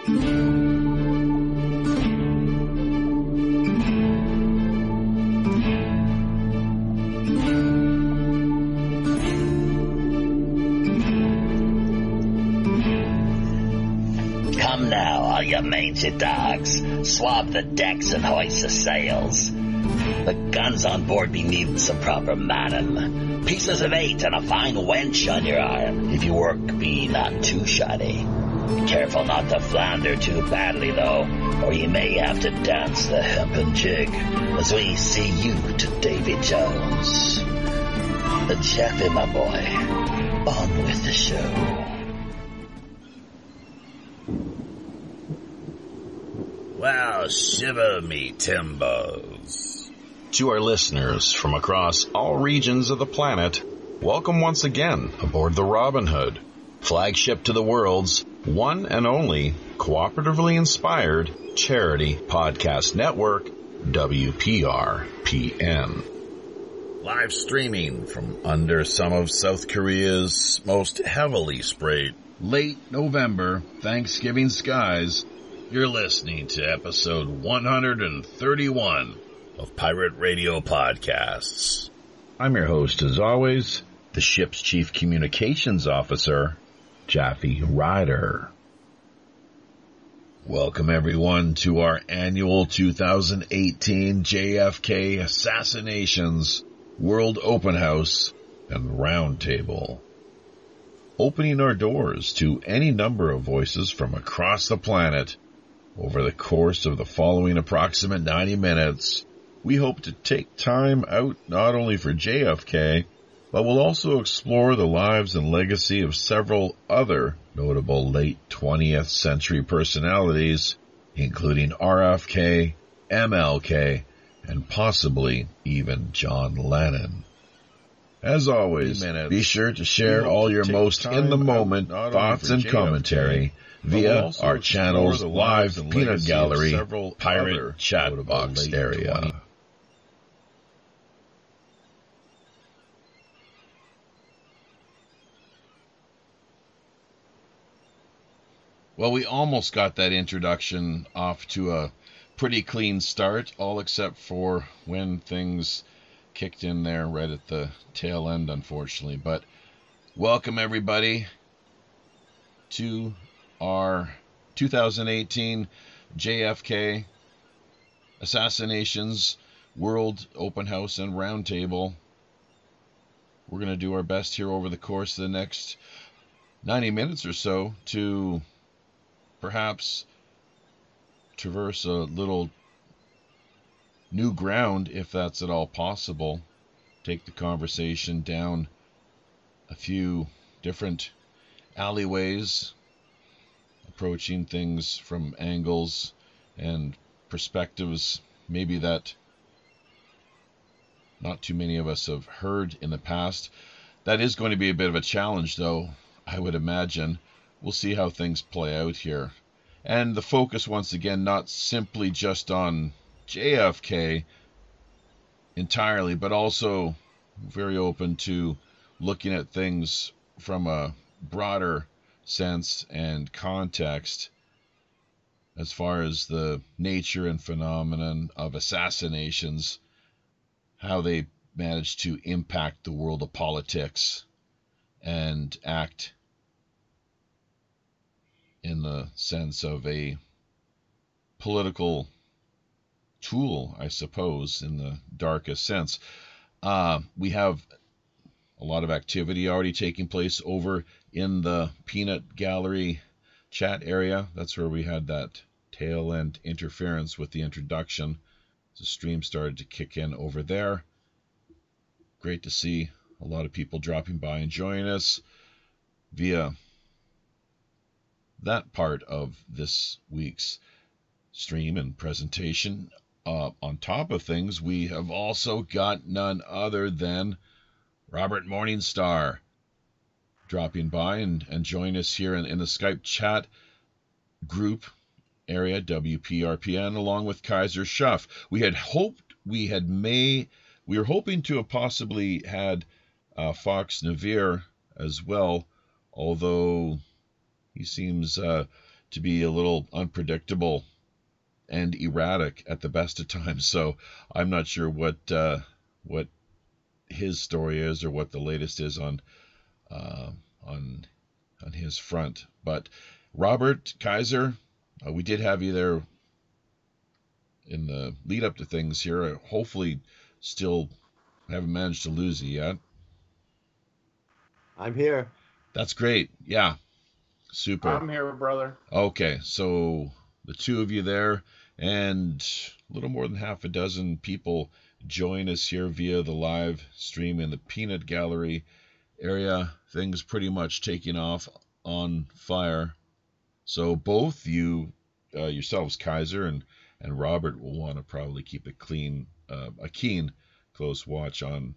Come now, all you mangy dogs. Swab the decks and hoist the sails. The guns on board be needing some proper manning. Pieces of 8 and a fine wench on your arm. If your work be not too shoddy. Be careful not to flounder too badly, though, or you may have to dance the hempen jig as we see you to Davy Jones. Jeffy, my boy, on with the show. Well, shiver me timbers. To our listeners from across all regions of the planet, welcome once again aboard the Robin Hood, flagship to the world's one and only cooperatively inspired charity podcast network, WPRPN. Live streaming from under some of South Korea's most heavily sprayed late November Thanksgiving skies, you're listening to episode 131 of Pirate Radio Podcasts. I'm your host, as always, the ship's chief communications officer, Jaffe Ryder. Welcome, everyone, to our annual 2018 JFK Assassinations World Open House and Roundtable. Opening our doors to any number of voices from across the planet over the course of the following approximate 90 minutes, we hope to take time out not only for JFK, but we'll also explore the lives and legacy of several other notable late 20th century personalities, including RFK, MLK, and possibly even John Lennon. As always, be sure to share all your most in-the-moment thoughts and commentary via our channel's live peanut gallery pirate chat box area. Well, we almost got that introduction off to a pretty clean start, all except for when things kicked in there right at the tail end, unfortunately. But welcome, everybody, to our 2018 JFK Assassinations World Open House and Roundtable. We're going to do our best here over the course of the next 90 minutes or so to perhaps traverse a little new ground, if that's at all possible. Take the conversation down a few different alleyways, approaching things from angles and perspectives maybe that not too many of us have heard in the past. That is going to be a bit of a challenge, though, I would imagine. We'll see how things play out here. And the focus, once again, not simply just on JFK entirely, but also very open to looking at things from a broader sense and context as far as the nature and phenomenon of assassinations, how they manage to impact the world of politics and act in the sense of a political tool, I suppose, in the darkest sense. We have a lot of activity already taking place over in the Peanut Gallery chat area. That's where we had that tail end interference with the introduction. The stream started to kick in over there. Great to see a lot of people dropping by and joining us via that part of this week's stream and presentation. On top of things, we have also got none other than Robert Morningstar dropping by and join us here in the Skype chat group area, WPRPN, along with Kaiser Schuff. We were hoping to have possibly had Fox Navier as well, although he seems to to be a little unpredictable and erratic at the best of times. So I'm not sure what his story is or what the latest is on on his front. But Robert Kaiser, we did have you there in the lead up to things here. Hopefully, still haven't managed to lose you yet. I'm here. That's great. Yeah, super. I'm here, brother. Okay, so the two of you there, and a little more than half a dozen people join us here via the live stream in the Peanut Gallery area. Things pretty much taking off on fire. So both you, yourselves, Kaiser and Robert, will want to probably keep a keen, close watch on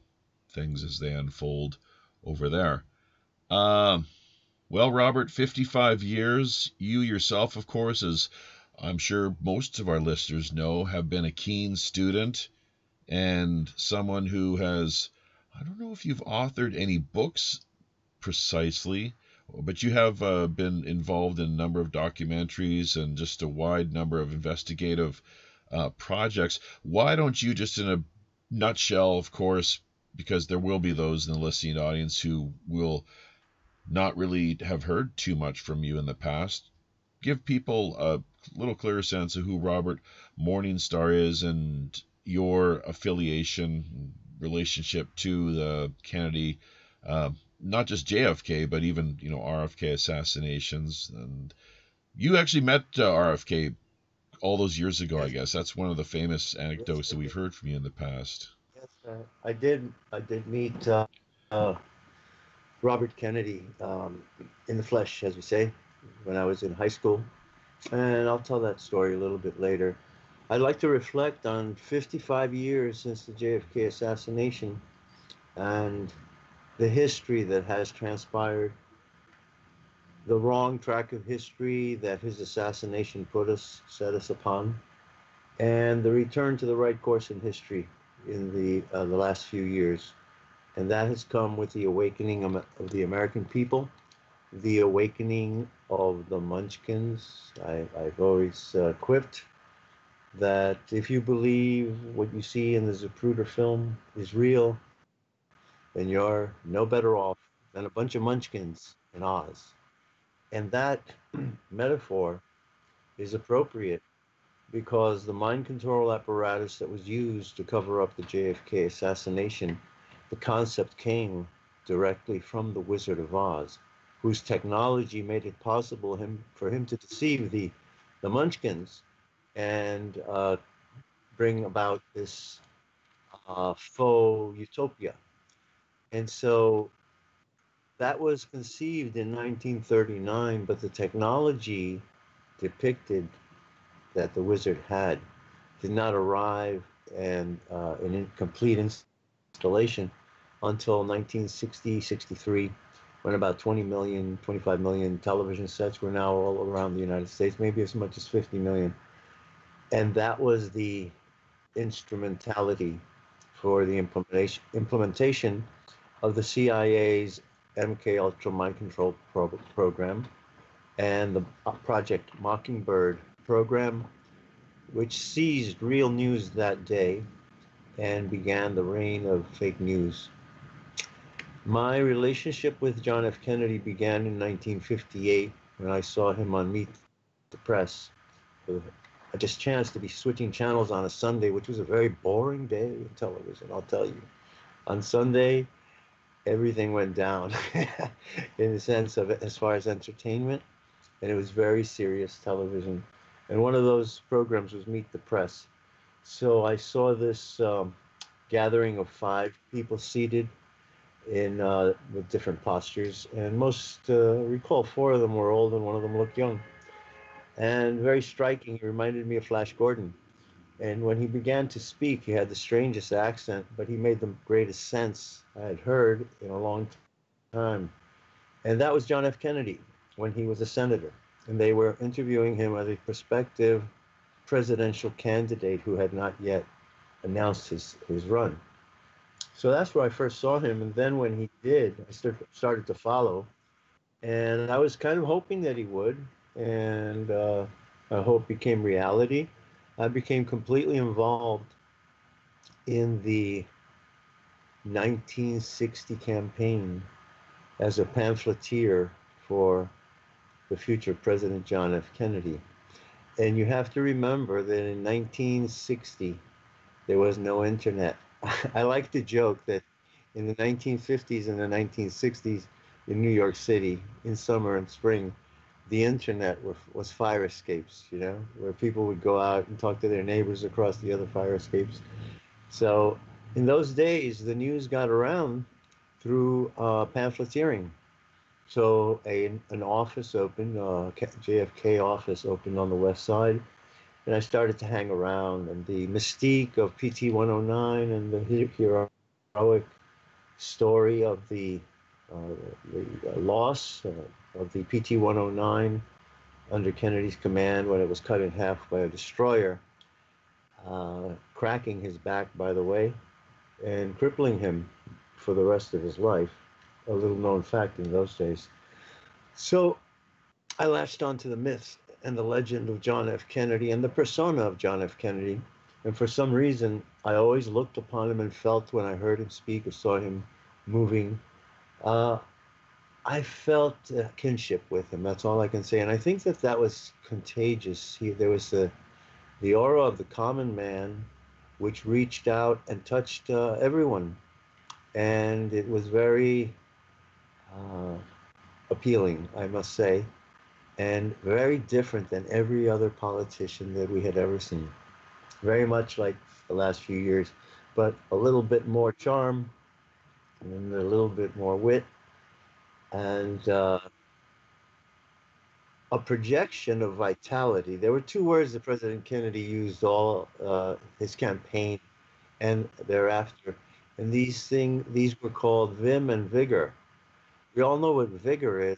things as they unfold over there. Well, Robert, 55 years. You yourself, of course, as I'm sure most of our listeners know, have been a keen student and someone who has, I don't know if you've authored any books precisely, but you have been involved in a number of documentaries and just a wide number of investigative projects. Why don't you, just in a nutshell, of course, because there will be those in the listening audience who will not really have heard too much from you in the past, give people a little clearer sense of who Robert Morningstar is and your affiliation, relationship to the Kennedy, not just JFK, but even, RFK assassinations. And you actually met RFK all those years ago, I guess. That's one of the famous anecdotes that we've heard from you in the past. Yes, I did meet Robert Kennedy in the flesh, as we say, when I was in high school. And I'll tell that story a little bit later. I'd like to reflect on 55 years since the JFK assassination and the history that has transpired, the wrong track of history that his assassination set us upon, and the return to the right course in history in the last few years. And that has come with the awakening of the American people, the awakening of the Munchkins. I've always quipped that if you believe what you see in the Zapruder film is real, then you're no better off than a bunch of Munchkins in Oz. And that metaphor is appropriate because the mind control apparatus that was used to cover up the JFK assassination, the concept came directly from the Wizard of Oz, whose technology made it possible for him to deceive the Munchkins and bring about this faux utopia. And so that was conceived in 1939, but the technology depicted that the wizard had did not arrive and in complete installation until 1960, 63, when about 20 million, 25 million television sets were now all around the United States, maybe as much as 50 million. And that was the instrumentality for the implementation of the CIA's MK Ultra mind control program and the Project Mockingbird program, which seized real news that day and began the reign of fake news. My relationship with John F. Kennedy began in 1958 when I saw him on Meet the Press. I just chanced to be switching channels on a Sunday, which was a very boring day in television, I'll tell you. On Sunday, everything went down in the sense of it as far as entertainment, and it was very serious television. And one of those programs was Meet the Press. So I saw this gathering of 5 people seated in with different postures, and most recall 4 of them were old and 1 of them looked young. And very striking, he reminded me of Flash Gordon. And when he began to speak, he had the strangest accent, but he made the greatest sense I had heard in a long time. And that was John F. Kennedy when he was a senator. And they were interviewing him as a prospective presidential candidate who had not yet announced his run. So that's where I first saw him. And then when he did, I started to follow. And I was kind of hoping that he would. and I hope became reality. I became completely involved in the 1960 campaign as a pamphleteer for the future President John F. Kennedy. And you have to remember that in 1960, there was no internet. I like to joke that in the 1950s and the 1960s in New York City, in summer and spring, the internet was fire escapes, you know, where people would go out and talk to their neighbors across the other fire escapes. So in those days, the news got around through pamphleteering. So an office opened, JFK office opened on the west side, and I started to hang around. And the mystique of PT 109 and the heroic story of the loss of the PT 109 under Kennedy's command when it was cut in half by a destroyer, cracking his back, by the way, and crippling him for the rest of his life. A little known fact in those days. So I latched onto the myth and the legend of John F. Kennedy and the persona of John F. Kennedy. And for some reason, I always looked upon him and felt when I heard him speak or saw him moving, uh, I felt a kinship with him. That's all I can say. And I think that that was contagious. There was the aura of the common man, which reached out and touched everyone. And it was very uh, appealing, I must say, and very different than every other politician that we had ever seen. Very much like the last few years, but a little bit more charm and a little bit more wit and a projection of vitality. There were two words that President Kennedy used all his campaign and thereafter, and these were called vim and vigor. We all know what vigor is,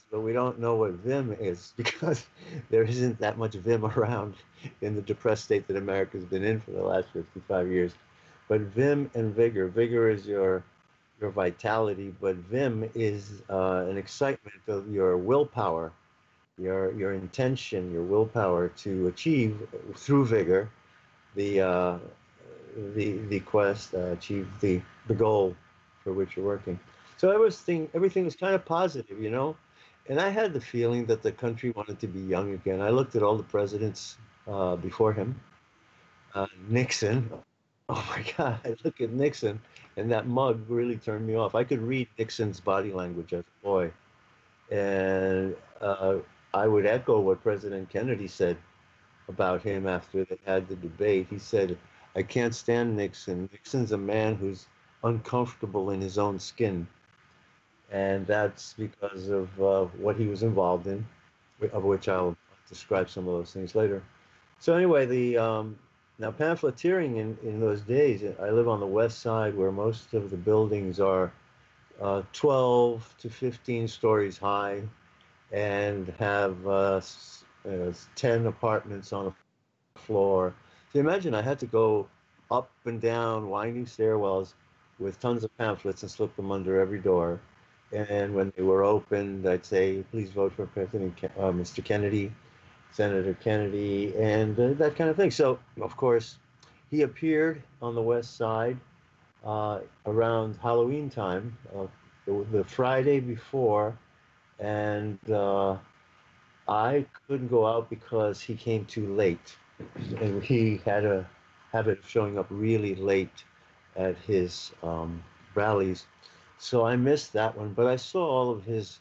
but we don't know what vim is because there isn't that much vim around in the depressed state that America's been in for the last 55 years. But vim and vigor, vigor is your vitality, but vim is an excitement of your willpower, your intention, your willpower to achieve through vigor the the quest, achieve the goal for which you're working. So everything was kind of positive, you know. And I had the feeling that the country wanted to be young again. I looked at all the presidents before him. Nixon, oh my God, I look at Nixon, and that mug really turned me off. I could read Nixon's body language as a boy, and I would echo what President Kennedy said about him after they had the debate. He said, I can't stand Nixon. Nixon's a man who's uncomfortable in his own skin. And that's because of what he was involved in, of which I'll describe some of those things later. So anyway, the now pamphleteering in those days, I live on the west side where most of the buildings are 12 to 15 stories high and have 10 apartments on a floor. So imagine I had to go up and down winding stairwells with tons of pamphlets and slip them under every door. And when they were opened, I'd say, please vote for Mr. Kennedy, Senator Kennedy, and that kind of thing. So, of course, he appeared on the West Side around Halloween time, the Friday before, and I couldn't go out because he came too late. And he had a habit of showing up really late at his rallies. So I missed that one, but I saw all of his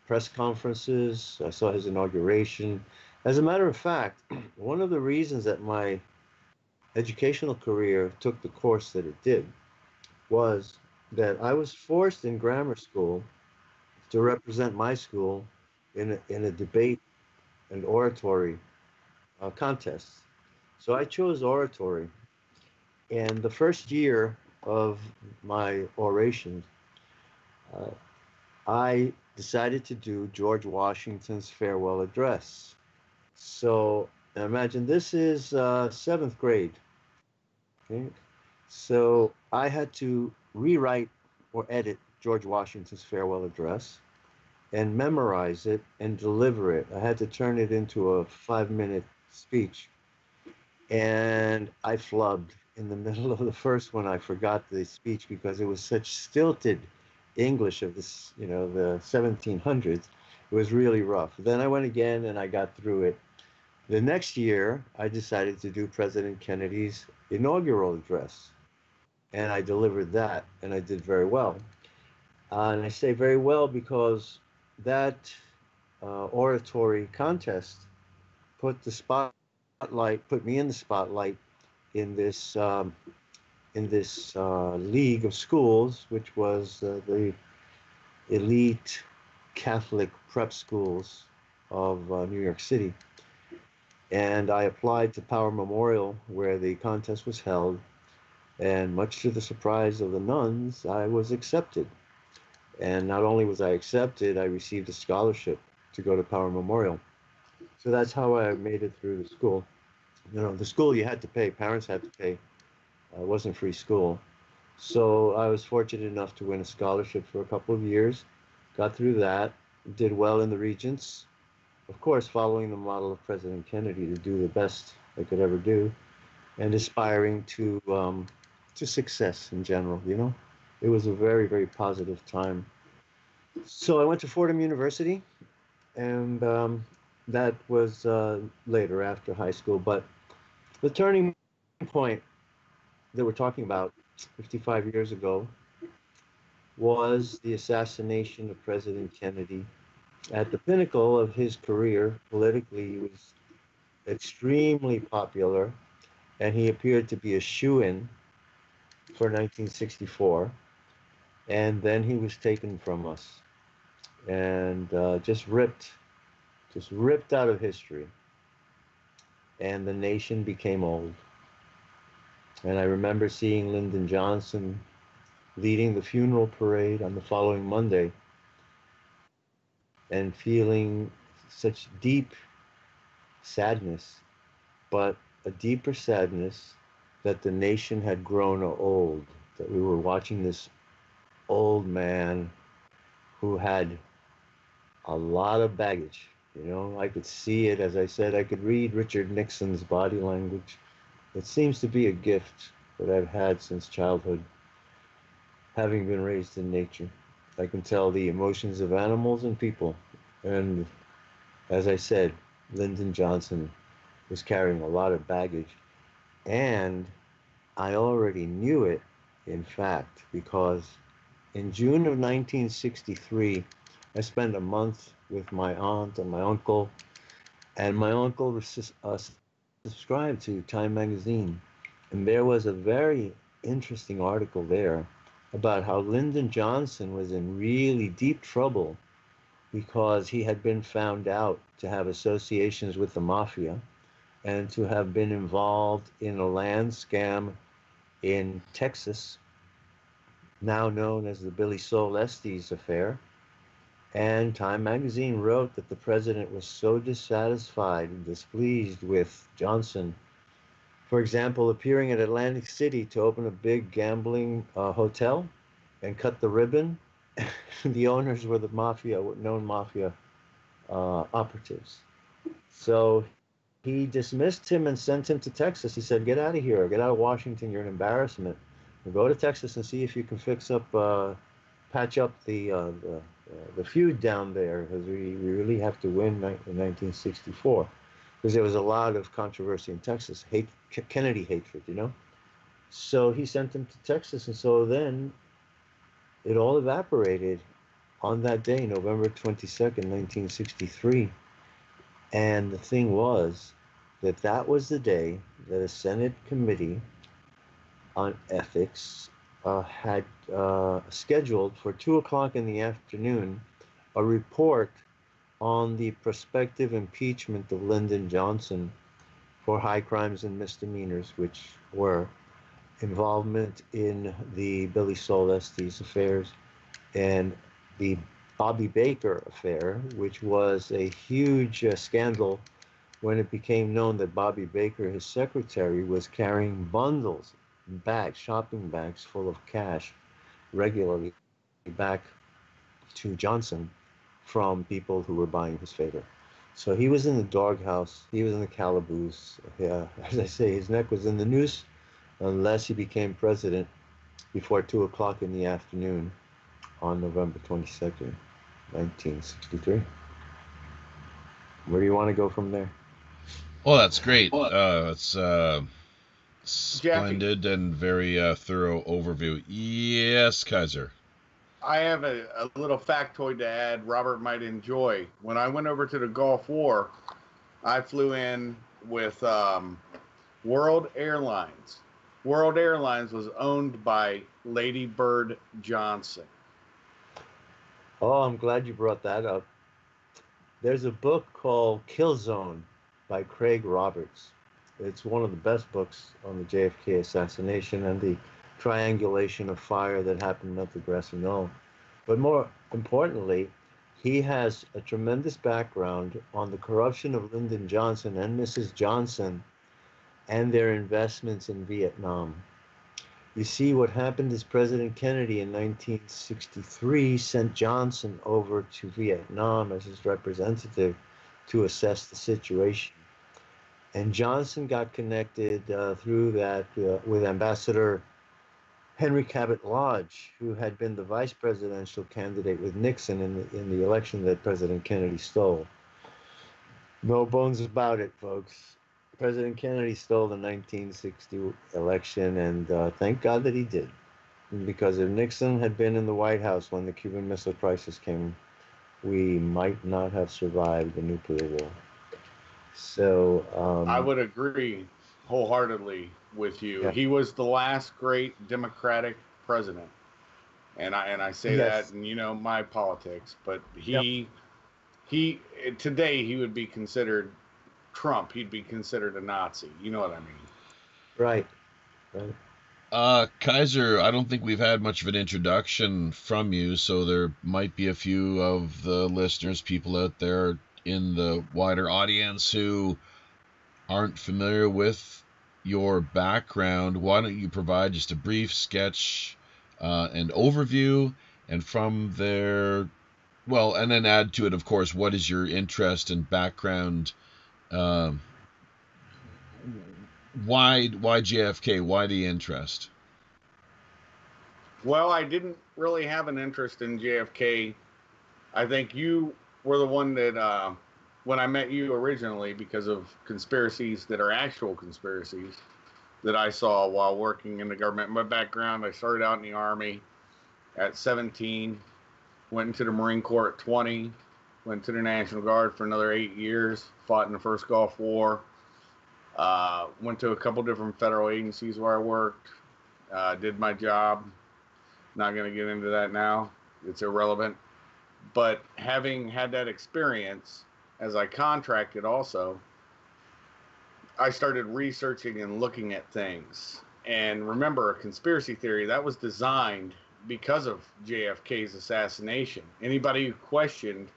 press conferences. I saw his inauguration. As a matter of fact, one of the reasons that my educational career took the course that it did was that I was forced in grammar school to represent my school in a debate and oratory contest. So I chose oratory. And the first year of my oration, uh, I decided to do George Washington's farewell address. So imagine this is seventh grade. Okay? So I had to rewrite or edit George Washington's farewell address. and memorize it and deliver it. I had to turn it into a 5-minute speech, and I flubbed in the middle of the first one. I forgot the speech because it was such stilted English of this, the 1700s. It was really rough. Then I went again and I got through it. The next year, I decided to do President Kennedy's inaugural address, and I delivered that, and I did very well. And I say very well because that oratory contest put me in the spotlight in this league of schools, which was the elite Catholic prep schools of New York City. And I applied to Power Memorial, where the contest was held, and much to the surprise of the nuns, I was accepted. And not only was I accepted, I received a scholarship to go to Power Memorial. So that's how I made it through the school. The school you had to pay, parents had to pay. It wasn't free school. So I was fortunate enough to win a scholarship for a couple of years, got through that, did well in the Regents, of course, following the model of President Kennedy to do the best I could ever do, and aspiring to success in general. It was a very, very positive time. So I went to Fordham University, and that was later after high school. But the turning point that we're talking about 55 years ago was the assassination of President Kennedy. At the pinnacle of his career politically, he was extremely popular, and he appeared to be a shoo-in for 1964. And then he was taken from us and just ripped out of history. And the nation became old. And I remember seeing Lyndon Johnson leading the funeral parade on the following Monday and feeling such deep sadness, but a deeper sadness that the nation had grown old, that we were watching this old man who had a lot of baggage. I could see it. As I said, I could read Richard Nixon's body language. It seems to be a gift that I've had since childhood, having been raised in nature. I can tell the emotions of animals and people. And as I said, Lyndon Johnson was carrying a lot of baggage. And I already knew it, in fact, because in June of 1963, I spent a month with my aunt and my uncle, and my uncle subscribed to Time magazine. And there was a very interesting article there about how Lyndon Johnson was in really deep trouble because he had been found out to have associations with the mafia and to have been involved in a land scam in Texas, now known as the Billy Soul Estes affair. And Time magazine wrote that the president was so dissatisfied and displeased with Johnson, for example, appearing at Atlantic City to open a big gambling hotel and cut the ribbon. The owners were the known mafia operatives. So he dismissed him and sent him to Texas. He said, "Get out of here. Get out of Washington. You're an embarrassment. And go to Texas and see if you can patch up the feud down there, because we really have to win in 1964." Because there was a lot of controversy in Texas, Kennedy hatred, So he sent him to Texas, and so then it all evaporated on that day, November 22nd, 1963. And the thing was that was the day that a Senate committee on ethics had scheduled for 2 o'clock in the afternoon a report on the prospective impeachment of Lyndon Johnson for high crimes and misdemeanors, which were involvement in the Billy Soul Estes affairs and the Bobby Baker affair, which was a huge scandal when it became known that Bobby Baker, his secretary, was carrying bundles, bags, shopping bags full of cash regularly back to Johnson from people who were buying his favor. So he was in the doghouse, he was in the calaboose. Yeah, as I say, his neck was in the noose unless he became president before 2 o'clock in the afternoon on November 22nd, 1963. Where do you want to go from there? Well, that's great. It's Jackie, splendid and very thorough overview. Yes, Kaiser. I have a little factoid to add Robert might enjoy. When I went over to the Gulf War, I flew in with World Airlines. World Airlines was owned by Lady Bird Johnson. Oh, I'm glad you brought that up. There's a book called Kill Zone by Craig Roberts. It's one of the best books on the JFK assassination and the triangulation of fire that happened at the Grassy Knoll. But more importantly, he has a tremendous background on the corruption of Lyndon Johnson and Mrs. Johnson and their investments in Vietnam. You see, what happened is President Kennedy in 1963 sent Johnson over to Vietnam as his representative to assess the situation. And Johnson got connected through that with Ambassador Henry Cabot Lodge, who had been the vice presidential candidate with Nixon in the election that President Kennedy stole. No bones about it, folks. President Kennedy stole the 1960 election, and thank God that he did. Because if Nixon had been in the White House when the Cuban Missile Crisis came, we might not have survived the nuclear war. So I would agree wholeheartedly with you. Yeah. He was the last great Democratic president, and I say Yes. that, and you know my politics, but he today he would be considered Trump. He'd be considered a Nazi. You know what I mean? Right. Kaiser, I don't think we've had much of an introduction from you, so there might be a few of the listeners, people out there in the wider audience who aren't familiar with your background. Why don't you provide just a brief sketch, an overview, and from there, well, and then add to it, of course, what is your interest and background? Why JFK? Why the interest? Well, I didn't really have an interest in JFK. I think you were the one that, when I met you originally, because of conspiracies that are actual conspiracies that I saw while working in the government. My background, I started out in the Army at 17, went into the Marine Corps at 20, went to the National Guard for another 8 years, fought in the first Gulf War, went to a couple different federal agencies where I worked, did my job. Not going to get into that now. It's irrelevant. But having had that experience, as I contracted also, I started researching and looking at things. And remember, a conspiracy theory, that was designed because of JFK's assassination. Anybody who questioned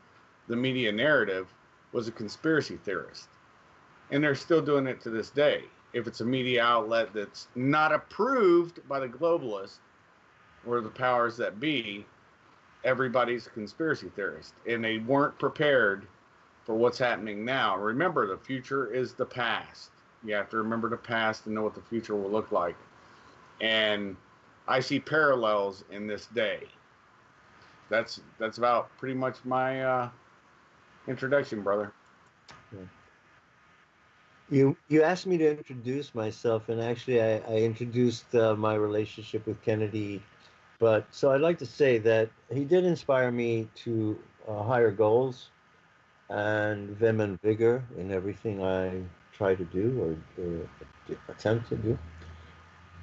the media narrative was a conspiracy theorist. And they're still doing it to this day. If it's a media outlet that's not approved by the globalists or the powers that be, everybody's a conspiracy theorist. And they weren't prepared for what's happening now. Remember, the future is the past. You have to remember the past and know what the future will look like. And I see parallels in this day. That's about pretty much my introduction, brother. You asked me to introduce myself, and actually I introduced my relationship with Kennedy. But so I'd like to say that he did inspire me to higher goals and vim and vigor in everything I try to do or attempt to do.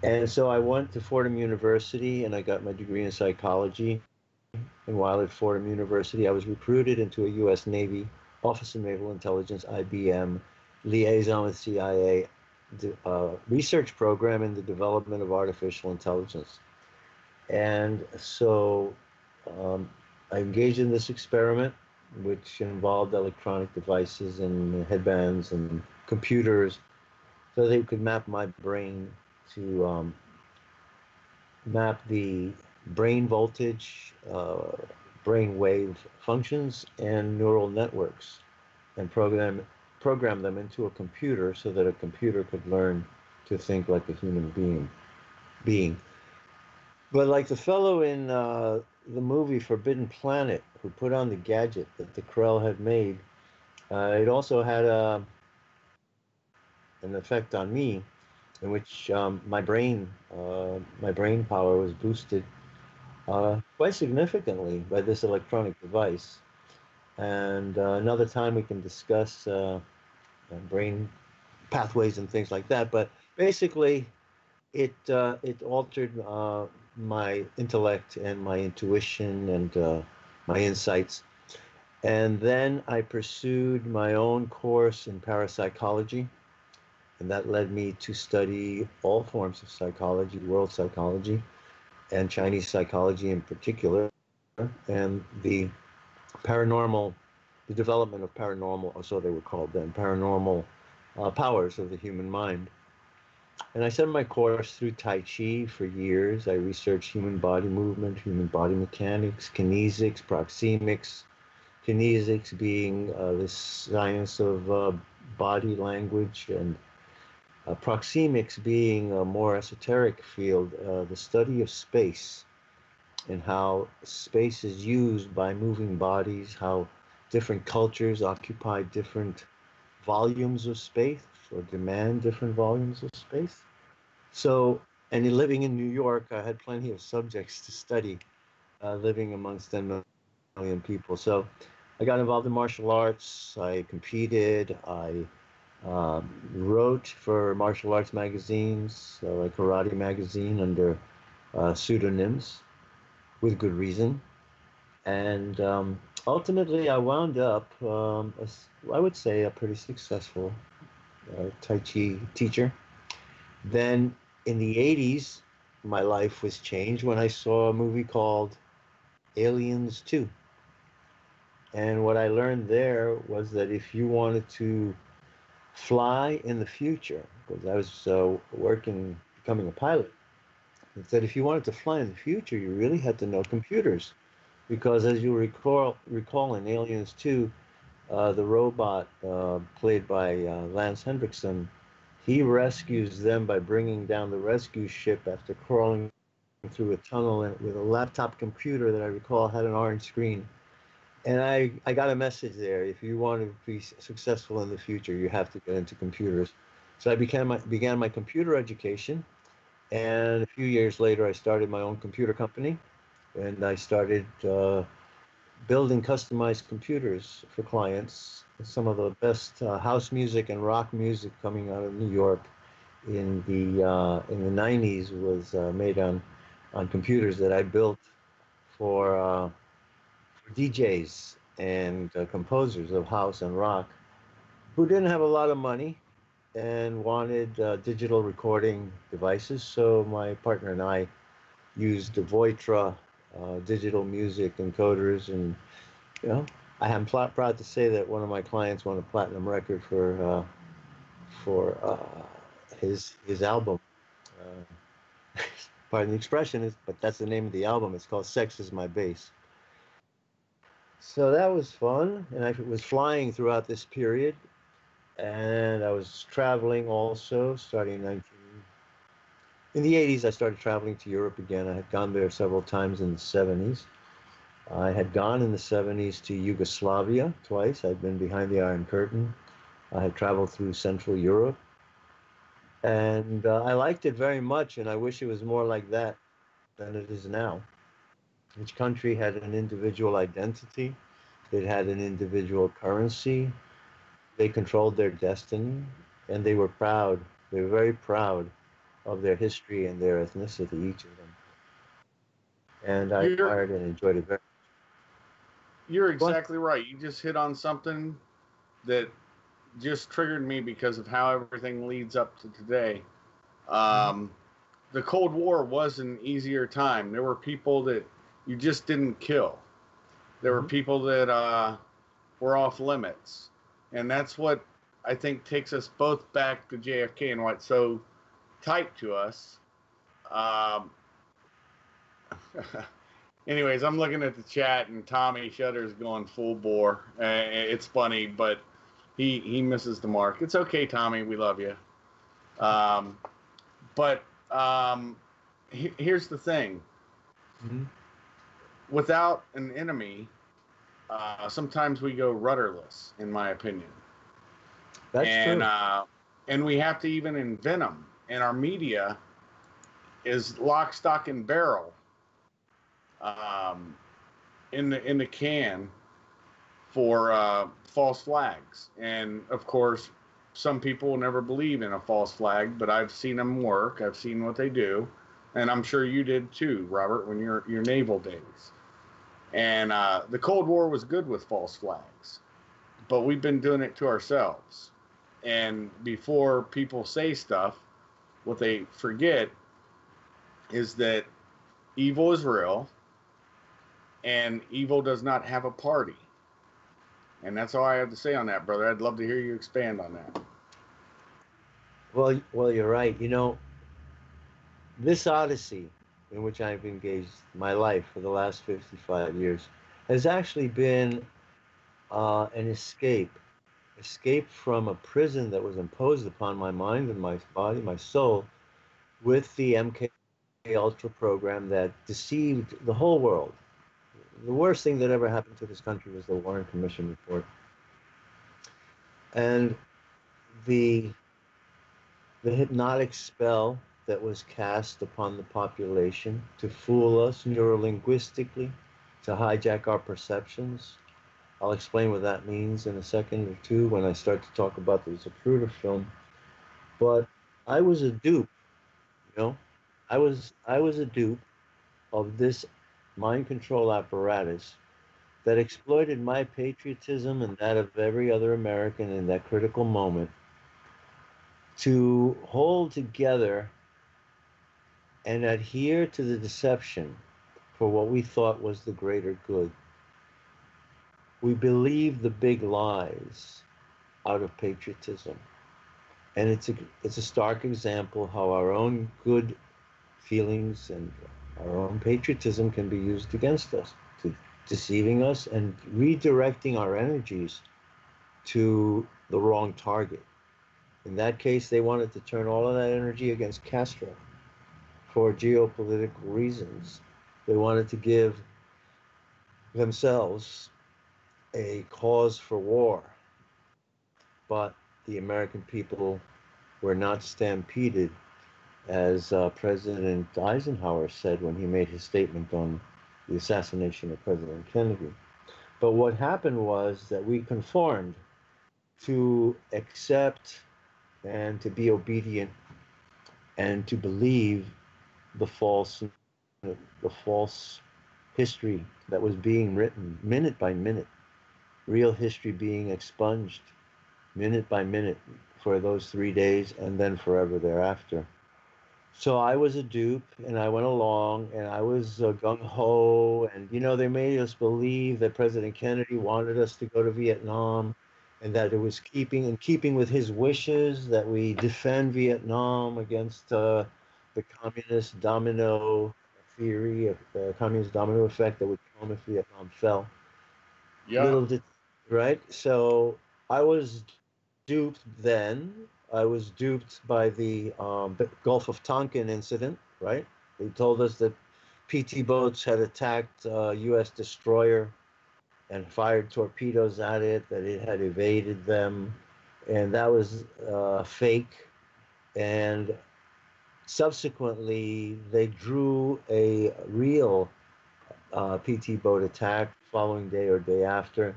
And so I went to Fordham University and I got my degree in psychology. And while at Fordham University, I was recruited into a U.S. Navy Office of Naval Intelligence, IBM, liaison with CIA research program in the development of artificial intelligence. And so I engaged in this experiment, which involved electronic devices and headbands and computers, so they could map my brain to map the brain voltage, brainwave functions and neural networks, and program them into a computer so that a computer could learn to think like a human being. But like the fellow in the movie Forbidden Planet, who put on the gadget that the Krell had made, it also had an effect on me, in which my brain power was boosted quite significantly by this electronic device. And another time we can discuss brain pathways and things like that. But basically, it altered my intellect and my intuition and my insights. And then I pursued my own course in parapsychology, and that led me to study all forms of psychology, world psychology, and Chinese psychology in particular, and the paranormal, the development of paranormal, or so they were called then, paranormal powers of the human mind. And I sent my course through Tai Chi for years. I researched human body movement, human body mechanics, kinesics, proxemics. Kinesics being the science of body language, and proxemics being a more esoteric field, the study of space and how space is used by moving bodies, how different cultures occupy different volumes of space or demand different volumes of space. So, and living in New York, I had plenty of subjects to study, living amongst 10 million people. So I got involved in martial arts. I competed. I wrote for martial arts magazines, like Karate Magazine, under pseudonyms, with good reason. And ultimately, I wound up, I would say, a pretty successful Tai Chi teacher. Then in the 80s, my life was changed when I saw a movie called Aliens 2. And what I learned there was that if you wanted to fly in the future, because I was becoming a pilot, it said if you wanted to fly in the future, you really had to know computers. Because as you recall in Aliens 2, the robot played by Lance Hendrickson, he rescues them by bringing down the rescue ship after crawling through a tunnel with a laptop computer that I recall had an orange screen. And I got a message there. If you want to be successful in the future, you have to get into computers. So I began my computer education. And a few years later, I started my own computer company. And I started building customized computers for clients. Some of the best house music and rock music coming out of New York in the 90s was made on computers that I built for DJs and composers of house and rock who didn't have a lot of money and wanted digital recording devices. So my partner and I used the Voitra digital music encoders, and I am proud to say that one of my clients won a platinum record for his album. Pardon the expression, but that's the name of the album. It's called "Sex Is My Bass." So that was fun, and I was flying throughout this period, and I was traveling also, starting in the 80s. I started traveling to Europe again. I had gone there several times in the 70s. I had gone in the 70s to Yugoslavia twice. I'd been behind the Iron Curtain. I had traveled through Central Europe, and I liked it very much, and I wish it was more like that than it is now. Each country had an individual identity. It had an individual currency. They controlled their destiny, and they were proud. They were very proud of their history and their ethnicity, each of them. And I admired and enjoyed it very much. You're exactly right. You just hit on something that just triggered me because of how everything leads up to today. The Cold War was an easier time. There were people that you just didn't kill. There were people that were off limits. And that's what I think takes us both back to JFK and what's so tight to us. Anyways, I'm looking at the chat, and Tommy Shutter's going full bore. It's funny, but he misses the mark. It's okay, Tommy. We love you. But here's the thing. Mm-hmm. Without an enemy, sometimes we go rudderless, in my opinion. That's true. And we have to even invent them. And our media is lock, stock, and barrel in the can for false flags. And of course, some people will never believe in a false flag, but I've seen them work. I've seen what they do, and I'm sure you did too, Robert, when your naval days. And the Cold War was good with false flags, but we've been doing it to ourselves. And before people say stuff, what they forget is that evil is real, and evil does not have a party. And that's all I have to say on that, brother. I'd love to hear you expand on that. Well, you're right. You know, this odyssey in which I've engaged my life for the last 55 years has actually been an escape from a prison that was imposed upon my mind and my body, my soul, with the MK Ultra program that deceived the whole world. The worst thing that ever happened to this country was the Warren Commission report. And the hypnotic spell that was cast upon the population to fool us neurolinguistically, to hijack our perceptions. I'll explain what that means in a second or two when I start to talk about the Zapruder film. But I was a dupe, you know? I was a dupe of this mind control apparatus that exploited my patriotism and that of every other American in that critical moment to hold together and adhere to the deception for what we thought was the greater good. We believed the big lies out of patriotism. And it's a stark example how our own good feelings and our own patriotism can be used against us, to deceiving us and redirecting our energies to the wrong target. In that case, they wanted to turn all of that energy against Castro for geopolitical reasons. They wanted to give themselves a cause for war. But the American people were not stampeded, as President Eisenhower said when he made his statement on the assassination of President Kennedy. But what happened was that we conformed to accept and to be obedient and to believe the false history that was being written minute by minute, real history being expunged minute by minute for those 3 days and then forever thereafter. So I was a dupe, and I went along, and I was gung-ho, and, you know, they made us believe that President Kennedy wanted us to go to Vietnam, and that it was keeping with his wishes that we defend Vietnam against the communist domino theory, of the communist domino effect that would come if Vietnam fell. Yeah. Right? So I was duped then. I was duped by the Gulf of Tonkin incident, right? They told us that PT boats had attacked a U.S. destroyer and fired torpedoes at it, that it had evaded them, and that was fake. And subsequently, they drew a real PT boat attack the following day or day after,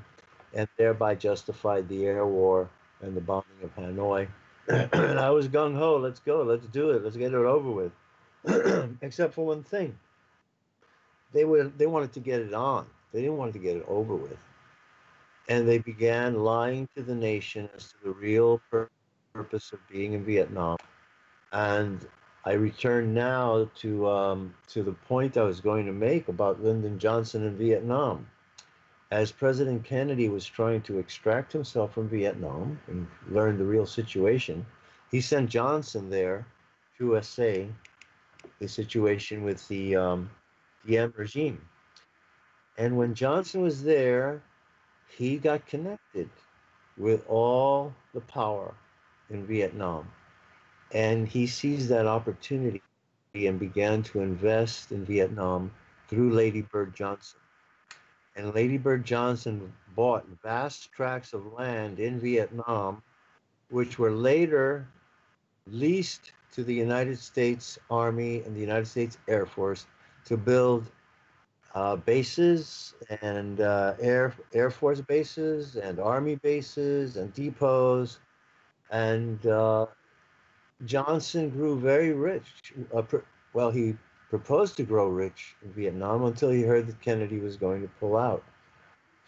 and thereby justified the air war and the bombing of Hanoi. And I was gung-ho, let's go, let's do it, let's get it over with. Except for one thing. They wanted to get it on. They didn't want to get it over with. And they began lying to the nation as to the real purpose of being in Vietnam. And I return now to the point I was going to make about Lyndon Johnson in Vietnam. As President Kennedy was trying to extract himself from Vietnam and learn the real situation, he sent Johnson there to assay the situation with the Diem regime. And when Johnson was there, he got connected with all the power in Vietnam. And he seized that opportunity and began to invest in Vietnam through Lady Bird Johnson. And Lady Bird Johnson bought vast tracts of land in Vietnam, which were later leased to the United States Army and the United States Air Force to build bases and Air Force bases and Army bases and depots. And Johnson grew very rich. Well, he proposed to grow rich in Vietnam until he heard that Kennedy was going to pull out.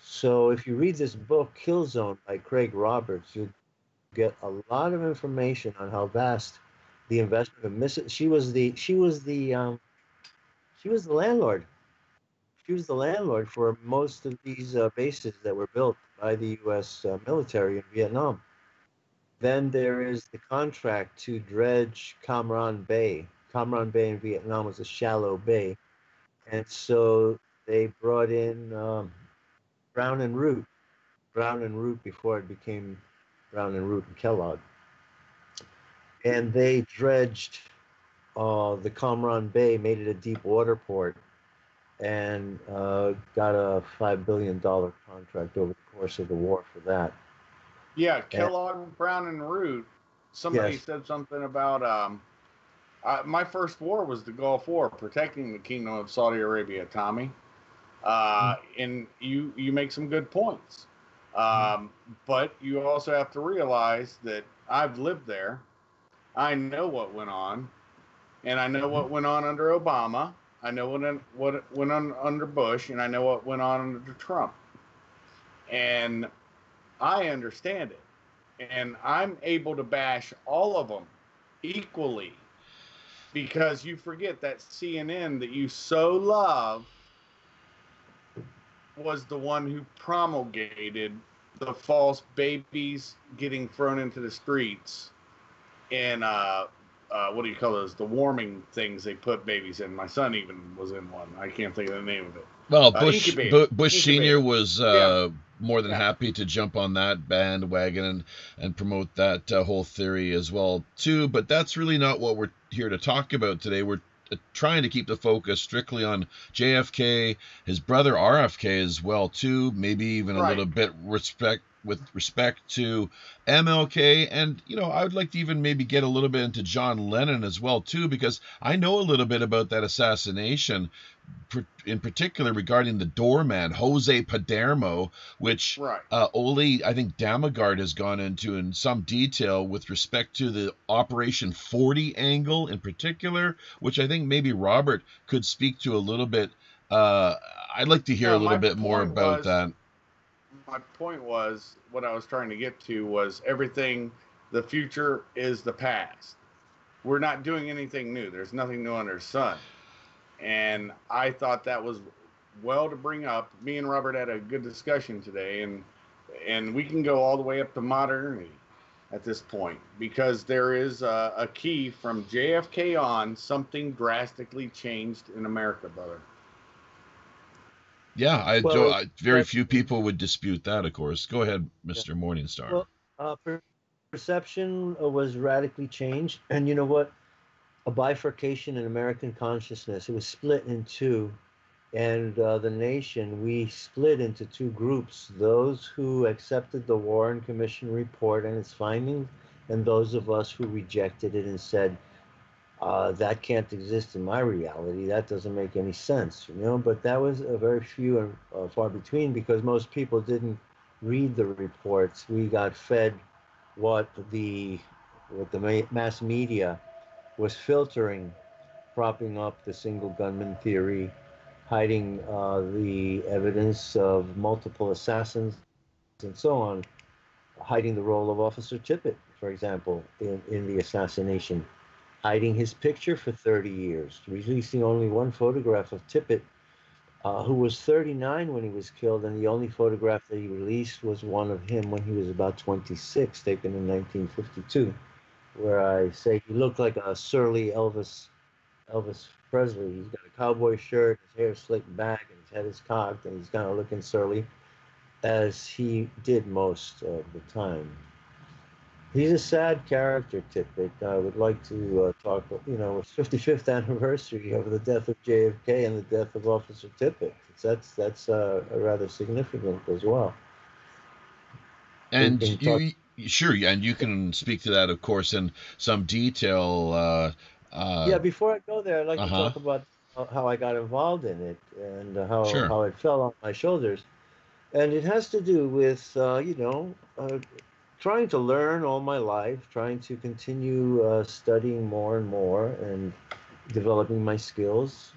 So if you read this book, Kill Zone by Craig Roberts, you'll get a lot of information on how vast the investment of Mrs. She was the landlord. She was the landlord for most of these bases that were built by the U.S. Military in Vietnam. Then there is the contract to dredge Cam Ranh Bay. Cam Ranh Bay in Vietnam was a shallow bay. And so they brought in Brown and Root before it became Brown and Root and Kellogg. And they dredged the Cam Ranh Bay, made it a deep water port, and got a $5 billion contract over the course of the war for that. Yeah, Kellogg, Brown, and Root. Somebody Yes. said something about my first war was the Gulf War, protecting the Kingdom of Saudi Arabia, Tommy. And you make some good points. But you also have to realize that I've lived there. I know what went on, and I know what went on under Obama. I know what went on under Bush, and I know what went on under Trump. And I understand it. And I'm able to bash all of them equally, because you forget that CNN that you so love was the one who promulgated the false babies getting thrown into the streets and what do you call those? The warming things they put babies in. My son even was in one. I can't think of the name of it. Well, Bush Incubator. Senior was more than happy to jump on that bandwagon and promote that whole theory as well too. But that's really not what we're here to talk about today. We're trying to keep the focus strictly on JFK, his brother RFK as well too. Maybe even a little bit with respect to MLK, and I would like to even maybe get a little bit into John Lennon as well too, because I know a little bit about that assassination, in particular regarding the doorman Jose Padermo, which Oli, I think Damagard has gone into in some detail with respect to the Operation 40 angle in particular, which I think maybe Robert could speak to a little bit. I'd like to hear a little bit more about that. My point was, what I was trying to get to was everything, the future is the past. We're not doing anything new. There's nothing new under the sun. And I thought that was well to bring up. Me and Robert had a good discussion today, and we can go all the way up to modernity at this point, because there is a key from JFK on. Something drastically changed in America, brother. Yeah, very few people would dispute that, of course. Go ahead, Mr. Morningstar. Well, perception was radically changed. And you know what? A bifurcation in American consciousness. It was split in two. And the nation, we split into two groups: those who accepted the Warren Commission report and its findings, and those of us who rejected it and said, that can't exist in my reality. That doesn't make any sense, But that was a very few and far between, because most people didn't read the reports. We got fed what the mass media was filtering, propping up the single gunman theory, hiding the evidence of multiple assassins and so on, hiding the role of Officer Tippit, for example, in the assassination, hiding his picture for 30 years, releasing only one photograph of Tippit, who was 39 when he was killed, and the only photograph that he released was one of him when he was about 26, taken in 1952, where I say he looked like a surly Elvis Presley. He's got a cowboy shirt, his hair slicked back, and his head is cocked, and he's kind of looking surly, as he did most of the time. He's a sad character, Tippett. I would like to talk, it's 55th anniversary of the death of JFK and the death of Officer Tippett. That's rather significant as well. And sure, and you can speak to that, of course, in some detail. Yeah, before I go there, I'd like to Uh-huh. talk about how I got involved in it and how, Sure. how it fell on my shoulders. And it has to do with, trying to learn all my life, trying to continue studying more and more and developing my skills.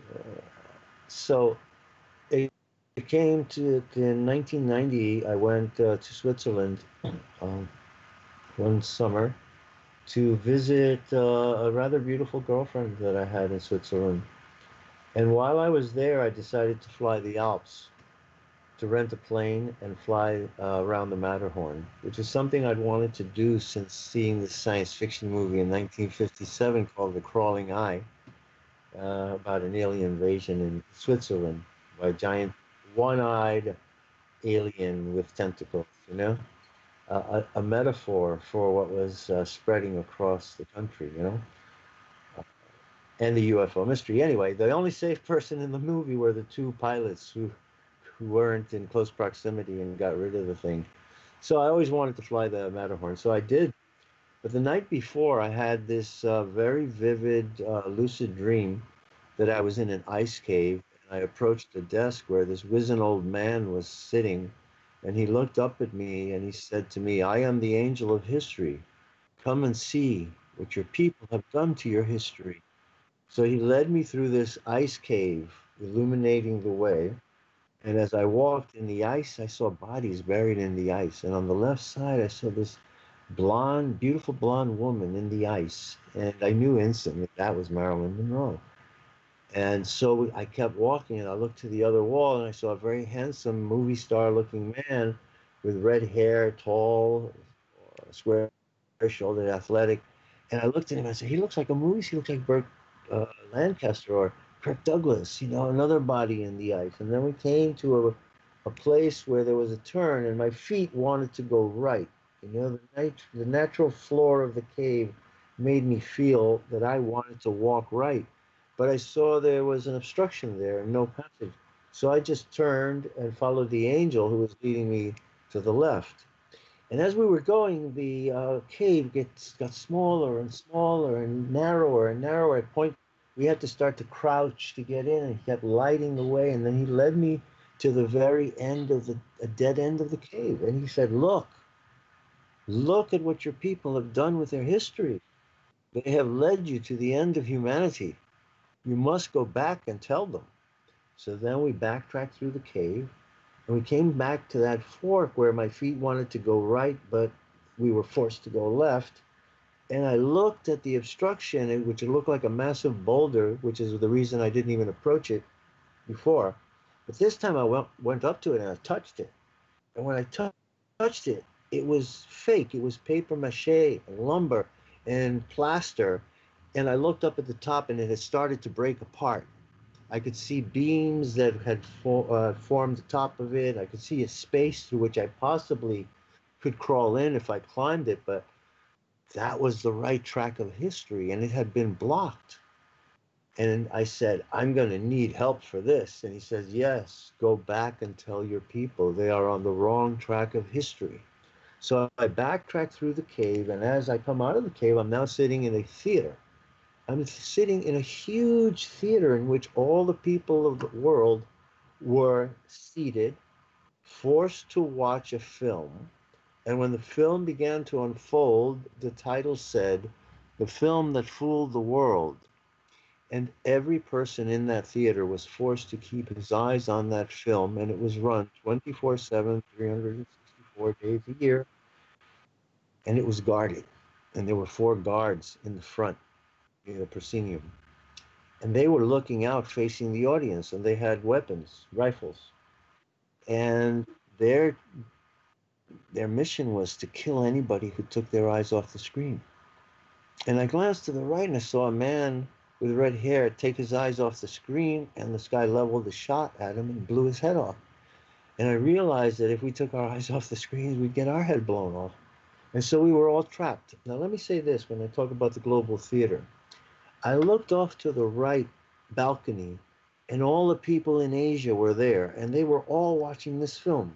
So it came to in 1990. I went to Switzerland um, one summer to visit a rather beautiful girlfriend that I had in Switzerland. And while I was there, I decided to fly the Alps, to rent a plane and fly around the Matterhorn, which is something I'd wanted to do since seeing the science fiction movie in 1957 called The Crawling Eye, about an alien invasion in Switzerland by a giant one-eyed alien with tentacles, a metaphor for what was spreading across the country, and the UFO mystery. Anyway, the only safe person in the movie were the two pilots who weren't in close proximity and got rid of the thing. So I always wanted to fly the Matterhorn, so I did. But the night before, I had this very vivid, lucid dream that I was in an ice cave. And I approached the desk where this wizened old man was sitting, and he looked up at me and he said to me, "I am the angel of history. Come and see what your people have done to your history." So he led me through this ice cave, illuminating the way. And as I walked in the ice, I saw bodies buried in the ice. And on the left side, I saw this blonde, beautiful blonde woman in the ice. And I knew instantly that was Marilyn Monroe. And so I kept walking, and I looked to the other wall, and I saw a very handsome movie star looking man with red hair, tall, square shouldered, athletic. And I looked at him and I said, "He looks like a movie. He looks like Burt Lancaster or Kirk Douglas, another body in the ice." And then we came to a place where there was a turn, and my feet wanted to go right. The natural floor of the cave made me feel that I wanted to walk right. But I saw there was an obstruction there and no passage. So I just turned and followed the angel who was leading me to the left. And as we were going, the cave got smaller and smaller and narrower and narrower. At a point, we had to start to crouch to get in, and he kept lighting the way. And then he led me to the very end of a dead end of the cave. And he said, look at what your people have done with their history. They have led you to the end of humanity. You must go back and tell them. So then we backtracked through the cave. And we came back to that fork where my feet wanted to go right, but we were forced to go left. And I looked at the obstruction, which looked like a massive boulder, which is the reason I didn't even approach it before. But this time I went up to it and I touched it. And when I touched it, it was fake. It was paper mache and lumber and plaster. And I looked up at the top and it had started to break apart. I could see beams that had formed the top of it. I could see a space through which I possibly could crawl in if I climbed it, but that was the right track of history, and it had been blocked. And I said, "I'm going to need help for this." And he says, "Yes, go back and tell your people they are on the wrong track of history." So I backtracked through the cave, and as I come out of the cave, I'm now sitting in a theater. I'm sitting in a huge theater in which all the people of the world were seated, forced to watch a film. And when the film began to unfold, the title said, "The Film That Fooled the World." And every person in that theater was forced to keep his eyes on that film, and it was run 24/7, 364 days a year, and it was guarded. And there were 4 guards in the front, in the proscenium. And they were looking out facing the audience, and they had weapons, rifles. And their mission was to kill anybody who took their eyes off the screen. And I glanced to the right and I saw a man with red hair take his eyes off the screen, and this guy leveled a shot at him and blew his head off. And I realized that if we took our eyes off the screens, we'd get our head blown off. And so we were all trapped. Now, let me say this when I talk about the global theater. I looked off to the right balcony, and all the people in Asia were there, and they were all watching this film.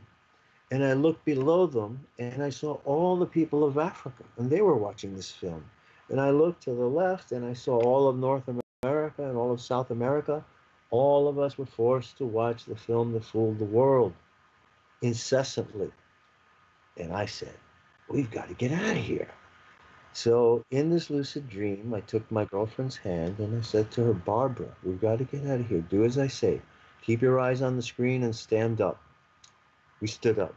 And I looked below them, and I saw all the people of Africa, and they were watching this film. And I looked to the left, and I saw all of North America and all of South America. All of us were forced to watch the film that fooled the world incessantly. And I said, we've got to get out of here. So in this lucid dream, I took my girlfriend's hand and I said to her, Barbara, we've got to get out of here. Do as I say. Keep your eyes on the screen and stand up. We stood up.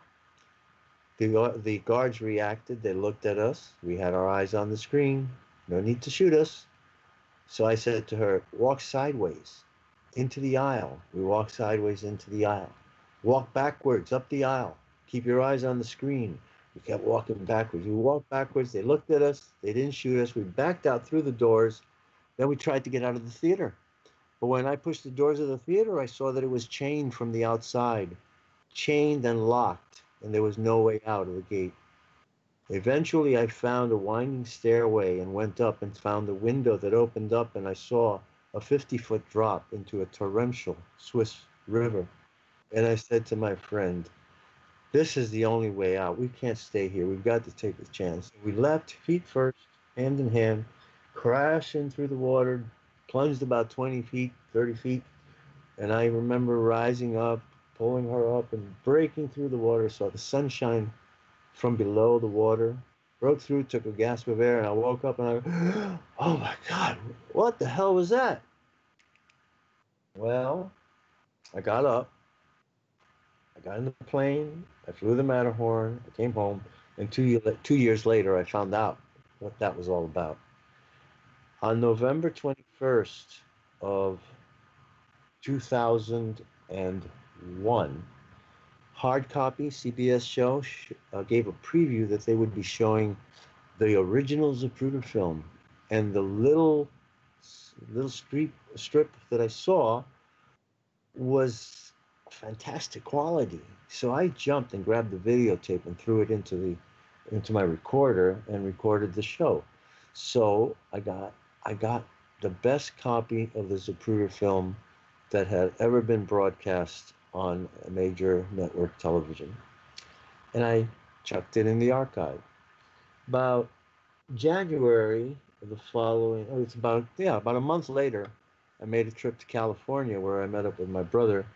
The guards reacted. They looked at us. We had our eyes on the screen. No need to shoot us. So I said to her, walk sideways into the aisle. We walked sideways into the aisle. Walk backwards up the aisle. Keep your eyes on the screen. We kept walking backwards. We walked backwards. They looked at us. They didn't shoot us. We backed out through the doors. Then we tried to get out of the theater. But when I pushed the doors of the theater, I saw that it was chained from the outside, chained and locked, and there was no way out of the gate. Eventually, I found a winding stairway and went up and found a window that opened up, and I saw a 50-foot drop into a torrential Swiss river. And I said to my friend, this is the only way out. We can't stay here. We've got to take a chance. We leapt feet first, hand in hand, crashing through the water, plunged about 20 feet, 30 feet. And I remember rising up, pulling her up and breaking through the water. Saw the sunshine from below the water, broke through, took a gasp of air, and I woke up and I, oh my God, what the hell was that? Well, I got up. I got in the plane, I flew the Matterhorn, I came home, and 2 years later, I found out what that was all about. On November 21st of 2001, hard copy CBS show gave a preview that they would be showing the original Zapruder film, and the little strip that I saw was fantastic quality. So I jumped and grabbed the videotape and threw it into my recorder and recorded the show. So I got the best copy of the Zapruder film that had ever been broadcast on a major network television. And I chucked it in the archive. About January of the following, about a month later, I made a trip to California where I met up with my brother.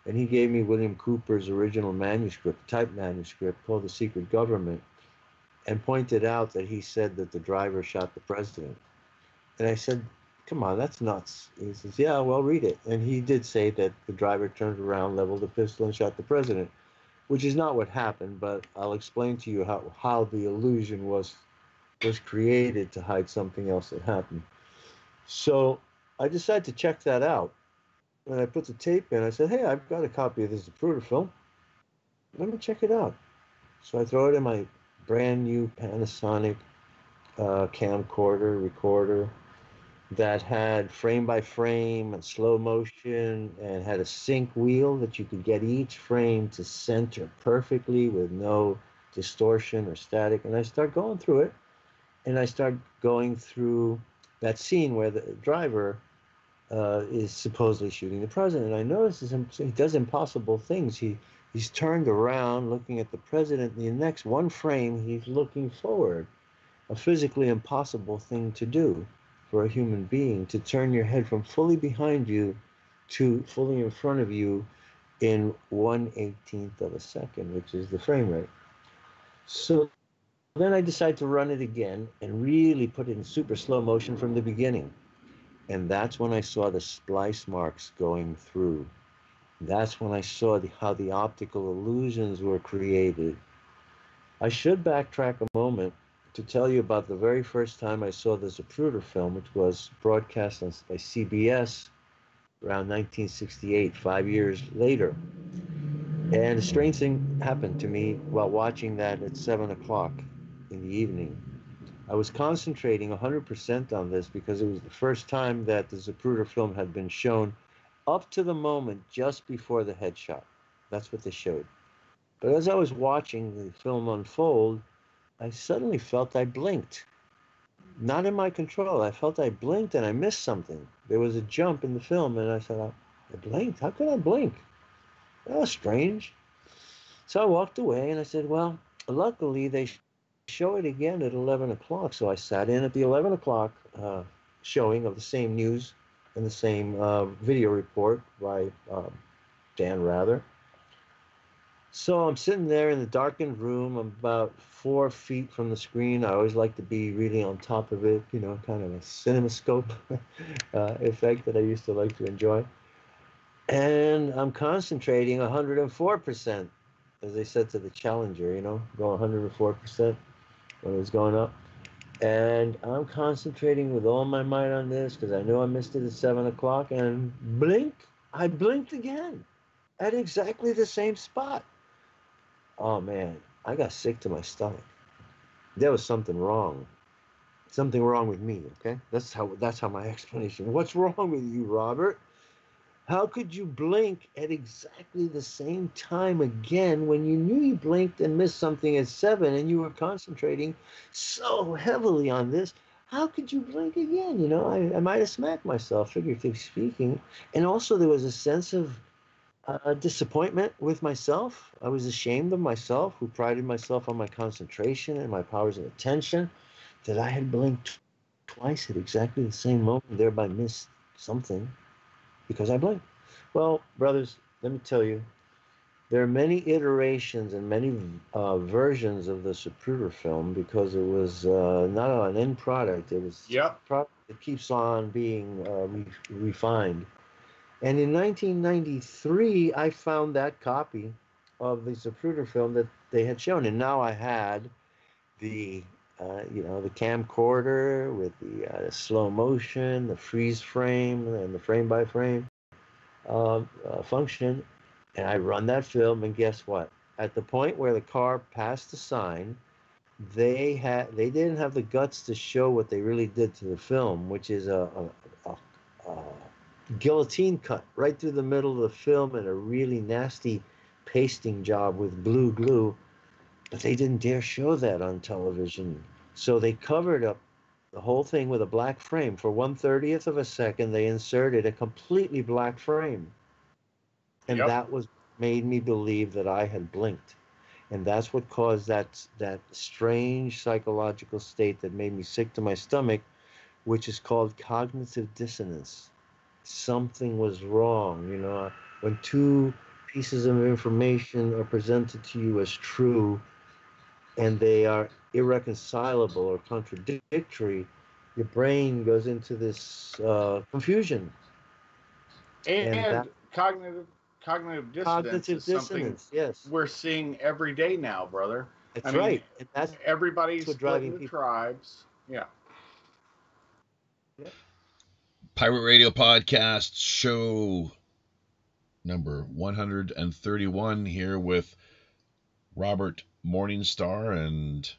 And he gave me William Cooper's original manuscript, typed manuscript called The Secret Government, and pointed out that he said that the driver shot the president. And I said, come on, that's nuts. He says, yeah, well, read it. And he did say that the driver turned around, leveled a pistol, and shot the president, which is not what happened, but I'll explain to you how the illusion was created to hide something else that happened. So I decided to check that out. And I put the tape in. I said, hey, I've got a copy of this Zapruder film. Let me check it out. So I throw it in my brand new Panasonic camcorder recorder that had frame by frame and slow motion and had a sync wheel that you could get each frame to center perfectly with no distortion or static. And I start going through it. And I start going through that scene where the driver is supposedly shooting the president. I notice he does impossible things. He's turned around looking at the president. In the next one frame, he's looking forward. A physically impossible thing to do for a human being, to turn your head from fully behind you to fully in front of you in 1/18th of a second, which is the frame rate. So then I decide to run it again and really put it in super slow motion from the beginning. And that's when I saw the splice marks going through. That's when I saw how the optical illusions were created. I should backtrack a moment to tell you about the very first time I saw the Zapruder film, which was broadcast by CBS around 1968, 5 years later. And a strange thing happened to me while watching that at 7 o'clock in the evening. I was concentrating 100% on this because it was the first time that the Zapruder film had been shown up to the moment just before the headshot. That's what they showed. But as I was watching the film unfold, I suddenly felt I blinked. Not in my control. I felt I blinked and I missed something. There was a jump in the film, and I said, I blinked. How could I blink? That was strange. So I walked away and I said, well, luckily they show it again at 11 o'clock. So I sat in at the 11 o'clock showing of the same news and the same video report by Dan Rather. So I'm sitting there in the darkened room. I'm about 4 feet from the screen. I always like to be really on top of it, you know, kind of a cinemascope effect that I used to like to enjoy. And I'm concentrating 104%, as they said to the Challenger, you know, go 104% when it was going up. And I'm concentrating with all my might on this because I know I missed it at 7 o'clock. And blink, I blinked again at exactly the same spot. Oh man, I got sick to my stomach. There was something wrong. Something wrong with me, okay? That's how my explanation. What's wrong with you, Robert? How could you blink at exactly the same time again when you knew you blinked and missed something at 7 and you were concentrating so heavily on this? How could you blink again? You know, I might have smacked myself, figuratively speaking. And also there was a sense of disappointment with myself. I was ashamed of myself, who prided myself on my concentration and my powers of attention, that I had blinked twice at exactly the same moment, thereby missed something because I blinked. Well, brothers, let me tell you, there are many iterations and many versions of the Zapruder film because it was not an end product. It was a product that keeps on being refined. And in 1993, I found that copy of the Zapruder film that they had shown, and now I had the, the camcorder with the slow motion, the freeze frame, and the frame by frame function, and I run that film. And guess what? At the point where the car passed the sign, they didn't have the guts to show what they really did to the film, which is a guillotine cut right through the middle of the film and a really nasty pasting job with blue glue, but they didn't dare show that on television. So they covered up the whole thing with a black frame. For 1/30th of a second, they inserted a completely black frame. And that was made me believe that I had blinked. And that's what caused that strange psychological state that made me sick to my stomach, which is called cognitive dissonance. Something was wrong, you know. When two pieces of information are presented to you as true and they are irreconcilable or contradictory, your brain goes into this confusion. And cognitive dissonance is something we're seeing every day now, brother. That's right. And that's everybody's split into tribes. Yeah. Pirate Radio Podcast show number 131 here with Robert Morningstar and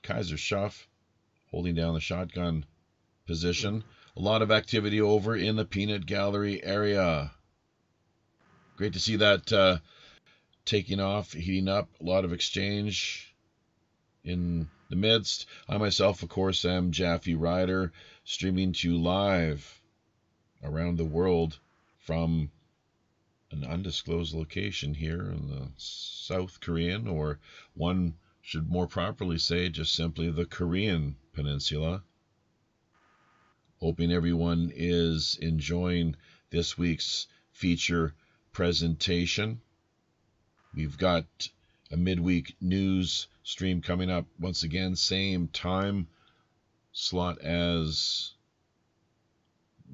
Kaiser Schuff holding down the shotgun position. A lot of activity over in the Peanut Gallery area. Great to see that taking off, heating up, a lot of exchange in the midst. I myself, of course, am Jaffe Ryder, streaming to you live around the world from an undisclosed location here in the South Korean, or one should more properly say just simply the Korean Peninsula. Hoping everyone is enjoying this week's feature presentation. We've got a midweek news stream coming up once again, same time slot as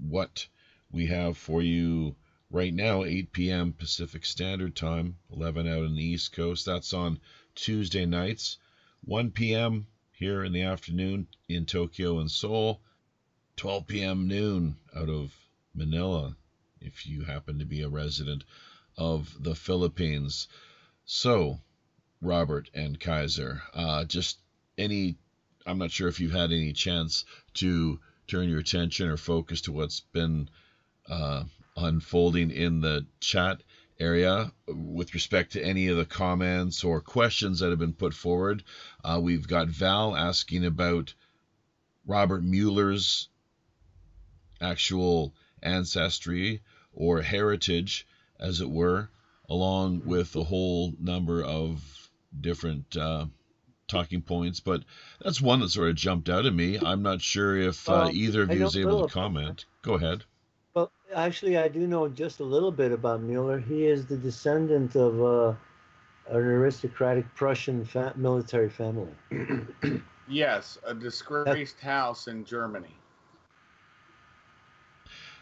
what we have for you right now, 8 p.m. Pacific Standard Time, 11 out on the East Coast. That's on Tuesday nights, 1 p.m. here in the afternoon in Tokyo and Seoul, 12 p.m. noon out of Manila, if you happen to be a resident of the Philippines. So, Robert and Kaiser, just any I'm not sure if you've had any chance to turn your attention or focus to what's been unfolding in the chat area with respect to any of the comments or questions that have been put forward. We've got Val asking about Robert Mueller's actual ancestry or heritage, as it were, along with a whole number of different talking points. But that's one that sort of jumped out at me. I'm not sure if either of you is able to comment. Go ahead. Well, actually, I do know just a little bit about Mueller. He is the descendant of an aristocratic Prussian military family. Yes, a disgraced house in Germany.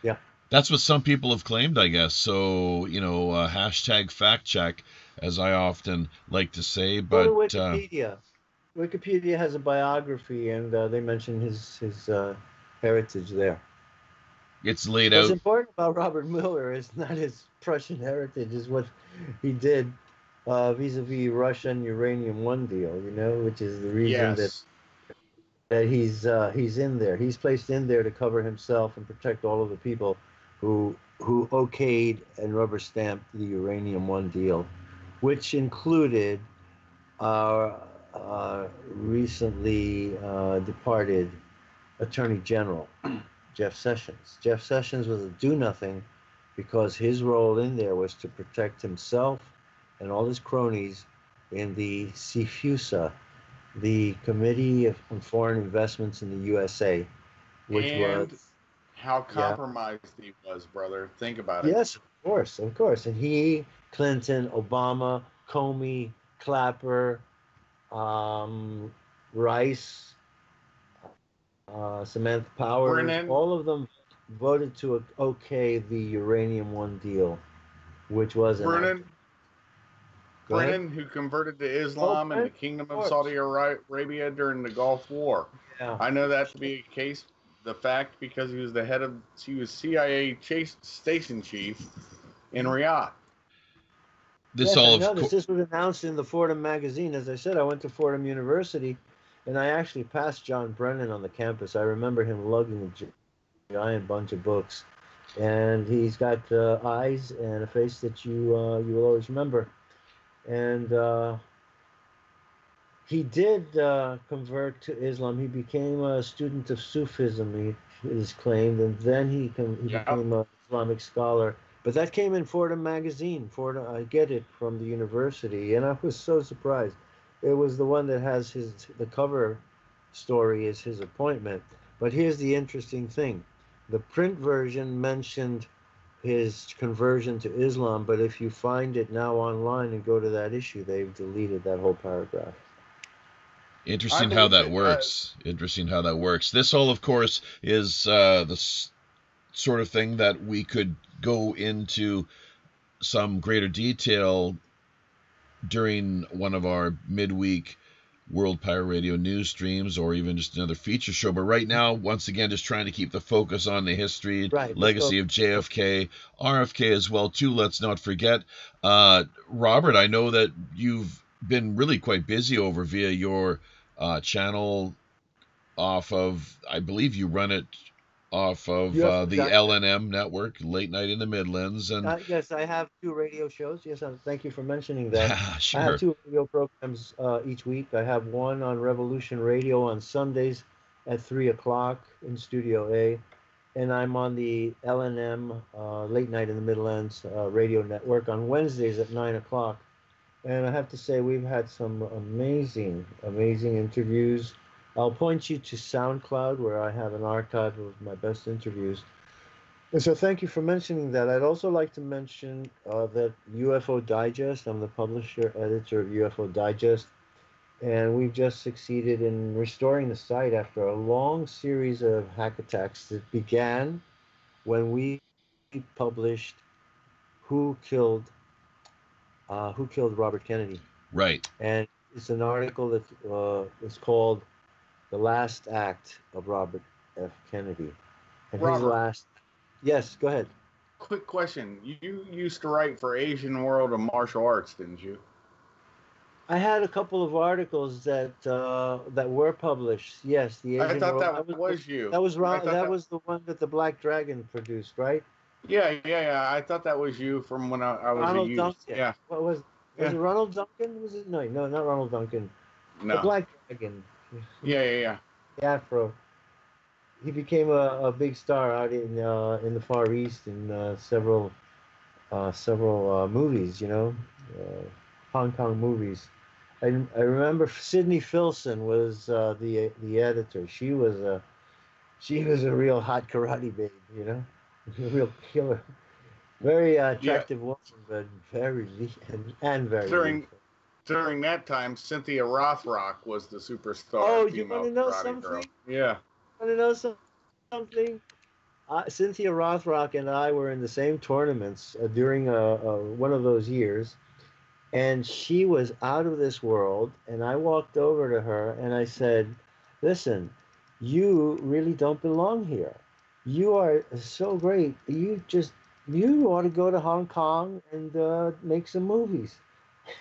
Yeah. That's what some people have claimed, I guess. So, hashtag fact check, as I often like to say. But go to Wikipedia. Wikipedia has a biography, and they mention his heritage there. It's laid What's out. important about Robert Mueller is not his Prussian heritage, is what he did vis-a-vis Russian uranium one deal, which is the reason that he's in there. He's placed in there to cover himself and protect all of the people who okayed and rubber stamped the uranium one deal, which included our recently departed Attorney General, Jeff Sessions. Jeff Sessions was a do-nothing because his role in there was to protect himself and all his cronies in the CFUSA, the Committee on Foreign Investments in the USA, which was... how compromised he was, brother. Think about it. Yes, of course. And he, Clinton, Obama, Comey, Clapper, Rice, Samantha Power, all of them voted to okay the uranium one deal, which was Brennan, who converted to Islam in the Kingdom of Saudi Arabia during the Gulf War. Yeah. I know that to be the fact, because he was CIA station chief in Riyadh. This was announced in the Fordham magazine. As I said, I went to Fordham University, and I actually passed John Brennan on the campus. I remember him lugging a giant bunch of books, and he's got eyes and a face that you will always remember. And he did convert to Islam. He became a student of Sufism, he is claimed, and then he became an Islamic scholar. But that came in Fordham magazine. I get it from the university, and I was so surprised. It was the one that has the cover story is his appointment. But here's the interesting thing. The print version mentioned his conversion to Islam, but if you find it now online and go to that issue, they've deleted that whole paragraph. Interesting how that works. This all, of course, is the sort of thing that we could go into some greater detail during one of our midweek World Pirate Radio news streams, or even just another feature show. But right now, once again, just trying to keep the focus on the history, legacy of JFK, RFK as well, too. Let's not forget. Robert, I know that you've been really quite busy over via your channel off of, I believe you run it off of the LNM network, Late Night in the Midlands. And yes, I have 2 radio shows. Yes, thank you for mentioning that. Sure. I have 2 radio programs each week. I have one on Revolution Radio on Sundays at 3 o'clock in Studio A, and I'm on the LNM Late Night in the Midlands radio network on Wednesdays at 9 o'clock. And I have to say, we've had some amazing interviews. I'll point you to SoundCloud, where I have an archive of my best interviews. And so thank you for mentioning that. I'd also like to mention that UFO Digest, I'm the publisher, editor of UFO Digest, and we've just succeeded in restoring the site after a long series of hack attacks that began when we published Who Killed Robert Kennedy. Right. And it's an article that is called The Last Act of Robert F. Kennedy. And Robert, Yes, go ahead. Quick question. You used to write for Asian World of Martial Arts, didn't you? I had a couple of articles that were published. Yes, the I Asian thought world. that was you. That was I thought that that. was the one that the Black Dragon produced, right? Yeah. I thought that was you from when I was a Ronald youth. Duncan. Yeah, What was yeah. it Ronald Duncan? Was it no, not Ronald Duncan. The No. Black Dragon. Yeah. The Afro. He became a big star out in the Far East in several movies. Hong Kong movies. I remember Sydney Filson was the editor. She was a real hot karate babe, a real killer. Very Yeah. attractive woman, but very and very During lethal. during that time, Cynthia Rothrock was the superstar Oh, you want female to know karate girl. something? Yeah. Want to know something? Cynthia Rothrock and I were in the same tournaments during one of those years, and she was out of this world. And I walked over to her and I said, "Listen, you really don't belong here. You are so great. You ought to go to Hong Kong and make some movies."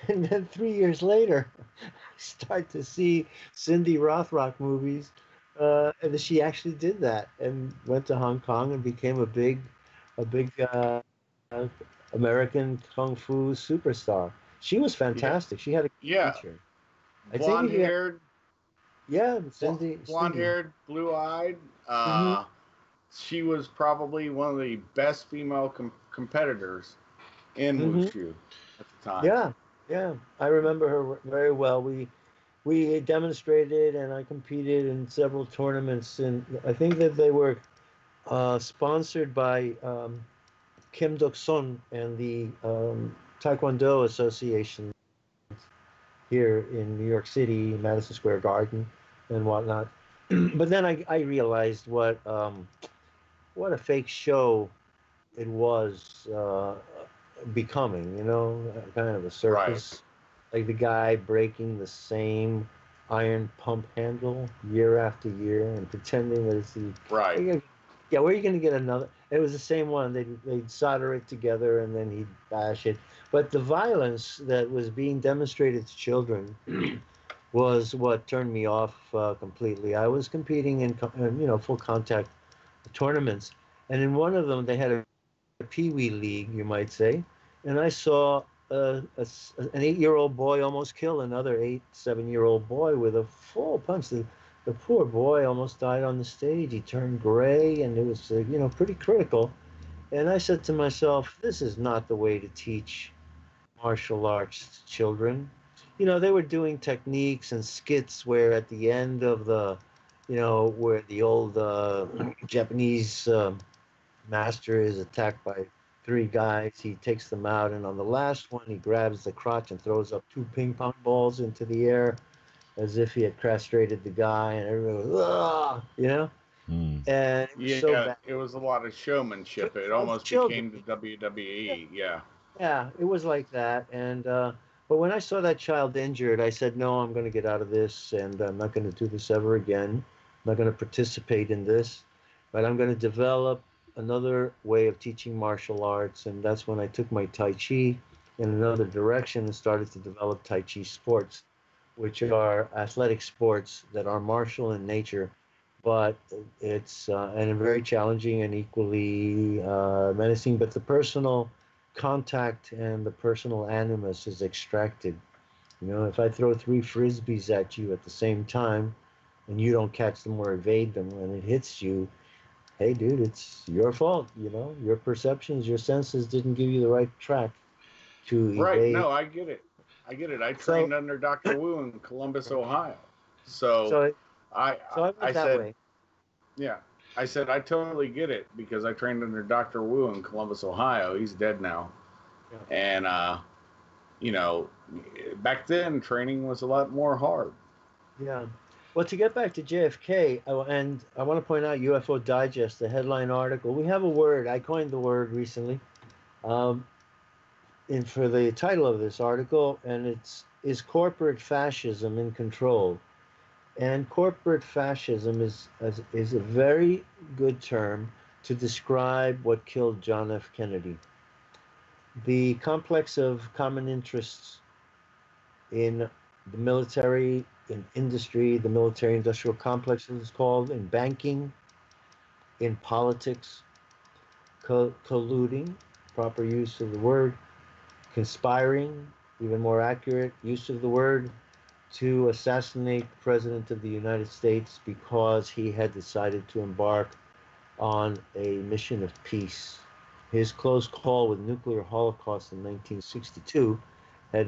And then 3 years later, I start to see Cindy Rothrock movies, and she actually did that and went to Hong Kong and became a big American kung fu superstar. She was Yeah. fantastic. She had a Yeah. future. I think Blonde if you, haired, yeah, Cindy. blue eyed. Hmm. She was probably one of the best female competitors in Hmm. Wushu at the time. Yeah, yeah. I remember her very well. We demonstrated and I competed in several tournaments, and I think that they were sponsored by Kim Duk-sun and the Taekwondo Association here in New York City, Madison Square Garden, and whatnot. But then I realized what a fake show it was becoming. Kind of a Right. circus, like the guy breaking the same iron pump handle year after year and pretending that it's the Right. yeah, where are you going to get another? It was the same one. They'd solder it together and then he'd bash it. But the violence that was being demonstrated to children was what turned me off completely. I was competing in full contact tournaments, and in one of them they had a pee-wee league, you might say, and I saw an 8-year-old boy almost kill another 7-year-old boy with a full punch. The poor boy almost died on the stage. He turned gray, and it was pretty critical. And I said to myself, this is not the way to teach martial arts to children. They were doing techniques and skits where at the end of where the old Japanese master is attacked by three guys. He takes them out, and on the last one, he grabs the crotch and throws up two ping pong balls into the air as if he had castrated the guy, and everyone goes, "Ah!" Hmm. And it was so Yeah, bad. it was a lot of showmanship. It For almost children. became the WWE. Yeah. Yeah, it was like that. And but when I saw that child injured, I said, "No, I'm going to get out of this, and I'm not going to do this ever again. I'm not going to participate in this, but I'm going to develop another way of teaching martial arts." And that's when I took my Tai Chi in another direction and started to develop Tai Chi sports, which are athletic sports that are martial in nature, but it's and very challenging and equally menacing. But the personal contact and the personal animus is extracted. If I throw three frisbees at you at the same time and you don't catch them or evade them and it hits you, hey, dude, it's your fault. Your perceptions, your senses didn't give you the right track to Right. evade. No, I get it. I get it. I So, trained under Dr. Wu in Columbus, Ohio. So so, I so I I went that said, way. yeah. I said I totally get it because I trained under Dr. Wu in Columbus, Ohio. He's dead now. Yeah. And you know, back then training was a lot more hard. Yeah. Well, to get back to JFK, and I want to point out UFO Digest, the headline article. We have a word. I coined the word recently. Um, for the title of this article, and it's "Is Corporate Fascism in Control?" And corporate fascism is a very good term to describe what killed John F. Kennedy. The complex of common interests in the military, in industry, the military industrial complex as it's called, in banking, in politics, colluding, proper use of the word, conspiring, even more accurate use of the word, to assassinate the President of the United States because he had decided to embark on a mission of peace. His close call with nuclear holocaust in 1962 had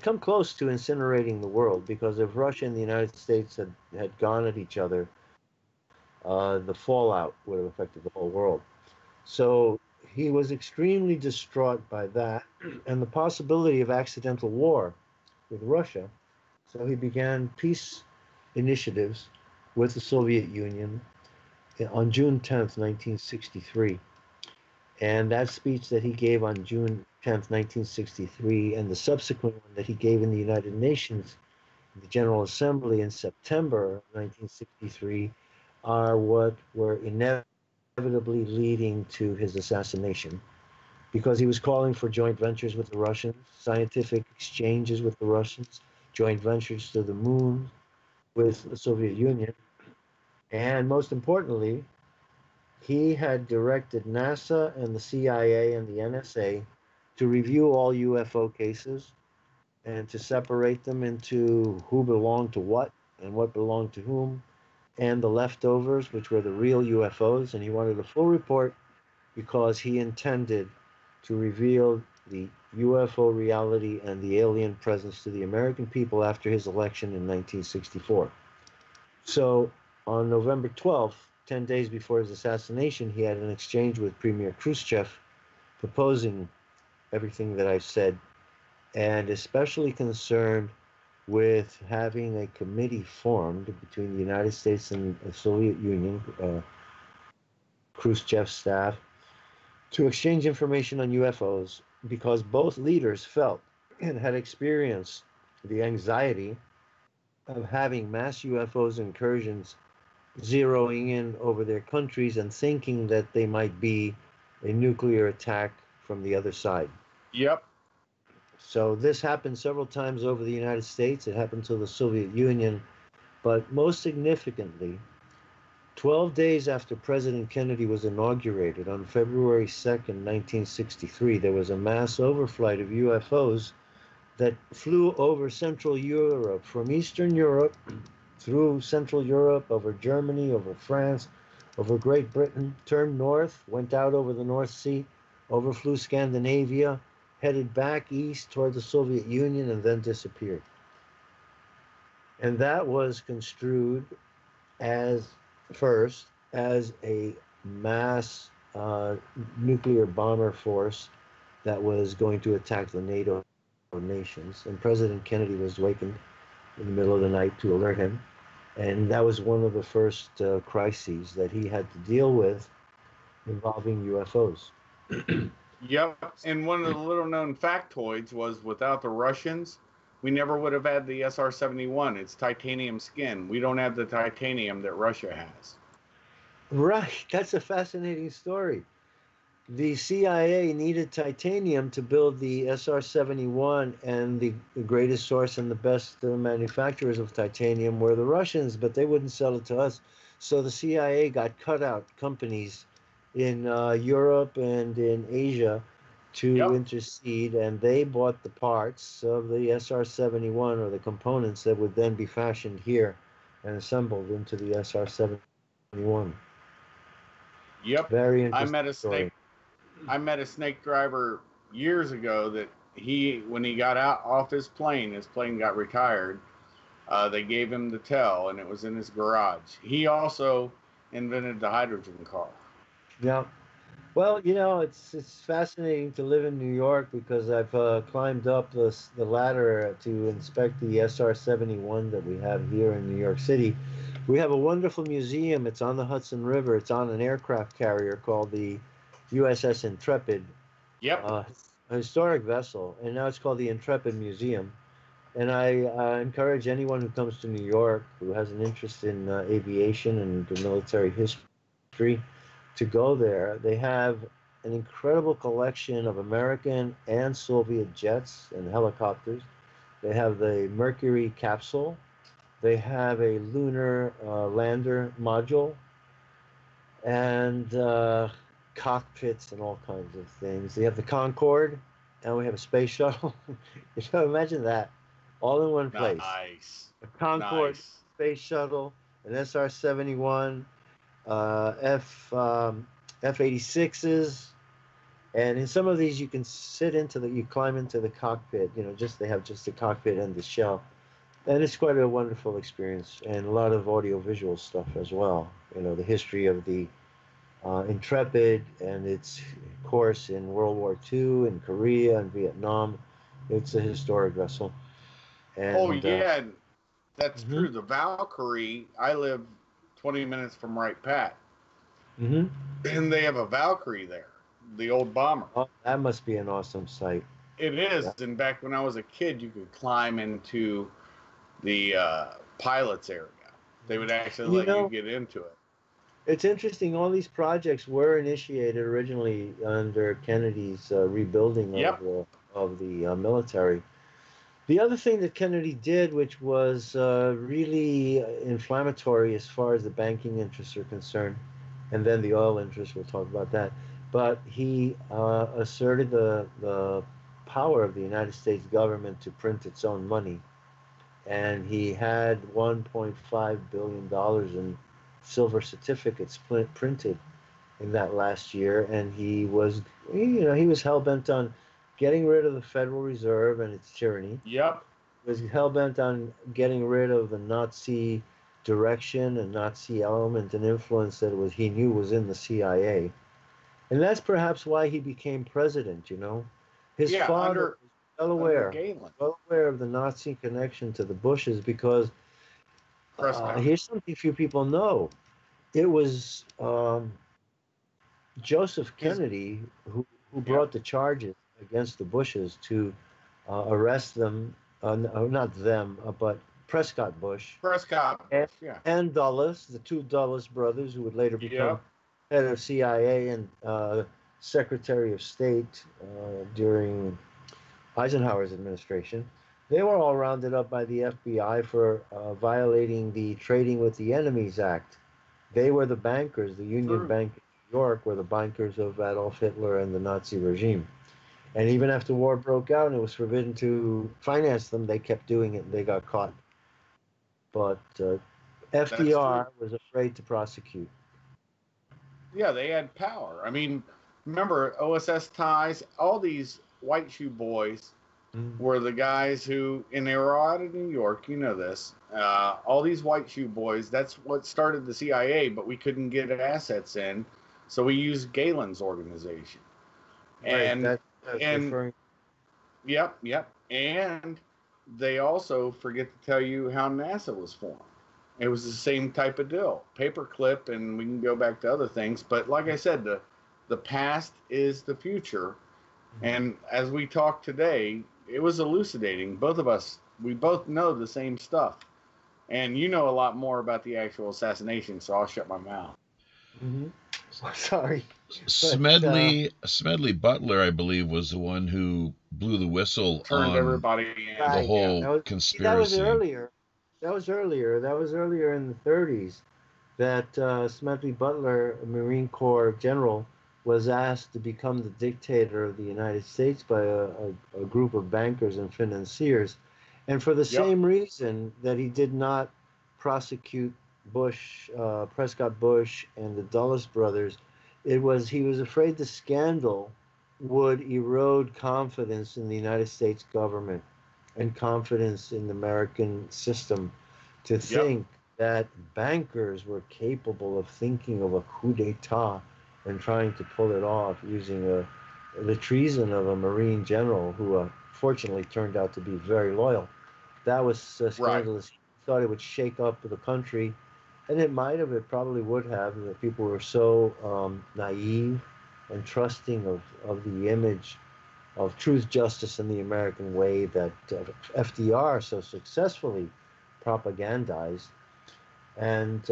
come close to incinerating the world, because if Russia and the United States had gone at each other, the fallout would have affected the whole world. So he was extremely distraught by that and the possibility of accidental war with Russia. So he began peace initiatives with the Soviet Union on June 10th, 1963. And that speech that he gave on June 10th, 1963, and the subsequent one that he gave in the United Nations, the General Assembly in September 1963, are what were inevitably leading to his assassination, because he was calling for joint ventures with the Russians, scientific exchanges with the Russians, joint ventures to the moon with the Soviet Union, and most importantly, he had directed NASA and the CIA and the NSA to review all UFO cases and to separate them into who belonged to what and what belonged to whom, and the leftovers, which were the real UFOs. And he wanted a full report because he intended to reveal the UFO reality and the alien presence to the American people after his election in 1964. So on November 12th, 10 days before his assassination, he had an exchange with Premier Khrushchev proposing everything that I've said, and especially concerned with having a committee formed between the United States and the Soviet Union, Khrushchev's staff, to exchange information on UFOs, because both leaders felt and had experienced the anxiety of having mass UFOs incursions zeroing in over their countries and thinking that they might be a nuclear attack from the other side. Yep. So this happened several times over the United States. It happened to the Soviet Union. But most significantly, 12 days after President Kennedy was inaugurated on February 2nd, 1963, there was a mass overflight of UFOs that flew over Central Europe, from Eastern Europe through Central Europe, over Germany, over France, over Great Britain, turned north, went out over the North Sea, overflew Scandinavia, headed back east toward the Soviet Union, and then disappeared. And that was construed as a mass nuclear bomber force that was going to attack the NATO nations. And President Kennedy was wakened in the middle of the night to alert him. And that was one of the first crises that he had to deal with involving UFOs. Yep. And one of the little known factoids was, without the Russians, we never would have had the SR-71. It's titanium skin. We don't have the titanium that Russia has. Right. That's a fascinating story. The CIA needed titanium to build the SR-71, and the greatest source and the best manufacturers of titanium were the Russians, but they wouldn't sell it to us. So the CIA got cutout companies in Europe and in Asia to intercede, and they bought the parts of the SR-71, or the components that would then be fashioned here and assembled into the SR-71. Yep. Very interesting story. I met a snake driver years ago that when he got out off his plane got retired. They gave him the tell, and it was in his garage. He also invented the hydrogen car. Yeah. Well, it's fascinating to live in New York, because I've climbed up the ladder to inspect the SR-71 that we have here in New York City. We have a wonderful museum. It's on the Hudson River. It's on an aircraft carrier called the USS Intrepid. Yep. A historic vessel, and now it's called the Intrepid Museum. And I encourage anyone who comes to New York who has an interest in aviation and military history to go there. They have an incredible collection of American and Soviet jets and helicopters. They have the Mercury capsule. They have a lunar lander module and cockpits and all kinds of things. They have the Concorde, and we have a space shuttle. Imagine that, all in one place. Nice. A Concorde Nice. space shuttle, an SR-71, F-86s, and in some of these you can you climb into the cockpit. They have just the cockpit and the shell, and it's quite a wonderful experience, and a lot of audio-visual stuff as well. The history of the Intrepid and its course in World War II, in Korea and Vietnam. It's a historic vessel. And, oh yeah, that's mm-hmm. true. The Valkyrie. I live 20 minutes from Wright Pat, Mm-hmm. and they have a Valkyrie there, the old bomber. Oh, that must be an awesome sight. It is. Yeah. And back when I was a kid, you could climb into the pilot's area. They would actually let you get into it. It's interesting. All these projects were initiated originally under Kennedy's rebuilding of the military. The other thing that Kennedy did, which was really inflammatory as far as the banking interests are concerned, and then the oil interests, we'll talk about that, but he asserted the power of the United States government to print its own money. And he had $1.5 billion in silver certificates printed in that last year, and he was hell-bent on getting rid of the Federal Reserve and its tyranny. Yep. He was hell-bent on getting rid of the Nazi direction and Nazi element and influence that he knew was in the CIA. And that's perhaps why he became president, His father was well aware of the Nazi connection to the Bushes, because here's something few people know. It was Joseph Kennedy who brought the charges against the Bushes to arrest them, not them, but Prescott Bush. And Dulles, the two Dulles brothers, who would later become head of CIA and Secretary of State during Eisenhower's administration. They were all rounded up by the FBI for violating the Trading with the Enemies Act. They were the bankers. The Union Bank in New York were the bankers of Adolf Hitler and the Nazi regime. And even after war broke out and it was forbidden to finance them, they kept doing it and they got caught. But FDR was afraid to prosecute. Yeah, they had power. I mean, remember OSS ties, all these white shoe boys were the guys who, and they were out of New York, you know this, all these white shoe boys, that's what started the CIA, but we couldn't get assets in, so we used Galen's organization. And, right, that's referring. Yep. And they also forget to tell you how NASA was formed. It was the same type of deal, paperclip, and we can go back to other things. But like I said, the past is the future. And as we talk today, it was elucidating. Both of us, we both know the same stuff. And you know a lot more about the actual assassination, so I'll shut my mouth. Mm-hmm. Sorry. Smedley Butler, I believe, was the one who blew the whistle Turned on everybody in. The whole conspiracy. That was earlier. That was earlier in the 30s that Smedley Butler, a Marine Corps general, was asked to become the dictator of the United States by a group of bankers and financiers. And for the same reason that he did not prosecute Bush, Prescott Bush, and the Dulles brothers, he was afraid the scandal would erode confidence in the United States government and confidence in the American system, to think that bankers were capable of thinking of a coup d'etat and trying to pull it off using the treason of a Marine general who fortunately turned out to be very loyal. That was scandalous. He thought it would shake up the country, and it might have, it probably would have, that people were so naive and trusting of the image of truth, justice, and the American way that FDR so successfully propagandized. And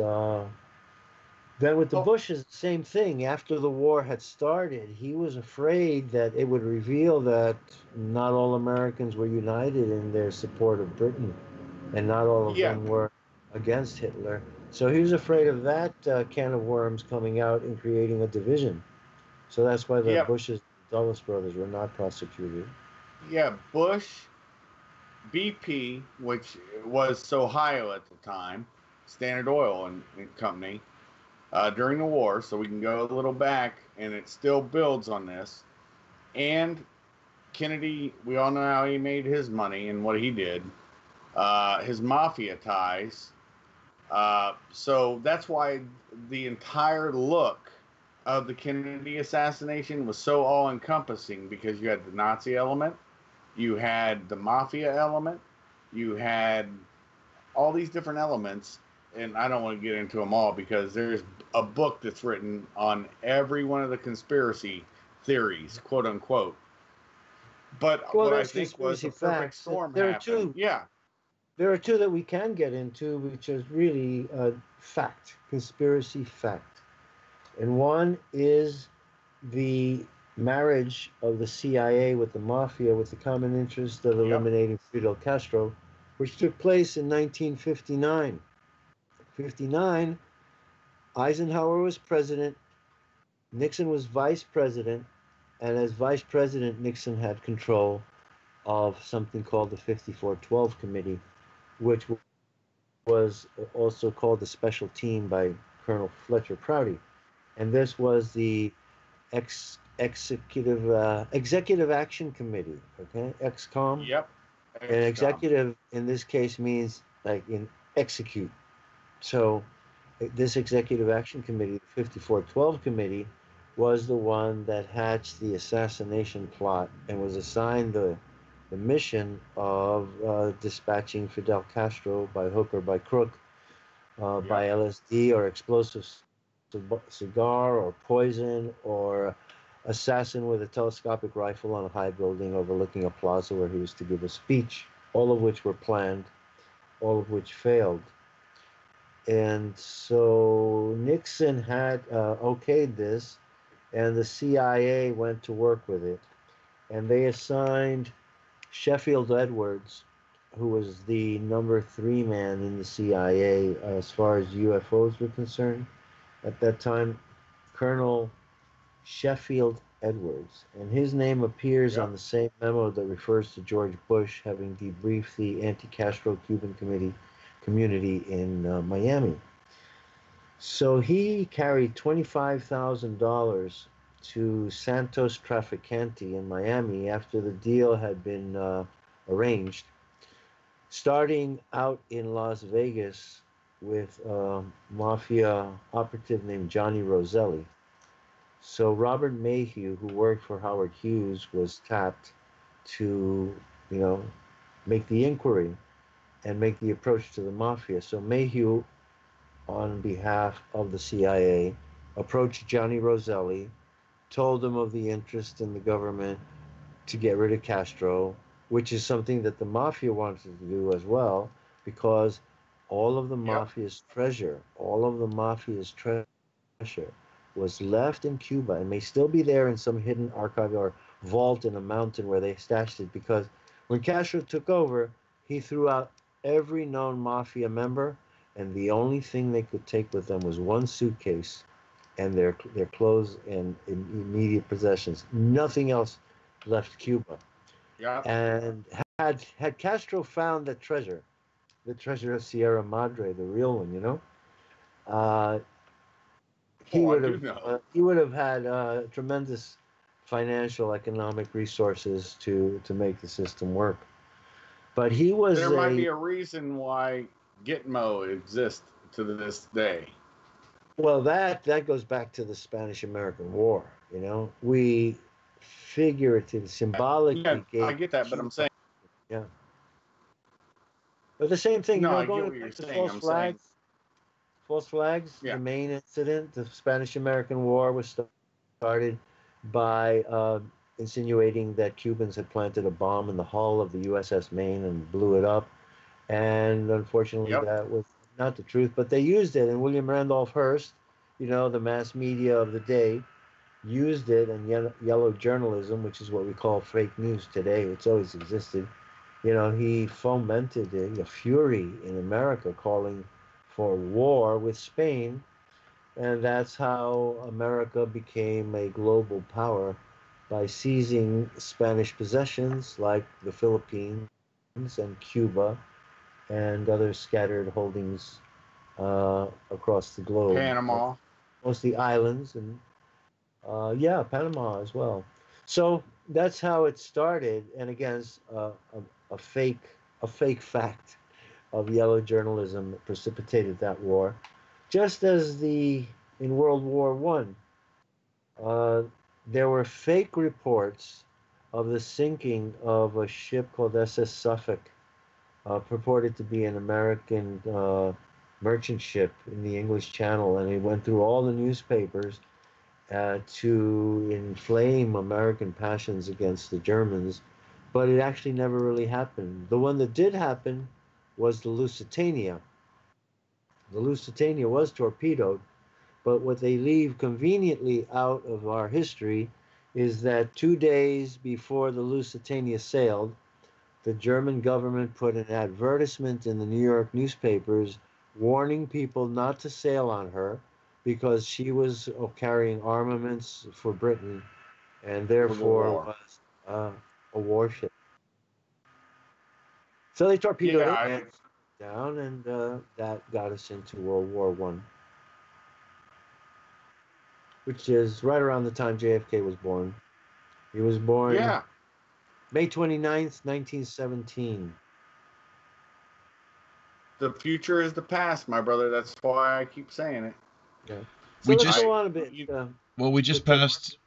Then with the Oh, Bushes, same thing. After the war had started, he was afraid that it would reveal that not all Americans were united in their support of Britain, and not all of yeah, them were against Hitler. So he was afraid of that can of worms coming out and creating a division. So that's why the yeah, Bushes, Dulles brothers, were not prosecuted. yeah. Bush, BP, which was Ohio at the time, Standard Oil and Company, during the war. So we can go a little back, and it still builds on this. And Kennedy, we all know how he made his money and what he did. His mafia ties. So that's why the entire look of the Kennedy assassination was so all encompassing, because you had the Nazi element, you had the mafia element, you had all these different elements. And I don't want to get into them all because there's a book that's written on every one of the conspiracy theories, quote unquote. But Well, what I there's think was conspiracy the perfect facts. storm There are happened. two. Yeah. There are two that we can get into, which is really fact, conspiracy fact. And one is the marriage of the CIA with the mafia with the common interest of Yep. eliminating Fidel Castro, which took place in 1959. 59, Eisenhower was president, Nixon was vice president, and as vice president, Nixon had control of something called the 5412 Committee, which was also called the Special Team by Colonel Fletcher Prouty. And this was the executive action committee, okay, XCOM. Yep. And XCOM. executive in this case means like in execute. So this executive action committee, the 5412 committee, was the one that hatched the assassination plot and was assigned the mission of dispatching Fidel Castro by hook or by crook, by Yep. LSD or explosive cigar or poison or assassin with a telescopic rifle on a high building overlooking a plaza where he was to give a speech, all of which were planned, all of which failed. And so Nixon had okayed this, and the CIA went to work with it. And they assigned Sheffield Edwards, who was the number three man in the CIA as far as UFOs were concerned at that time, Colonel Sheffield Edwards. And his name appears on Yep. the same memo that refers to George Bush having debriefed the anti-Castro Cuban community in Miami. So he carried $25,000 to Santos Traficante in Miami after the deal had been arranged, starting out in Las Vegas with a mafia operative named Johnny Roselli. So Robert Mayhew, who worked for Howard Hughes, was tapped to, you know, make the inquiry and make the approach to the mafia. So Mayhew, on behalf of the CIA, approached Johnny Roselli, told him of the interest in the government to get rid of Castro, which is something that the mafia wanted to do as well, because all of the Yep. mafia's treasure, all of the mafia's treasure was left in Cuba and may still be there in some hidden archive or vault in a mountain where they stashed it. Because when Castro took over, he threw out every known mafia member, and the only thing they could take with them was one suitcase and their clothes and immediate possessions. Nothing else left Cuba. Yep. And had Castro found the treasure of Sierra Madre, the real one, uh, Oh, I do know. he would have had tremendous financial economic resources to make the system work. But he was There might be a reason why Gitmo exists to this day. well, that goes back to the Spanish American War. We figuratively, Yeah, symbolically I gave get that, but I'm Cuba. saying, Yeah. But the same thing, no, I get going what you're back to saying. I'm saying, false flags, yeah, the main incident, the Spanish American War was started by insinuating that Cubans had planted a bomb in the hull of the USS Maine and blew it up. And unfortunately, yep, that was not the truth, but they used it. And William Randolph Hearst, the mass media of the day used it, and yellow journalism, which is what we call fake news today, it's always existed. He fomented a fury in America calling for war with Spain, and that's how America became a global power by seizing Spanish possessions like the Philippines and Cuba and other scattered holdings across the globe, Panama. mostly islands and yeah, Panama as well. So that's how it started, and again, a fake a fake fact of yellow journalism precipitated that war, just as the in World War I, there were fake reports of the sinking of a ship called SS Suffolk, purported to be an American merchant ship in the English Channel, and it went through all the newspapers to inflame American passions against the Germans, but it actually never really happened. The one that did happen was the Lusitania. The Lusitania was torpedoed, but what they leave conveniently out of our history is that 2 days before the Lusitania sailed, the German government put an advertisement in the New York newspapers warning people not to sail on her because she was carrying armaments for Britain and For the therefore war. was a warship. So they torpedoed Yeah, it and down, and that got us into World War I, which is right around the time JFK was born. He was born yeah. May 29th, 1917. The future is the past, my brother. That's why I keep saying it. Yeah. So We let's just go on a bit. Well, we just With the passed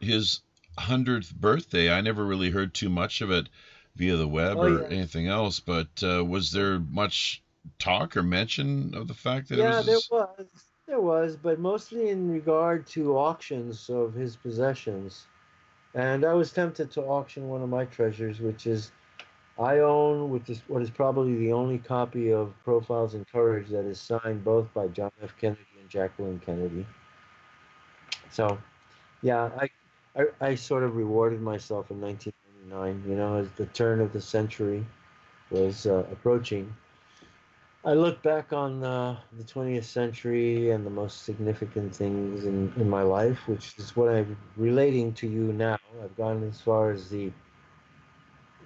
his 100th birthday. I never really heard too much of it via the web or yes. anything else, but was there much talk or mention of the fact that it Yeah, was his... there was, but mostly in regard to auctions of his possessions. And I was tempted to auction one of my treasures, which is I own, which is what is probably the only copy of Profiles in Courage that is signed both by John F. Kennedy and Jacqueline Kennedy. So, yeah, I sort of rewarded myself in 1999, as the turn of the century was approaching. I look back on the 20th century and the most significant things in my life, which is what I'm relating to you now. I've gone as far as the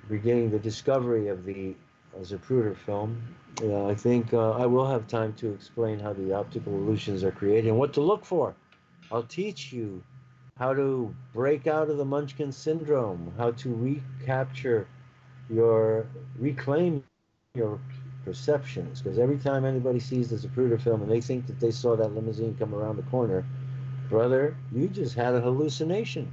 beginning, the discovery of the Zapruder film. I think I will have time to explain how the optical illusions are created and what to look for. I'll teach you how to break out of the Munchkin syndrome, how to reclaim your perceptions. Because every time anybody sees the Zapruder film and they think that they saw that limousine come around the corner, brother, you just had a hallucination.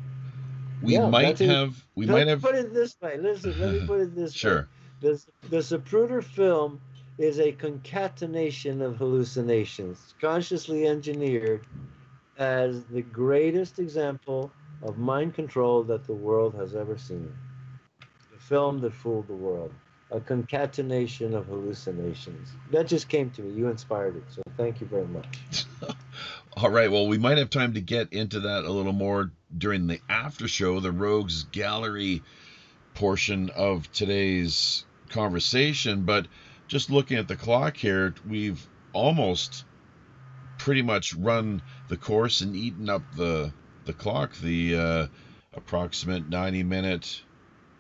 We might have Let me put it this way. Listen, let me put it this way. Sure. The Zapruder film is a concatenation of hallucinations, consciously engineered as the greatest example of mind control that the world has ever seen. The film that fooled the world. A concatenation of hallucinations. That just came to me. You inspired it. So thank you very much. All right. Well, we might have time to get into that a little more during the after show, the Rogues Gallery portion of today's conversation. But just looking at the clock here, we've almost pretty much run the course and eaten up the clock, the approximate 90-minute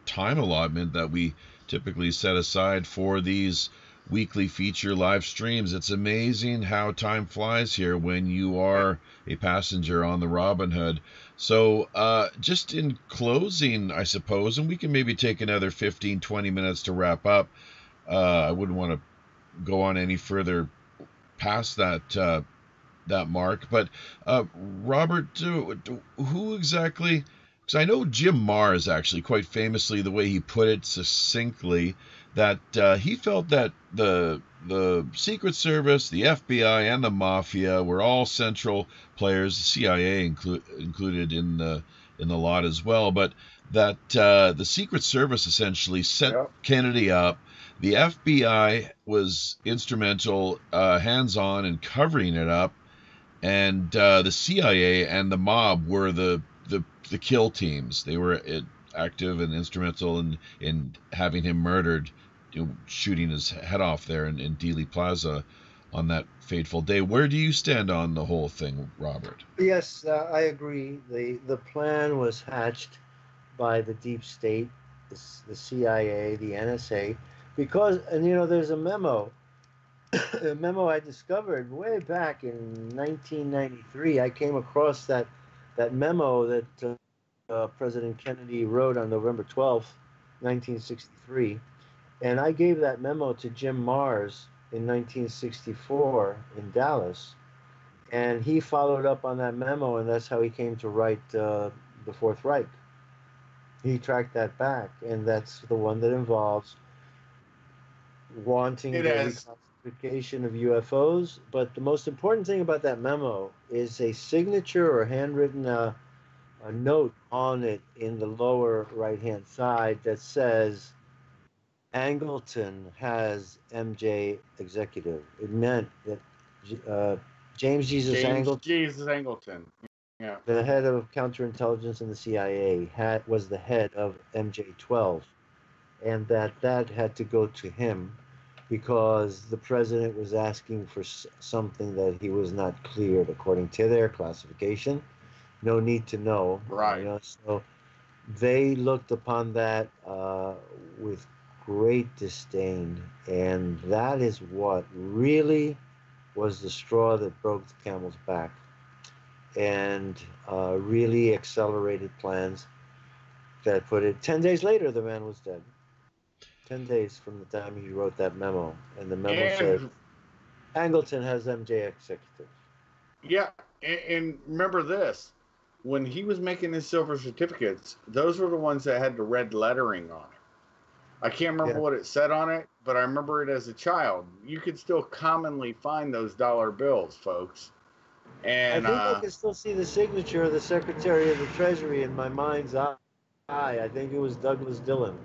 time allotment that we typically set aside for these weekly feature live streams. It's amazing how time flies here when you are a passenger on the Robin Hood. So just in closing, I suppose, and we can maybe take another 15-20 minutes to wrap up. I wouldn't want to go on any further past that mark, but Robert, who exactly, because I know Jim Marrs actually quite famously, the way he put it succinctly, that he felt that the Secret Service, the FBI, and the Mafia were all central players, the CIA included in the lot as well, but that the Secret Service essentially set Kennedy up. The FBI was instrumental, hands-on in covering it up, and the CIA and the mob were the kill teams. They were active and instrumental in having him murdered, shooting his head off there in Dealey Plaza on that fateful day. Where do you stand on the whole thing, Robert? Yes, I agree. The plan was hatched by the deep state, the CIA, the NSA, because, and there's a memo, a memo I discovered way back in 1993. I came across that memo that President Kennedy wrote on November 12th, 1963, and I gave that memo to Jim Mars in 1964 in Dallas, and he followed up on that memo, and that's how he came to write the Fourth Reich. He tracked that back, and that's the one that involves wanting the reclassification of UFOs. But the most important thing about that memo is a signature or handwritten a note on it in the lower right-hand side that says Angleton has MJ executive. It meant that James Jesus Angleton, yeah, the head of counterintelligence in the CIA, was the head of MJ-12, and that had to go to him because the president was asking for something that he was not cleared according to their classification. No need to know. Right. So they looked upon that with great disdain, and that is what really was the straw that broke the camel's back, and really accelerated plans that put it 10 days later the man was dead. 10 days from the time he wrote that memo, and the memo said Angleton has MJ executive. Yeah, and remember this, when he was making his silver certificates, those were the ones that had the red lettering on it. I can't remember what it said on it, but I remember it as a child. You could still commonly find those dollar bills, folks. And I think I can still see the signature of the Secretary of the Treasury in my mind's eye. I think it was Douglas Dillon.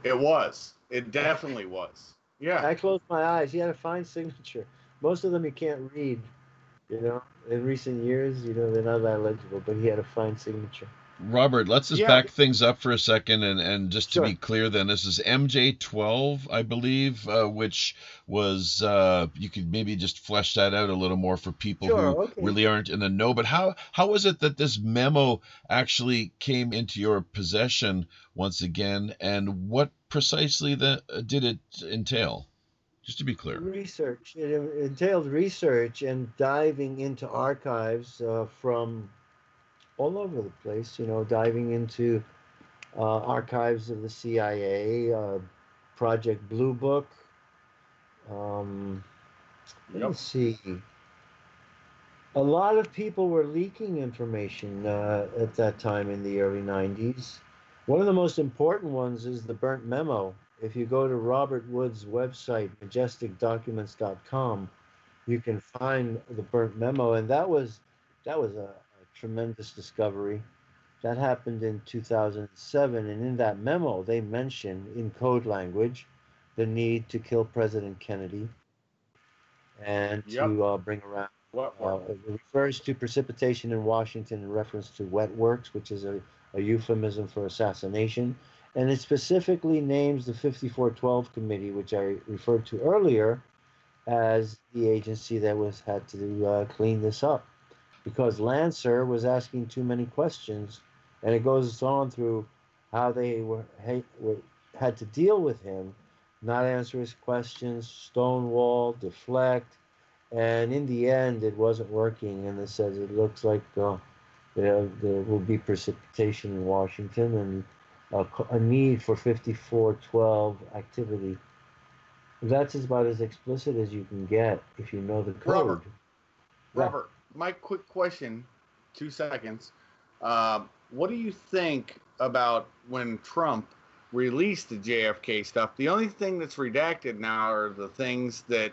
It was. It definitely was. Yeah. I closed my eyes. He had a fine signature. Most of them you can't read, in recent years, they're not that legible, but he had a fine signature. Robert, let's just back things up for a second, and just to be clear then, this is MJ-12, I believe, which was, you could maybe just flesh that out a little more for people who really aren't in the know. But how was it that this memo actually came into your possession once again, and what precisely did it entail? Just to be clear. Research. It entailed research and diving into archives from all over the place, diving into archives of the CIA, Project Blue Book. Let's see. A lot of people were leaking information at that time in the early 90s. One of the most important ones is the burnt memo. If you go to Robert Wood's website, majesticdocuments.com, you can find the burnt memo, and that was a tremendous discovery. That happened in 2007, and in that memo, they mention in code language the need to kill President Kennedy and to bring around. It refers to precipitation in Washington in reference to wet works, which is a euphemism for assassination. And it specifically names the 5412 committee, which I referred to earlier, as the agency that had to clean this up, because Lancer was asking too many questions, and it goes on through how they had to deal with him, not answer his questions, stonewall, deflect, and in the end, it wasn't working. And it says it looks like there will be precipitation in Washington and a need for 5412 activity. That's about as explicit as you can get if you know the code. Robert, my quick question, 2 seconds. What do you think about when Trump released the JFK stuff? The only thing that's redacted now are the things that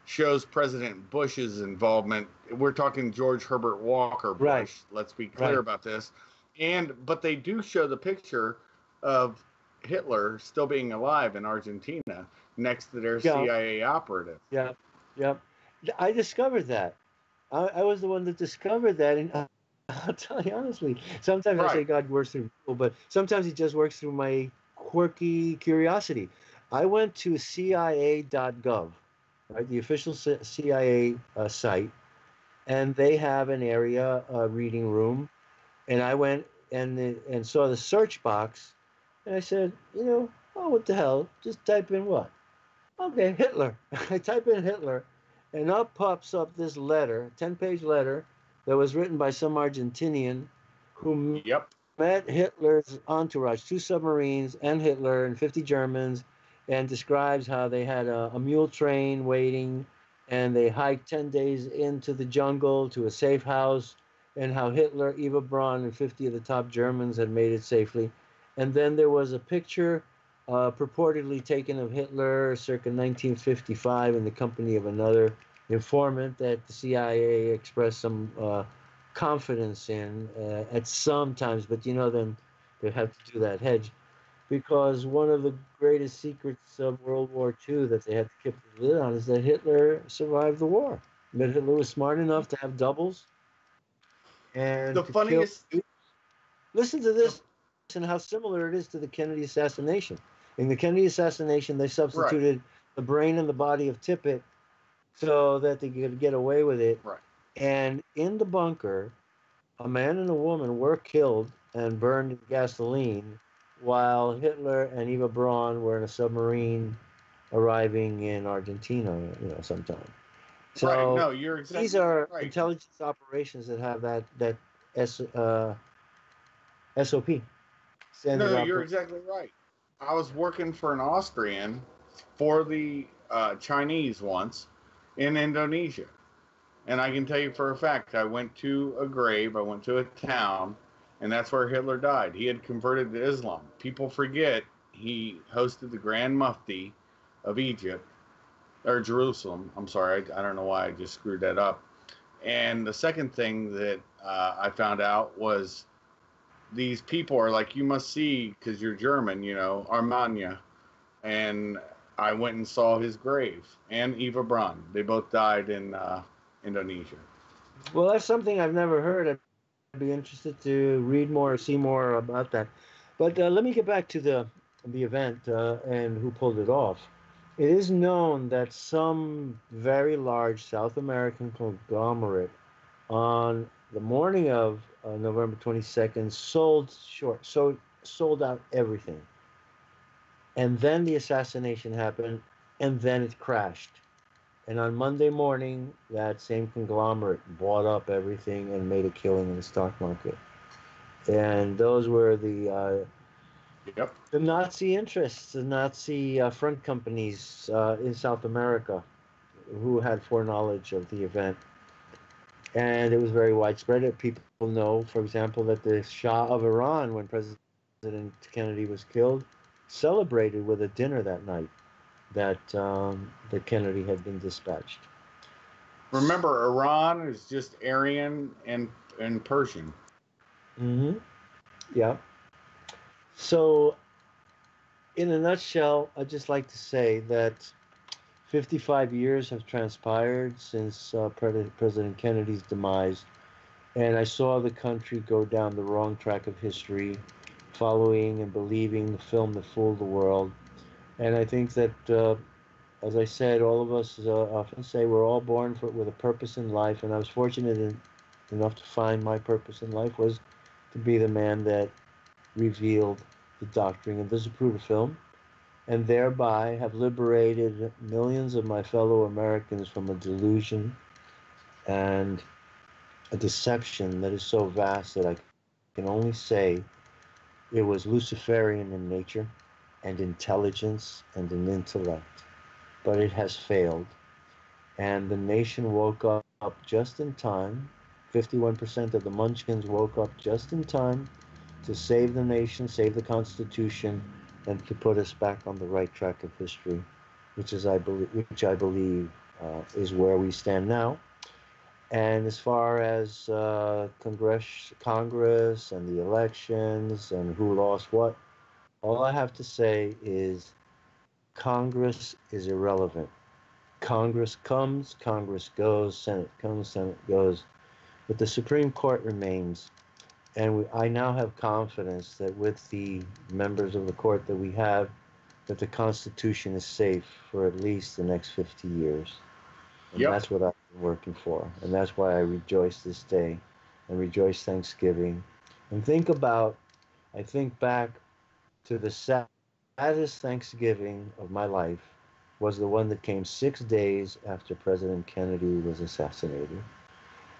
shows President Bush's involvement. We're talking George Herbert Walker Bush. Right. Let's be clear about this. But they do show the picture of Hitler still being alive in Argentina next to their CIA operative. Yeah. I discovered that. I was the one that discovered that, and I'll tell you honestly. Sometimes I say Right. God works through people, but sometimes He just works through my quirky curiosity. I went to CIA.gov, right, the official CIA site, and they have an area, reading room, and I went and saw the search box, and I said, oh, what the hell? Just type in what? Okay, Hitler. I type in Hitler, and up pops up this letter, 10-page letter that was written by some Argentinian who Yep. met Hitler's entourage, two submarines and Hitler and 50 Germans, and describes how they had a mule train waiting, and they hiked 10 days into the jungle to a safe house, and how Hitler, Eva Braun, and 50 of the top Germans had made it safely. And then there was a picture purportedly taken of Hitler circa 1955 in the company of another informant that the CIA expressed some confidence in at some times, but then they have to do that hedge because one of the greatest secrets of World War II that they had to keep the lid on is that Hitler survived the war. That Hitler was smart enough to have doubles The and to kill. funniest, Listen to the, this and how similar it is to the Kennedy assassination. In the Kennedy assassination, they right, substituted the brain and the body of Tippit so that they could get away with it. right. And in the bunker, a man and a woman were killed and burned in gasoline, while Hitler and Eva Braun were in a submarine arriving in Argentina, sometime. Right. So No, you're these exactly are right. intelligence operations that have that S, SOP, standard No, you're operation. exactly right. I was working for an Austrian for the Chinese once in Indonesia. And I can tell you for a fact, I went to a grave, I went to a town, and that's where Hitler died. He had converted to Islam. People forget he hosted the Grand Mufti of Egypt, or Jerusalem. I'm sorry, I don't know why I just screwed that up. And the second thing that I found out was these people are like, you must see, because you're German, Armania. And I went and saw his grave and Eva Braun. They both died in Indonesia. Well, that's something I've never heard. I'd be interested to read more or see more about that. But let me get back to the event and who pulled it off. It is known that some very large South American conglomerate on the morning of November 22nd sold out everything. And then the assassination happened, and then it crashed. And on Monday morning, that same conglomerate bought up everything and made a killing in the stock market. And those were Yep. the Nazi interests, the Nazi front companies in South America who had foreknowledge of the event. And it was very widespread. People know, for example, that the Shah of Iran, when President Kennedy was killed, celebrated with a dinner that night that Kennedy had been dispatched. Remember, Iran is just Aryan and Persian. Mm-hmm. Yeah. So, in a nutshell, I'd just like to say that 55 years have transpired since President Kennedy's demise, and I saw the country go down the wrong track of history, following and believing the film that fooled the world. And I think that, as I said, all of us often say we're all born with a purpose in life, and I was fortunate enough to find my purpose in life was to be the man that revealed the doctrine of the Zapruder film, and thereby have liberated millions of my fellow Americans from a delusion and a deception that is so vast that I can only say it was Luciferian in nature and intelligence and an intellect. But it has failed. And the nation woke up just in time. 51% of the Munchkins woke up just in time to save the nation, save the Constitution, and to put us back on the right track of history, which I believe is where we stand now. And as far as Congress and the elections and who lost what, all I have to say is Congress is irrelevant. Congress comes, Congress goes, Senate comes, Senate goes, but the Supreme Court remains. And I now have confidence that with the members of the court that we have, that the Constitution is safe for at least the next 50 years. And Yep. that's what I've been working for. And that's why I rejoice this day and rejoice Thanksgiving. And I think back to the saddest Thanksgiving of my life was the one that came 6 days after President Kennedy was assassinated.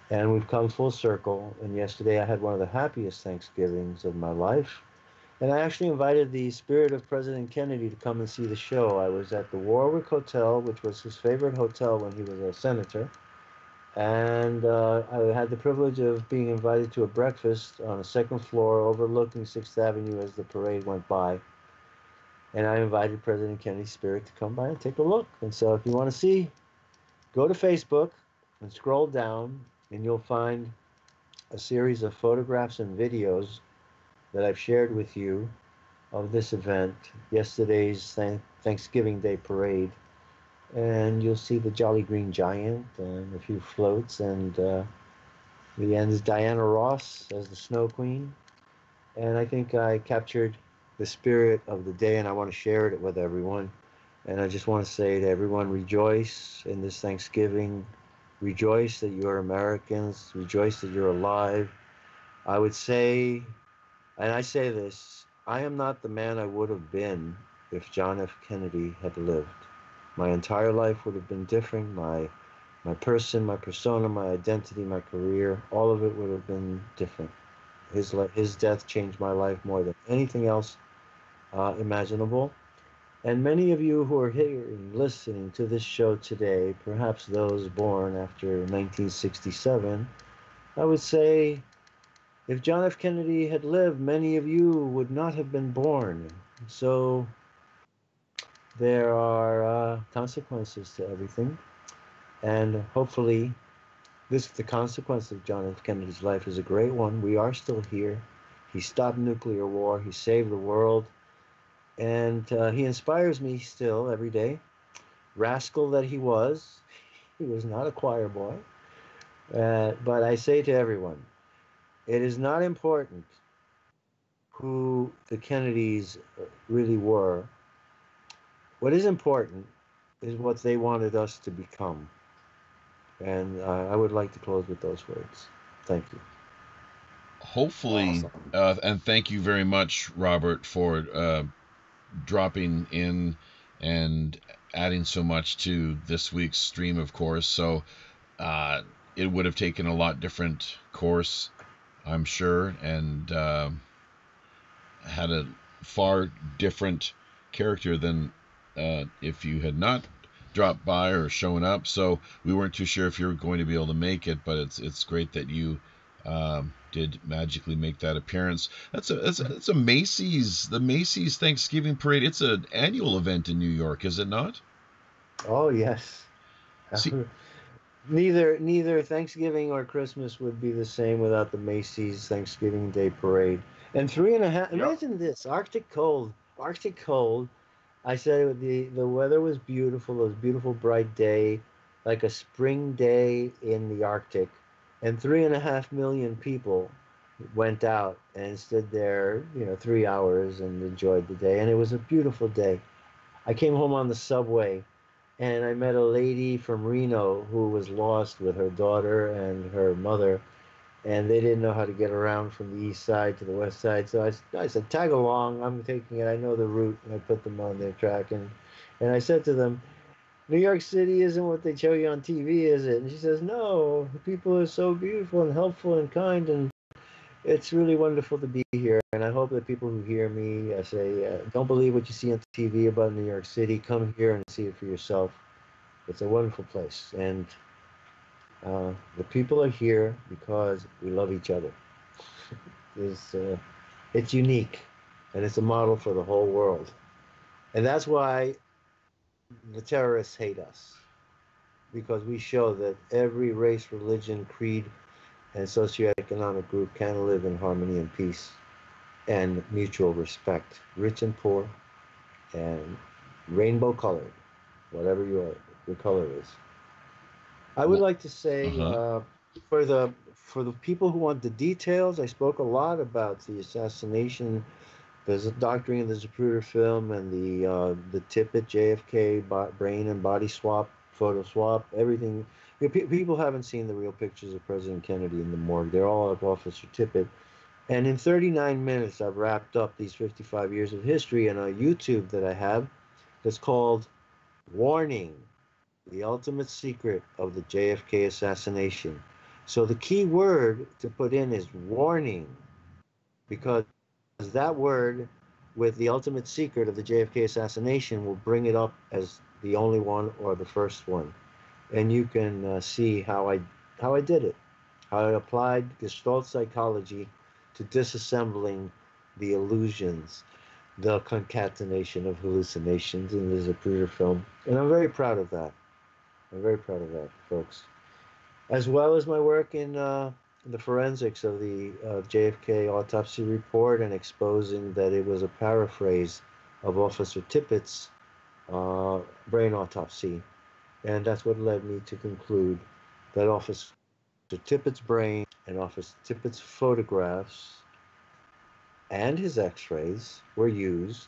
And we've come full circle. And yesterday I had one of the happiest Thanksgivings of my life. And I actually invited the spirit of President Kennedy to come and see the show. I was at the Warwick Hotel, which was his favorite hotel when he was a senator. And I had the privilege of being invited to a breakfast on the second floor overlooking 6th Avenue as the parade went by. And I invited President Kennedy's spirit to come by and take a look. And so if you want to see, go to Facebook and scroll down, and you'll find a series of photographs and videos that I've shared with you of this event, yesterday's Thanksgiving Day parade. And you'll see the Jolly Green Giant and a few floats, and the end is Diana Ross as the Snow Queen. And I think I captured the spirit of the day, and I want to share it with everyone. And I just want to say to everyone, rejoice in this Thanksgiving. Rejoice that you're Americans. Rejoice that you're alive. I would say, and I say this, I am not the man I would have been if John F. Kennedy had lived. My entire life would have been different. My person, my persona, my identity, my career, all of it would have been different. His death changed my life more than anything else imaginable. And many of you who are here and listening to this show today, perhaps those born after 1967, I would say, if John F. Kennedy had lived, many of you would not have been born. So there are consequences to everything. And hopefully, the consequence of John F. Kennedy's life is a great one. We are still here. He stopped nuclear war. He saved the world. And he inspires me still every day. Rascal that he was not a choir boy. But I say to everyone, it is not important who the Kennedys really were. What is important is what they wanted us to become. And I would like to close with those words. Thank you. Hopefully, Awesome. and thank you very much, Robert, for dropping in and adding so much to this week's stream, of course. So it would have taken a lot different course, I'm sure, and had a far different character than if you had not dropped by or shown up. So we weren't too sure if you were going to be able to make it, but it's great that you did magically make that appearance. It's a Macy's, the Macy's Thanksgiving Parade. It's an annual event in New York, is it not? Oh, yes. See, Neither Thanksgiving or Christmas would be the same without the Macy's Thanksgiving Day Parade. And 3.5, imagine this, Arctic cold. I said the weather was beautiful. It was a beautiful, bright day, like a spring day in the Arctic. And 3.5 million people went out and stood there, 3 hours and enjoyed the day. And it was a beautiful day. I came home on the subway and I met a lady from Reno who was lost with her daughter and her mother. And they didn't know how to get around from the east side to the west side. So I said, tag along, I'm taking it, I know the route. And I put them on their track. And I said to them, New York City isn't what they show you on TV, is it? And she says, no, the people are so beautiful and helpful and kind. And it's really wonderful to be here. And I hope that people who hear me say, don't believe what you see on TV about New York City. Come here and see it for yourself. It's a wonderful place. And the people are here because we love each other. It's unique, and it's a model for the whole world. And that's why the terrorists hate us, because we show that every race, religion, creed, and socioeconomic group can live in harmony and peace and mutual respect, rich and poor, and rainbow colored, whatever you are. the color is. I would like to say Uh-huh. for the people who want the details, I spoke a lot about the assassination, the doctoring of the Zapruder film, and the Tippit JFK brain and body swap, photo swap, everything. People haven't seen the real pictures of President Kennedy in the morgue. They're all of Officer Tippit. And in 39 minutes, I've wrapped up these 55 years of history in a YouTube that I have that's called Warning, the Ultimate Secret of the JFK Assassination. So the key word to put in is warning, because that word with the ultimate secret of the JFK assassination will bring it up as the only one or the first one. And you can see how I did it, how I applied Gestalt psychology to disassembling the illusions, the concatenation of hallucinations in the Zapruder film. And I'm very proud of that. I'm very proud of that, folks. As well as my work in the forensics of the JFK autopsy report and exposing that it was a paraphrase of Officer Tippit's brain autopsy. And that's what led me to conclude that Officer Tippit's brain and Officer Tippit's photographs and his x-rays were used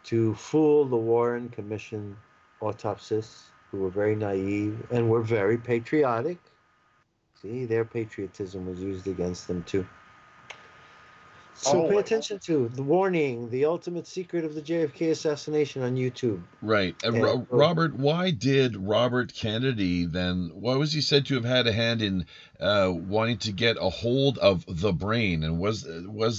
to fool the Warren Commission autopsists, who were very naive and were very patriotic. See, their patriotism was used against them too. So pay attention to the warning, the ultimate secret of the JFK assassination on YouTube. Right. Robert, why did Robert Kennedy then, why was he said to have had a hand in wanting to get a hold of the brain? And was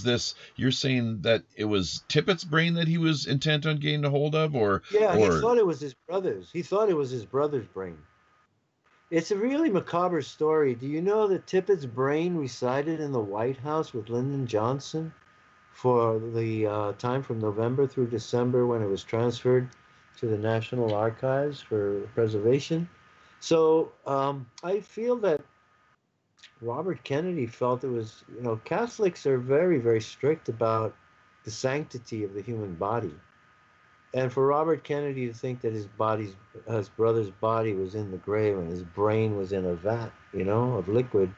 this, you're saying that it was Tippit's brain that he was intent on getting a hold of? Yeah, he thought it was his brother's. He thought it was his brother's brain. It's a really macabre story. Do you know that Tippit's brain resided in the White House with Lyndon Johnson for the time from November through December, when it was transferred to the National Archives for preservation? So I feel that Robert Kennedy felt it was, Catholics are very, very strict about the sanctity of the human body. And for Robert Kennedy to think that his brother's body was in the grave and his brain was in a vat, of liquid,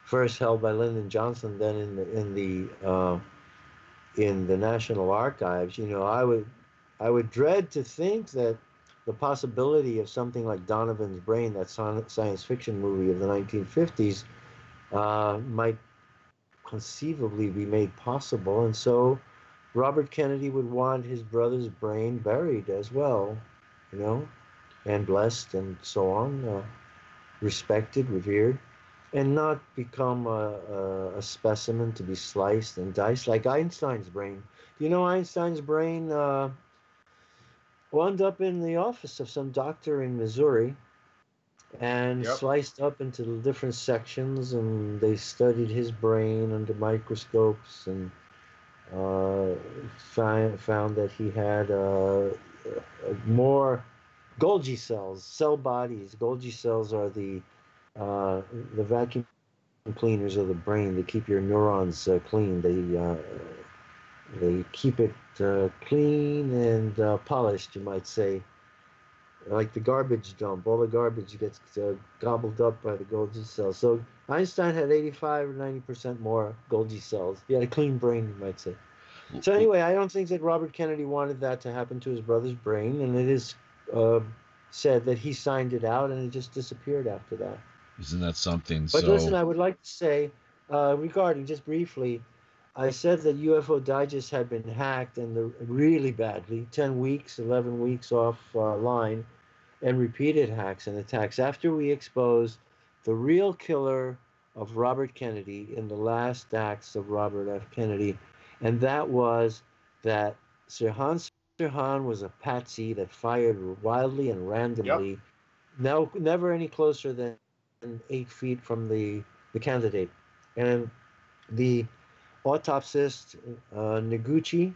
first held by Lyndon Johnson, then in the National Archives, I would dread to think that the possibility of something like Donovan's Brain, that science fiction movie of the 1950s, might conceivably be made possible, and so Robert Kennedy would want his brother's brain buried as well, and blessed and so on, respected, revered, and not become a specimen to be sliced and diced like Einstein's brain. Einstein's brain wound up in the office of some doctor in Missouri and sliced up into the different sections, and they studied his brain under microscopes and found that he had more Golgi cells, cell bodies. Golgi cells are the vacuum cleaners of the brain. They keep your neurons clean. They keep it clean and polished, you might say, like the garbage dump. All the garbage gets gobbled up by the Golgi cells. So Einstein had 85 or 90% more Golgi cells. He had a clean brain, you might say. So anyway, I don't think that Robert Kennedy wanted that to happen to his brother's brain, and it is said that he signed it out and it just disappeared after that. Isn't that something? But listen, I would like to say, regarding, just briefly, I said that UFO Digest had been hacked, and really badly, 10 weeks, 11 weeks offline, and repeated hacks and attacks after we exposed the real killer of Robert Kennedy in the last acts of Robert F. Kennedy, and that was that Sirhan was a patsy that fired wildly and randomly, never any closer than 8 feet from the candidate. And the autopsist, Noguchi,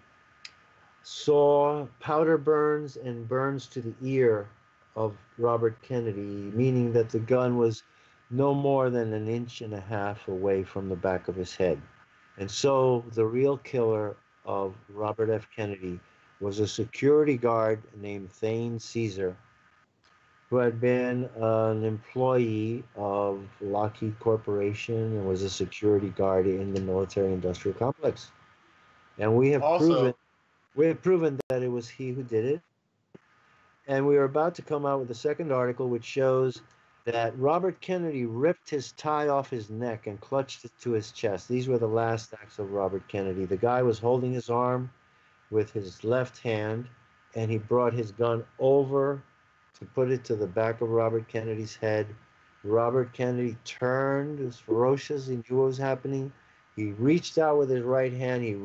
saw powder burns and burns to the ear of Robert Kennedy, meaning that the gun was no more than 1.5 inches away from the back of his head. And so the real killer of Robert F. Kennedy was a security guard named Thane Caesar, who had been an employee of Lockheed Corporation and was a security guard in the military-industrial complex. And Also, we have proven that it was he who did it. And we are about to come out with a second article which shows that Robert Kennedy ripped his tie off his neck and clutched it to his chest. These were the last acts of Robert Kennedy. The guy was holding his arm with his left hand, and he brought his gun over to put it to the back of Robert Kennedy's head. Robert Kennedy turned, as ferocious, he knew what was happening. He reached out with his right hand, he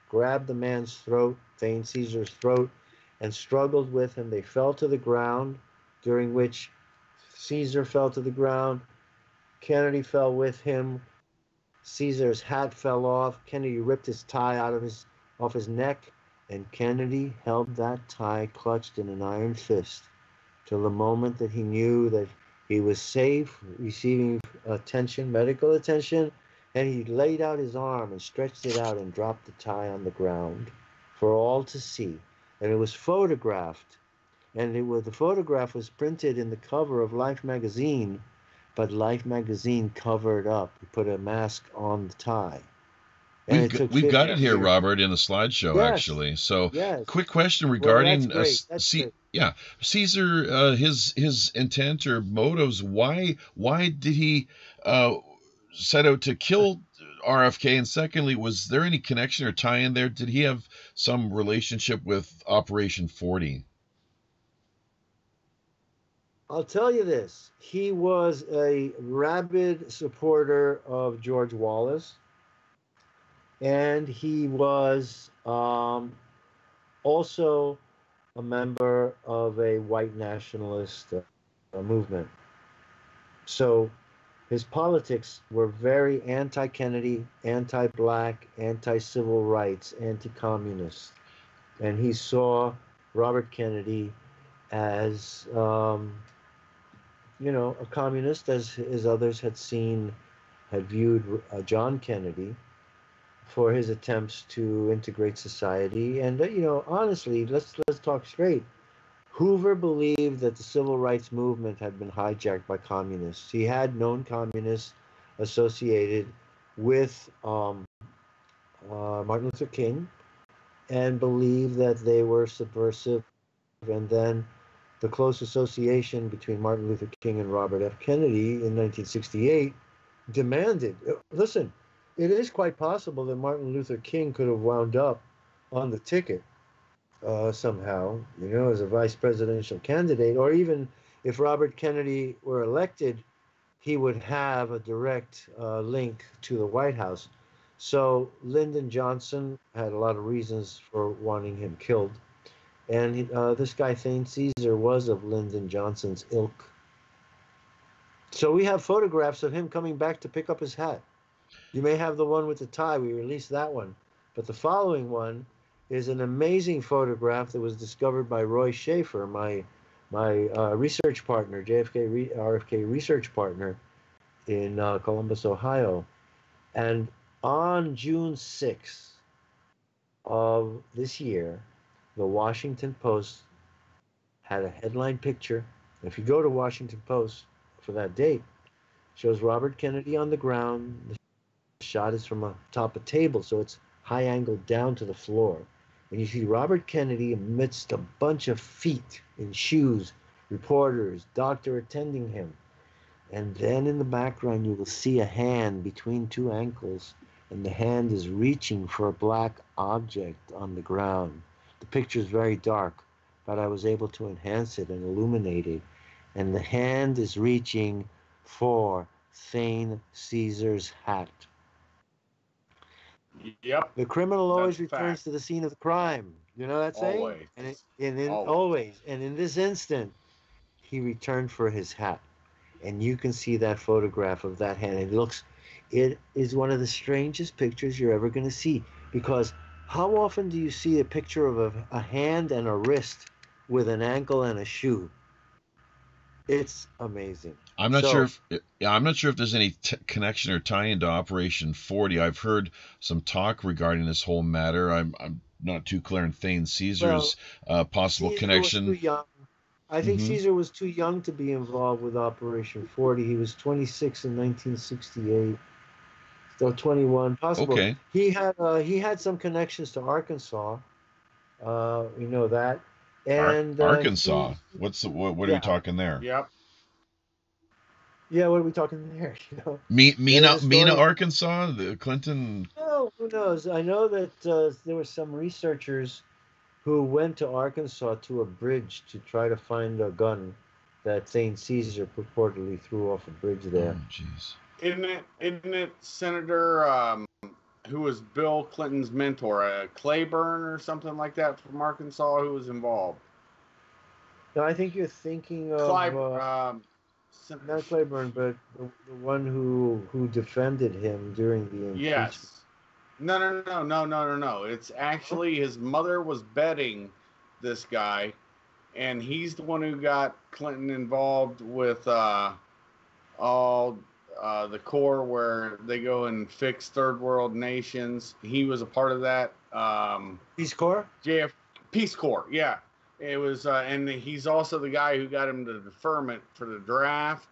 grabbed the man's throat, Thane Caesar's throat, and struggled with him. They fell to the ground, during which Caesar fell to the ground. Kennedy fell with him. Caesar's hat fell off. Kennedy ripped his tie off his neck, and Kennedy held that tie clutched in an iron fist till the moment that he knew that he was safe, receiving attention, medical attention, and he laid out his arm and stretched it out and dropped the tie on the ground for all to see. And it was photographed, and the photograph was printed in the cover of Life magazine, but Life magazine covered up. He put a mask on the tie. And We've got it here, years. Robert, in the slideshow, yes. actually. So, yes. Quick question regarding that's great. Yeah, Caesar, his intent or motives. Why did he set out to kill RFK? And secondly, was there any connection or tie-in there? Did he have some relationship with Operation 40? I'll tell you this. He was a rabid supporter of George Wallace, and he was also a member of a white nationalist movement. So his politics were very anti-Kennedy, anti-black, anti-civil rights, anti-communist. And he saw Robert Kennedy as, a communist, as others had viewed John Kennedy for his attempts to integrate society. And, honestly, let's talk straight. Hoover believed that the civil rights movement had been hijacked by communists. He had known communists associated with Martin Luther King and believed that they were subversive. And then the close association between Martin Luther King and Robert F. Kennedy in 1968 demanded, listen, it is quite possible that Martin Luther King could have wound up on the ticket somehow, as a vice presidential candidate, or even if Robert Kennedy were elected, he would have a direct link to the White House. So Lyndon Johnson had a lot of reasons for wanting him killed. And this guy, Thane Caesar, was of Lyndon Johnson's ilk. So we have photographs of him coming back to pick up his hat. You may have the one with the tie. We released that one. But the following one is an amazing photograph that was discovered by Roy Schaefer, my research partner, RFK research partner in Columbus, Ohio. And on June 6th of this year, the Washington Post had a headline picture. If you go to Washington Post for that date, it shows Robert Kennedy on the ground. The shot is from atop a table, so it's high angled down to the floor. And you see Robert Kennedy amidst a bunch of feet in shoes, reporters, doctor attending him. And then in the background, you will see a hand between two ankles, and the hand is reaching for a black object on the ground. The picture is very dark, but I was able to enhance it and illuminate it. And the hand is reaching for Thane Caesar's hat. Yep. The criminal always returns to the scene of the crime. You know that saying? Always. Always. And in this instant, he returned for his hat. And you can see that photograph of that hand. It is one of the strangest pictures you're ever going to see, because how often do you see a picture of a hand and a wrist with an ankle and a shoe? It's amazing. I'm not sure if there's any connection or tie into Operation 40. I've heard some talk regarding this whole matter. I'm not too clear on Thane Caesar's possible Caesar connection. was too young. I think Caesar was too young to be involved with Operation 40. He was 26 in 1968, still 21, possible. Okay. He had some connections to Arkansas. We know that, and Arkansas. What are we yeah, talking there? Yep. yeah. What are we talking there? There's a Mena, story. Arkansas. The Clinton. Oh, who knows? I know that there were some researchers who went to Arkansas to a bridge to try to find a gun that St. Caesar purportedly threw off a bridge there. Oh, jeez. Isn't it Senator who was Bill Clinton's mentor, Claiborne or something like that from Arkansas, who was involved? No, I think you're thinking of not Claiborne, but the one who defended him during the impeachment. Yes. No. It's actually his mother was betting this guy, and he's the one who got Clinton involved with all the core where they go and fix third world nations. He was a part of that. Peace Corps? Peace Corps, yeah. It was, and he's also the guy who got him the deferment for the draft.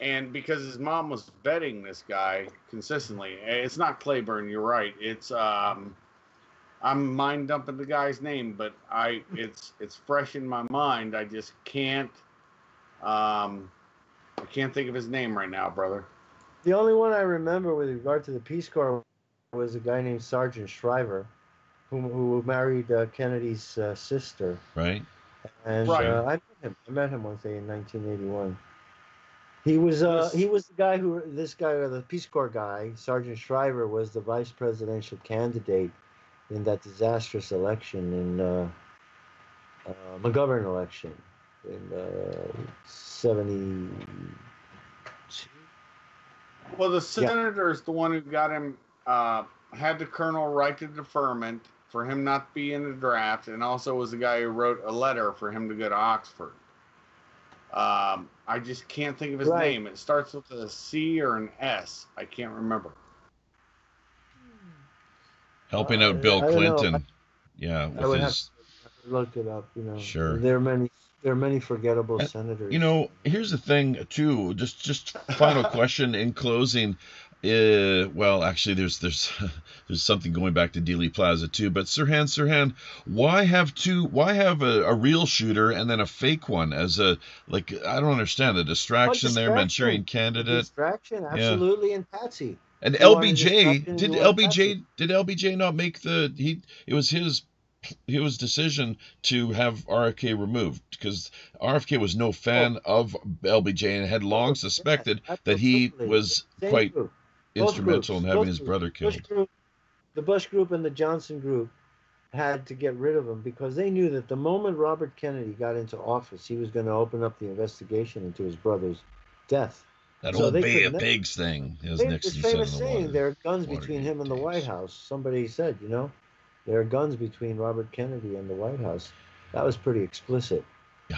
And because his mom was betting this guy consistently, it's not Claiborne. You're right. It's I'm mind dumping the guy's name, but it's fresh in my mind. I just can't. I can't think of his name right now, brother. The only one I remember with regard to the Peace Corps was a guy named Sergeant Shriver, who married Kennedy's sister. Right. And I met him one day in 1981. He was the guy the Peace Corps guy, Sergeant Shriver, was the vice presidential candidate in that disastrous election in McGovern election in 72. Well, the senator is the one who got him, had the colonel write the deferment for him not to be in the draft, and also was the guy who wrote a letter for him to go to Oxford. I just can't think of his name. It starts with a C or an S. I can't remember. Helping out Bill Clinton. I would have to look it up. Sure. There are many forgettable senators. Here's the thing too. Just final question in closing. Well, actually, there's something going back to Dealey Plaza too. But Sirhan, why have a real shooter and then a fake one as I don't understand the distraction there, Manchurian Candidate. Distraction, absolutely, and Patsy. And LBJ did LBJ not make it was his decision to have RFK removed because RFK was no fan of LBJ and had long suspected that he was quite instrumental in having his brother killed. The Bush group and the Johnson group had to get rid of him because they knew that the moment Robert Kennedy got into office, he was going to open up the investigation into his brother's death. That whole Bay of Pigs thing, as Nixon said. Famous saying, there are guns between him and the White House. Somebody said, there are guns between Robert Kennedy and the White House. That was pretty explicit.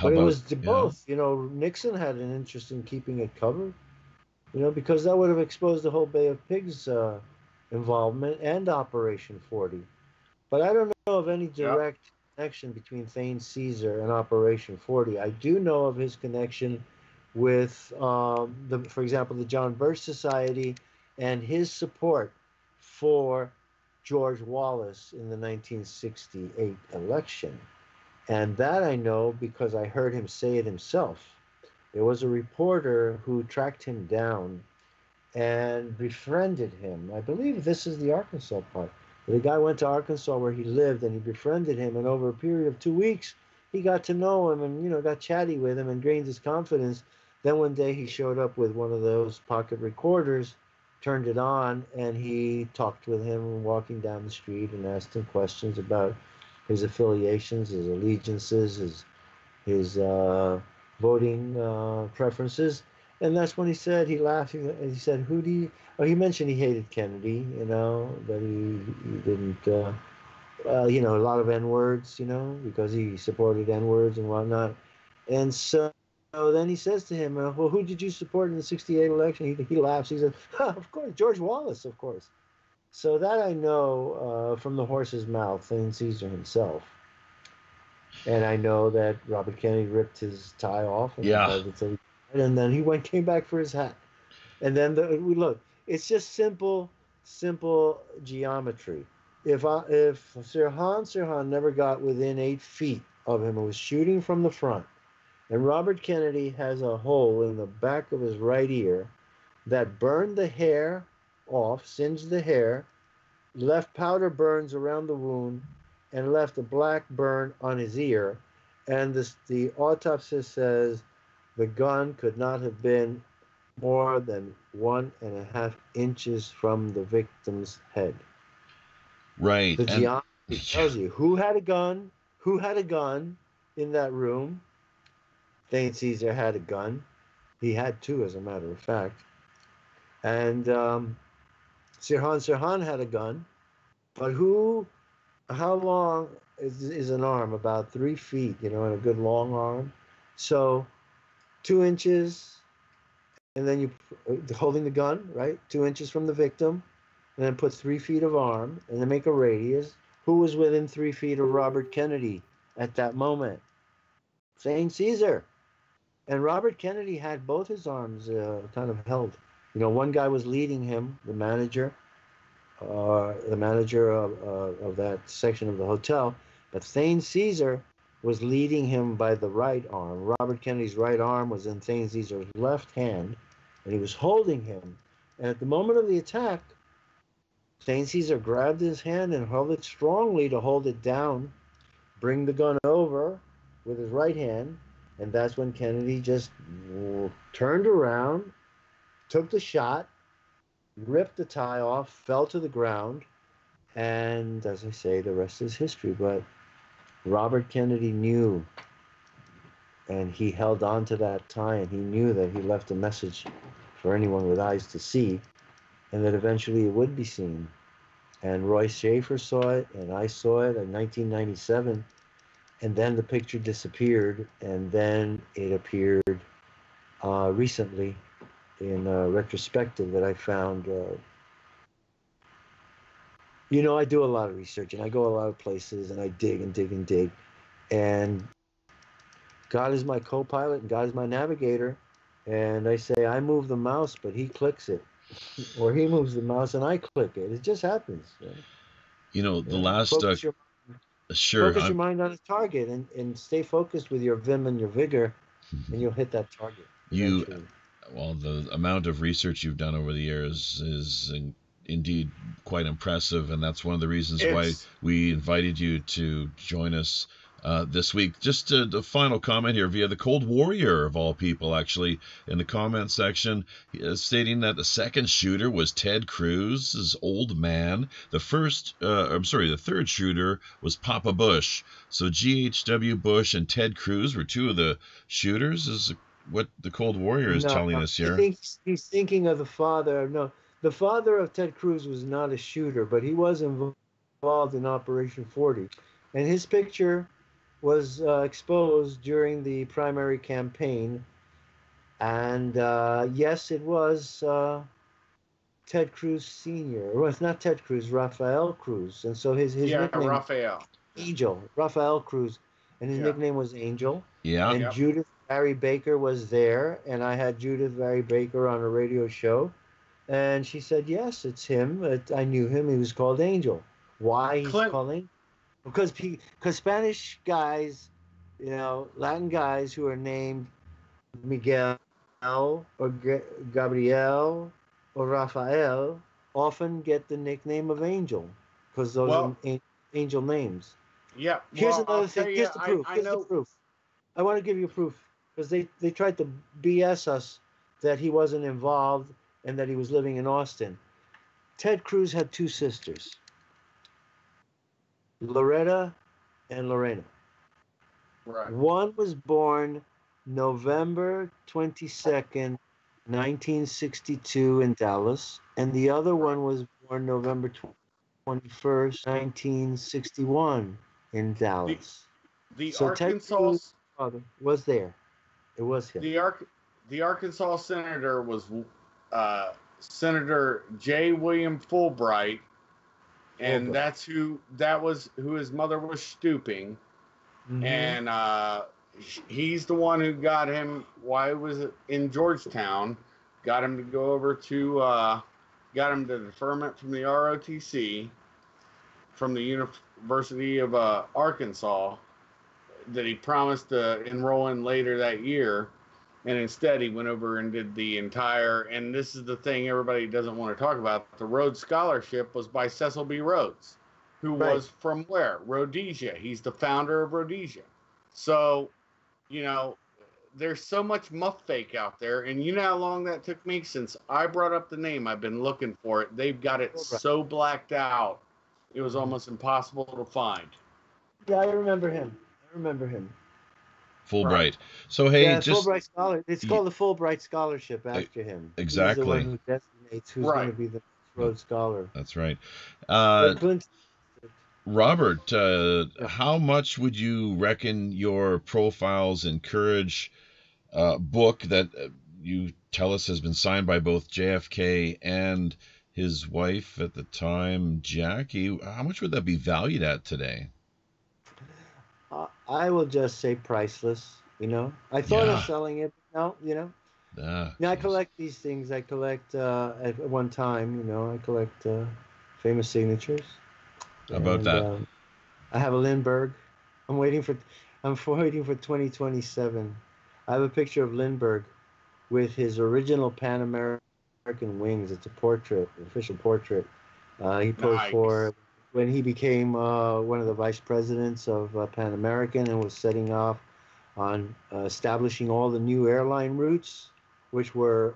But it was both. Nixon had an interest in keeping it covered. Because that would have exposed the whole Bay of Pigs involvement and Operation 40. But I don't know of any direct connection between Thane Caesar and Operation 40. I do know of his connection with, for example, the John Birch Society and his support for George Wallace in the 1968 election. And that I know because I heard him say it himself. There was a reporter who tracked him down and befriended him. I believe this is the Arkansas part. The guy went to Arkansas where he lived and he befriended him. And over a period of 2 weeks, he got to know him and, got chatty with him and gained his confidence. Then one day he showed up with one of those pocket recorders, turned it on, and he talked with him walking down the street and asked him questions about his affiliations, his allegiances, his voting preferences. And that's when he laughed. He said, he mentioned he hated Kennedy, but he didn't, a lot of N-words, because he supported N-words and whatnot. And so then he says to him, well, who did you support in the 68 election? He laughs. He says, of course, George Wallace, of course. So that I know from the horse's mouth, Thane Caesar himself. And I know that Robert Kennedy ripped his tie off and Yeah. held it till he died, and then he came back for his hat. And then we look. It's just simple geometry. If Sirhan never got within 8 feet of him and was shooting from the front, and Robert Kennedy has a hole in the back of his right ear that burned the hair off, singed the hair, left powder burns around the wound, and left a black burn on his ear. And the autopsy says the gun could not have been more than 1.5 inches from the victim's head. Right. The And geometry tells you who had a gun, in that room. Thane Caesar had a gun. He had two, as a matter of fact. And Sirhan had a gun. But how long is an arm? About 3 feet, and a good long arm. So 2 inches, and then you holding the gun, right? 2 inches from the victim, and then put 3 feet of arm, and then make a radius. Who was within 3 feet of Robert Kennedy at that moment? Thane Caesar. And Robert Kennedy had both his arms kind of held. One guy was leading him, the manager of that section of the hotel, but Thane Caesar was leading him by the right arm. Robert Kennedy's right arm was in Thane Caesar's left hand, and he was holding him. And at the moment of the attack, Thane Caesar grabbed his hand and held it strongly to hold it down, bring the gun over with his right hand, and that's when Kennedy just turned around, took the shot, ripped the tie off, fell to the ground, and as I say, the rest is history. But Robert Kennedy knew, and he held on to that tie, and he knew that he left a message for anyone with eyes to see, and that eventually it would be seen. And Roy Schaefer saw it, and I saw it in 1997, and then the picture disappeared, and then it appeared recently in a retrospective that I found. I do a lot of research, and I go a lot of places, and I dig and dig and dig, and God is my co-pilot, and God is my navigator, and I say I move the mouse, but he clicks it, or he moves the mouse and I click it. It just happens. the last sure. Focus your mind on a target, and stay focused with your vim and your vigor, and you'll hit that target eventually. Well, the amount of research you've done over the years is indeed quite impressive, and that's one of the reasons why we invited you to join us this week. Just a final comment here via the Cold Warrior, of all people, actually, in the comment section, stating that the second shooter was Ted Cruz's old man. The third shooter was Papa Bush. So G.H.W. Bush and Ted Cruz were two of the shooters, is what the Cold Warrior is telling us here. I think he's thinking of the father. No, the father of Ted Cruz was not a shooter, but he was involved in Operation 40. And his picture was exposed during the primary campaign. And yes, it was Ted Cruz Sr. Well, it's not Ted Cruz, Rafael Cruz. And so his nickname, Rafael. Angel, Rafael Cruz. And his nickname was Angel. Yeah. And Judith Barry Baker was there, and I had Judith Barry Baker on a radio show, and she said, yes, it's him. I knew him. He was called Angel. Why he's called Angel? Because Spanish guys, Latin guys who are named Miguel or Gabriel or Rafael often get the nickname of Angel, because those are angel names. Yeah. Here's another thing. Here's the proof. Here's the proof. I want to give you proof, because they tried to BS us that he wasn't involved and that he was living in Austin. Ted Cruz had two sisters, Loretta and Lorena. Right. One was born November 22nd, 1962 in Dallas, and the other one was born November 21st, 1961 in Dallas. The Arkansas father was there. It was him. The Arkansas senator was Senator J. William Fulbright, and that was who his mother was stooping. And he's the one who got him, while he was in Georgetown, got him to go over to, got him the deferment from the ROTC, from the University of Arkansas, that he promised to enroll in later that year. And instead, he went over and did the entire, and this is the thing everybody doesn't want to talk about, the Rhodes Scholarship was by Cecil B. Rhodes, who was from where? Rhodesia. He's the founder of Rhodesia. So, you know, there's so much muff fake out there. And you know how long that took me? Since I brought up the name, I've been looking for it. They've got it so blacked out, it was almost impossible to find. Yeah, I remember him. Fulbright. Right. So, hey, yeah, just Fulbright Scholar. It's called the Fulbright Scholarship after him. Exactly. He's the one who designates who's going to be the Rhodes Scholar. That's right. Robert, how much would you reckon your profiles encourage book that you tell us has been signed by both JFK and his wife at the time, Jackie? How much would that be valued at today? I will just say priceless. You know, I thought of selling it. No, you know. I collect these things. I collect at one time. You know, I collect famous signatures. How about that? I have a Lindbergh. I'm waiting for 2027. I have a picture of Lindbergh with his original Pan American wings. It's a portrait, an official portrait. He posed for when he became one of the vice presidents of Pan American and was setting off on establishing all the new airline routes, which were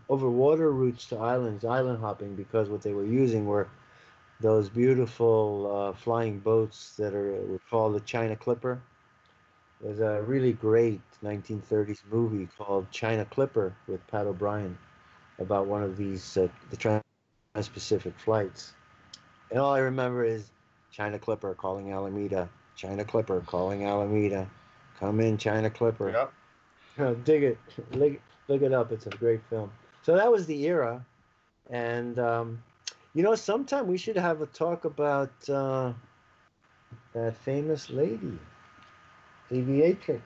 over water routes to islands, island hopping, because what they were using were those beautiful flying boats that were called the China Clipper. There's a really great 1930s movie called China Clipper with Pat O'Brien about one of these, the Trans-Pacific flights. And all I remember is China Clipper calling Alameda. China Clipper calling Alameda. Come in, China Clipper. Yep. Dig it. Look it up. It's a great film. So that was the era. And, you know, sometime we should have a talk about that famous lady, aviatrix.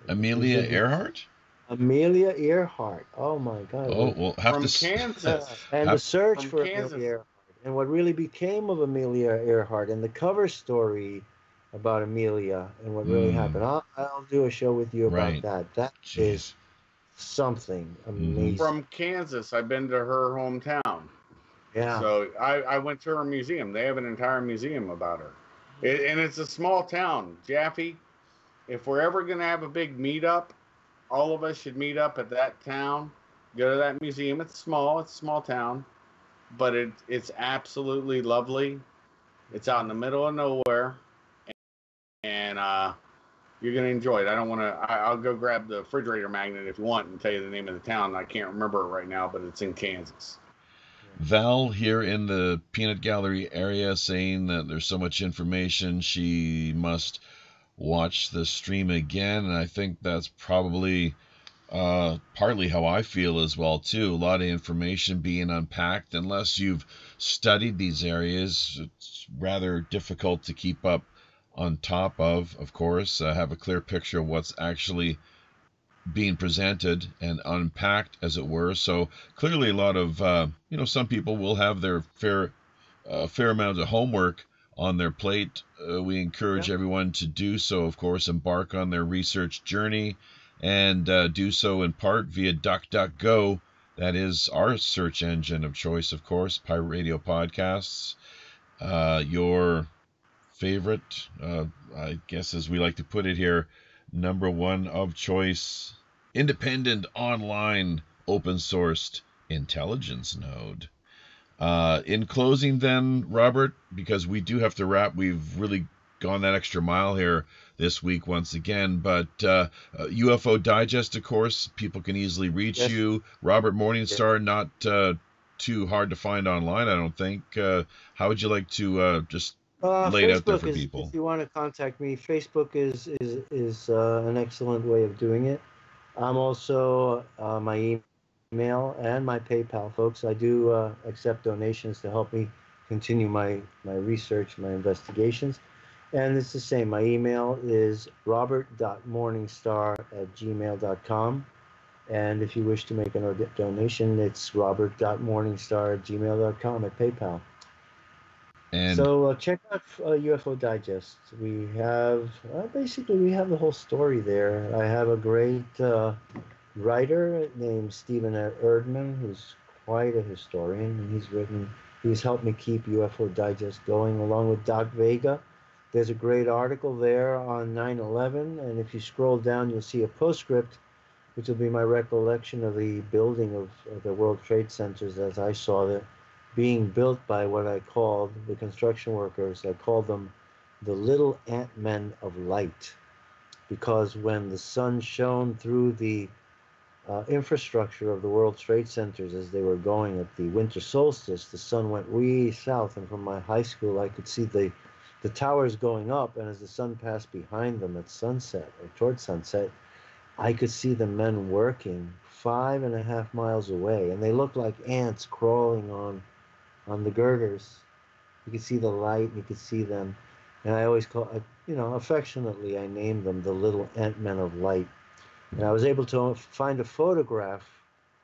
Amelia Earhart? Amelia Earhart. Oh, my God. Oh, we'll have from to... Kansas. And the search for Amelia Earhart. And what really became of Amelia Earhart and the cover story about Amelia and what really happened. I'll do a show with you about that. That is something amazing. From Kansas. I've been to her hometown. Yeah. So I went to her museum. They have an entire museum about her. And it's a small town. Jaffe, if we're ever going to have a big meetup, all of us should meet up at that town, go to that museum. It's small. It's a small town. But it's absolutely lovely. It's out in the middle of nowhere. And you're going to enjoy it. I'll go grab the refrigerator magnet if you want and tell you the name of the town. I can't remember it right now, but it's in Kansas. Val here in the Peanut Gallery area saying that there's so much information she must watch the stream again, and I think that's probably partly how I feel as well too. A lot of information being unpacked. Unless you've studied these areas, it's rather difficult to keep up on top of course, have a clear picture of what's actually being presented and unpacked, as it were. So clearly a lot of, some people will have their fair amount of homework on their plate. We encourage everyone to do so, of course, embark on their research journey and do so in part via DuckDuckGo. That is our search engine of choice, of course, Pirate Radio Podcasts. Your favorite, I guess as we like to put it here, number one of choice, independent, online, open-sourced intelligence node. In closing then, Robert, because we do have to wrap, we've really gone that extra mile here this week once again, but UFO Digest, of course, people can easily reach you. Robert Morningstar, not too hard to find online, I don't think. How would you like to just lay it out there for people? If you want to contact me, Facebook is an excellent way of doing it. I'm also my email and my PayPal, folks. I do accept donations to help me continue my research, my investigations. And it's the same. My email is robert.morningstar@gmail.com. And if you wish to make a donation, it's robert.morningstar@gmail.com at PayPal. And So check out UFO Digest. We have basically we have the whole story there. I have a great writer named Stephen Erdman, who's quite a historian, and he's helped me keep UFO Digest going, along with Doc Vega. There's a great article there on 9/11, and if you scroll down, you'll see a postscript, which will be my recollection of the building of the World Trade Centers as I saw it being built by what I called the construction workers. I called them the little ant-men of light, because when the sun shone through the infrastructure of the World Trade Centers as they were going at the winter solstice, the sun went way south, and from my high school I could see the towers going up, and as the sun passed behind them at sunset or towards sunset, I could see the men working 5.5 miles away, and they looked like ants crawling on the girders. You could see the light, you could see them, and I always affectionately I named them the little ant-men of light. And I was able to find a photograph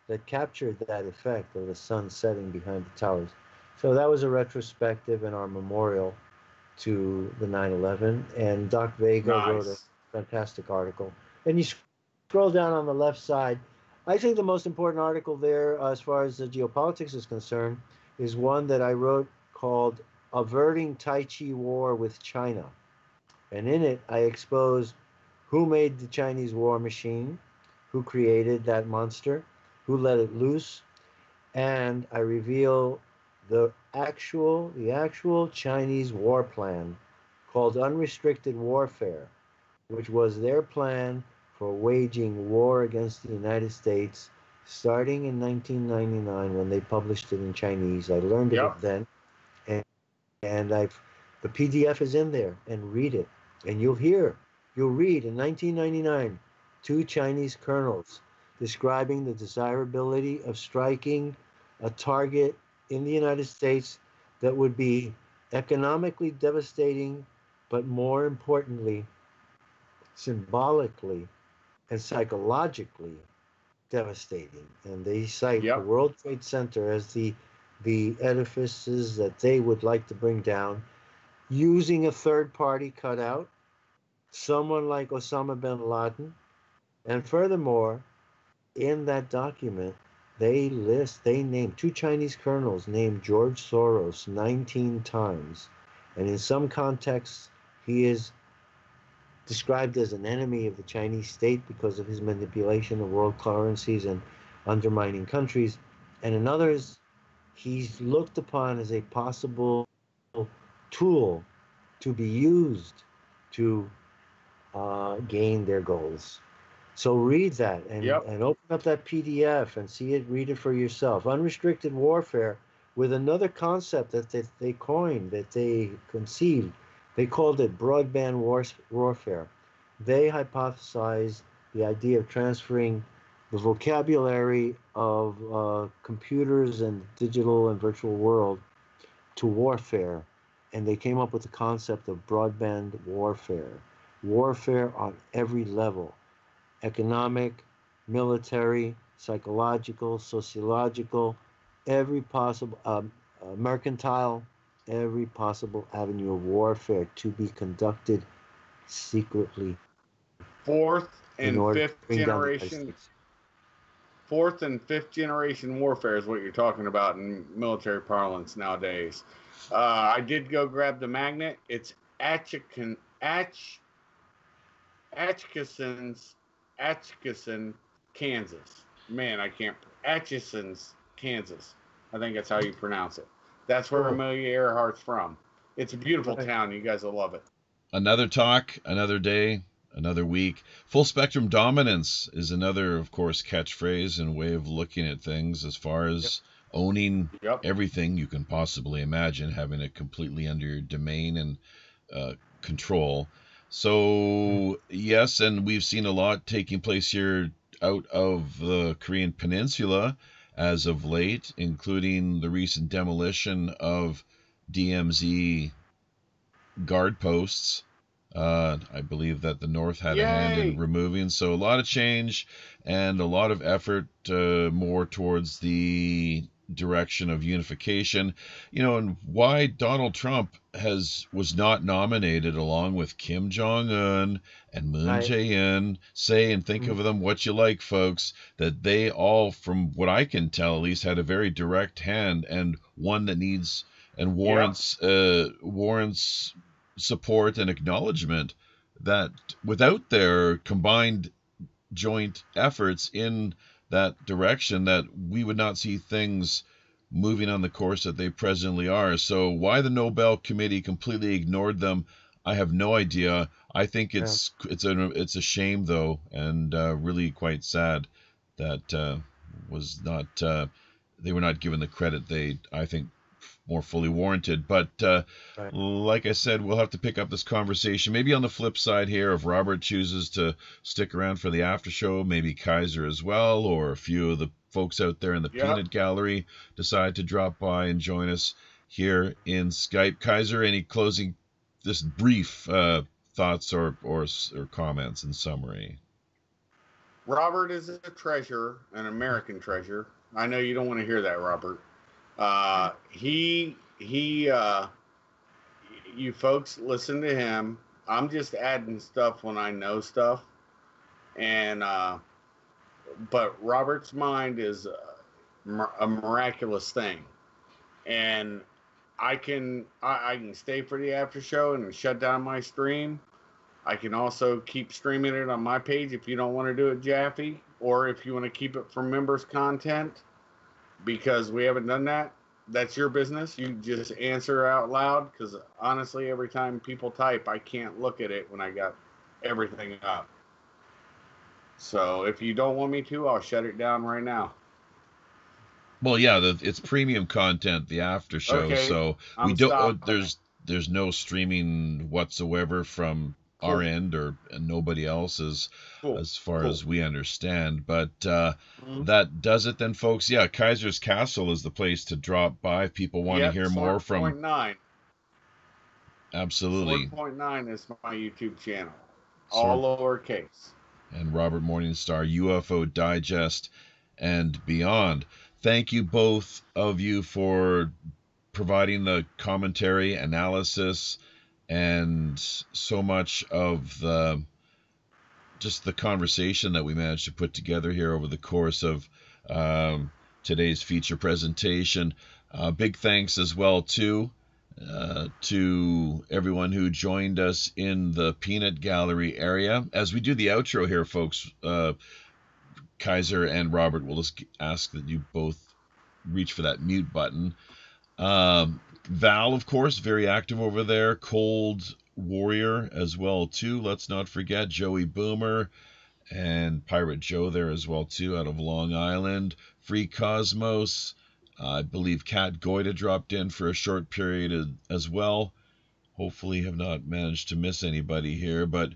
that captured that effect of the sun setting behind the towers. So that was a retrospective in our memorial to the 9/11, and Doc Vega wrote a fantastic article. And you scroll down on the left side, I think the most important article there, as far as the geopolitics is concerned, is one that I wrote called Averting Tai Chi War with China. And in it, I expose who made the Chinese war machine, who created that monster, who let it loose, and I reveal the actual Chinese war plan called unrestricted warfare, which was their plan for waging war against the United States starting in 1999 when they published it in Chinese. I learned of it then, and the PDF is in there, and read it, and you'll read in 1999 two Chinese colonels describing the desirability of striking a target in the United States that would be economically devastating, but more importantly, symbolically and psychologically devastating. And they cite the World Trade Center as the edifices that they would like to bring down, using a third-party cutout, someone like Osama bin Laden. And furthermore, in that document, they name two Chinese colonels named George Soros 19 times. And in some contexts, he is described as an enemy of the Chinese state because of his manipulation of world currencies and undermining countries. And in others, he's looked upon as a possible tool to be used to gain their goals. So read that and open up that PDF and read it for yourself. Unrestricted warfare, with another concept that they coined, that they conceived. They called it broadband warfare. They hypothesized the idea of transferring the vocabulary of computers and digital and virtual world to warfare. And they came up with the concept of broadband warfare. Warfare on every level: economic, military, psychological, sociological, every possible, mercantile, every possible avenue of warfare to be conducted secretly. Fourth and fifth generation warfare is what you're talking about in military parlance nowadays. I did go grab the magnet. It's Atchison, Kansas. Man, I can't. Atchison's, Kansas. I think that's how you pronounce it. That's where Amelia Earhart's from. It's a beautiful town. You guys will love it. Another talk, another day, another week. Full spectrum dominance is another, of course, catchphrase and way of looking at things, as far as owning everything you can possibly imagine, having it completely under your domain and control. So, yes, and we've seen a lot taking place here out of the Korean Peninsula as of late, including the recent demolition of DMZ guard posts. I believe that the North had a hand in Yay! removing. So a lot of change and a lot of effort more towards the direction of unification. You know, and why Donald Trump was not nominated along with Kim Jong-un and Moon Right. Jae-in. Say and think of them what you like, folks, that they all, from what I can tell at least, had a very direct hand, and one that needs and warrants support and acknowledgement, that without their combined joint efforts in that direction, that we would not see things moving on the course that they presently are. So why the Nobel Committee completely ignored them, I have no idea. I think it's a shame though, and really quite sad that they were not given the credit they, I think, more fully warranted. But Right. like I said, we'll have to pick up this conversation maybe on the flip side here, if Robert chooses to stick around for the after show, maybe Kaiser as well, or a few of the folks out there in the Peanut Gallery decide to drop by and join us here in Skype. Kaiser, any closing, just brief thoughts or comments in summary? Robert is a treasure, an American treasure. I know you don't want to hear that, Robert. You folks listen to him. I'm just adding stuff when I know stuff. And, but Robert's mind is a miraculous thing. And I can stay for the after show and shut down my stream. I can also keep streaming it on my page if you don't want to do it, Jaffe, or if you want to keep it for members content, because we haven't done that. That's your business. You just answer out loud, because honestly, every time people type, I can't look at it when I got everything up. So if you don't want me to, I'll shut it down right now. Well, yeah, it's premium content, the after show, Okay, so we don't. There's no streaming whatsoever from our end or nobody else's, as far as we understand. But that does it then, folks. Yeah, Kaiser's Castle is the place to drop by if people want to hear more from. 4.9. Absolutely. 4.9 is my YouTube channel, all lowercase. And Robert Morningstar, UFO Digest, and beyond. Thank you, both of you, for providing the commentary, analysis, and so much of the conversation that we managed to put together here over the course of today's feature presentation. Big thanks as well to everyone who joined us in the Peanut Gallery area. As we do the outro here, folks, Kaiser and Robert, will just ask that you both reach for that mute button. Val, of course, very active over there. Cold Warrior as well too. Let's not forget Joey Boomer and Pirate Joe there as well too, out of Long Island. Free Cosmos. I believe Kat Goida dropped in for a short period as well. Hopefully have not managed to miss anybody here, but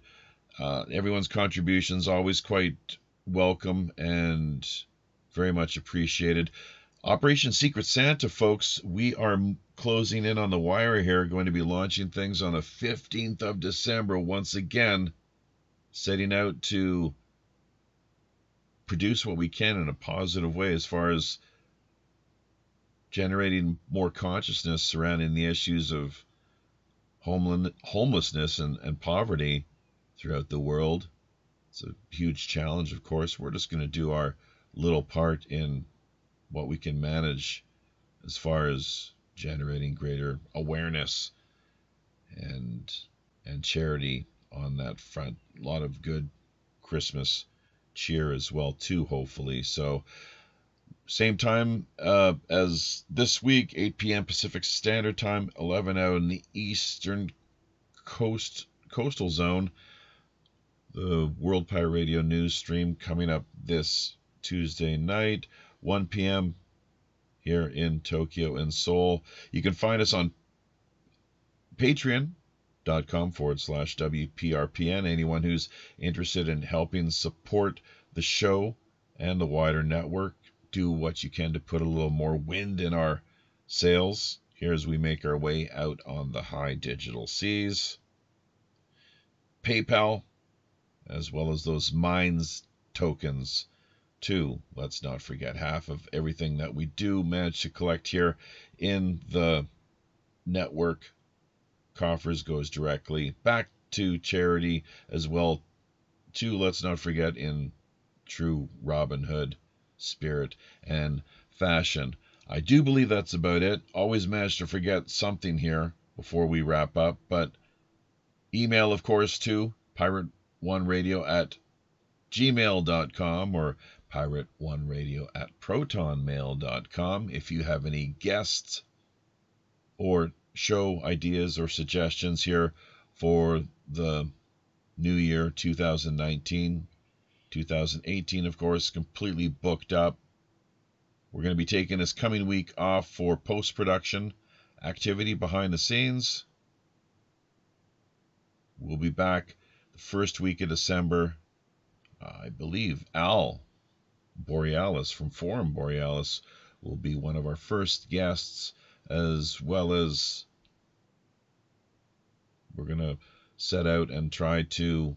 everyone's contributions always quite welcome and very much appreciated. Operation Secret Santa, folks, we are closing in on the wire here. Going to be launching things on the 15th of December once again, setting out to produce what we can in a positive way as far as generating more consciousness surrounding the issues of homelessness and poverty throughout the world. It's a huge challenge, of course. We're just going to do our little part in what we can manage as far as generating greater awareness and charity on that front. A lot of good Christmas cheer as well too, hopefully. So same time as this week, 8 p.m. Pacific Standard Time, 11 out in the eastern coastal zone. The World Pirate Radio news stream coming up this Tuesday night, 1 p.m. here in Tokyo and Seoul. You can find us on patreon.com/WPRPN. Anyone who's interested in helping support the show and the wider network, do what you can to put a little more wind in our sails here as we make our way out on the high digital seas. PayPal, as well as those Mines tokens, too. Let's not forget, half of everything that we do manage to collect here in the network coffers goes directly back to charity, as well, too, let's not forget, in true Robin Hood spirit and fashion. I do believe that's about it. Always manage to forget something here before we wrap up, but email, of course, to pirate1radio@gmail.com or pirate1radio@protonmail.com if you have any guests or show ideas or suggestions here for the new year 2019. 2018, of course, completely booked up. We're going to be taking this coming week off for post-production activity behind the scenes. We'll be back the first week of December. I believe Al Borealis from Forum Borealis will be one of our first guests, as well as we're going to set out and try to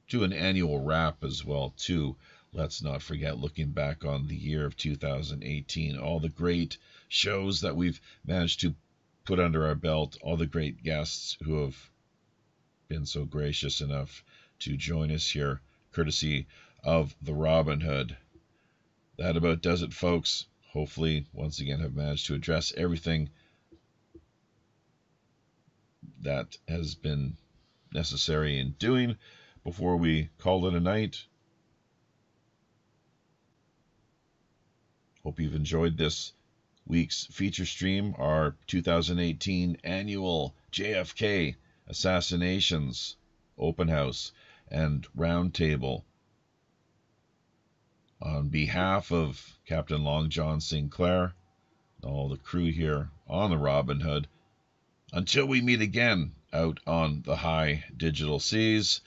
do an annual wrap as well, too. Let's not forget, looking back on the year of 2018, all the great shows that we've managed to put under our belt, all the great guests who have been so gracious enough to join us here, courtesy of the Robin Hood. That about does it, folks. Hopefully, once again, have managed to address everything that has been necessary in doing before we call it a night. Hope you've enjoyed this week's feature stream, our 2018 annual JFK Assassinations Open House and Roundtable. On behalf of Captain Long John Sinclair and all the crew here on the Robin Hood, until we meet again out on the high digital seas,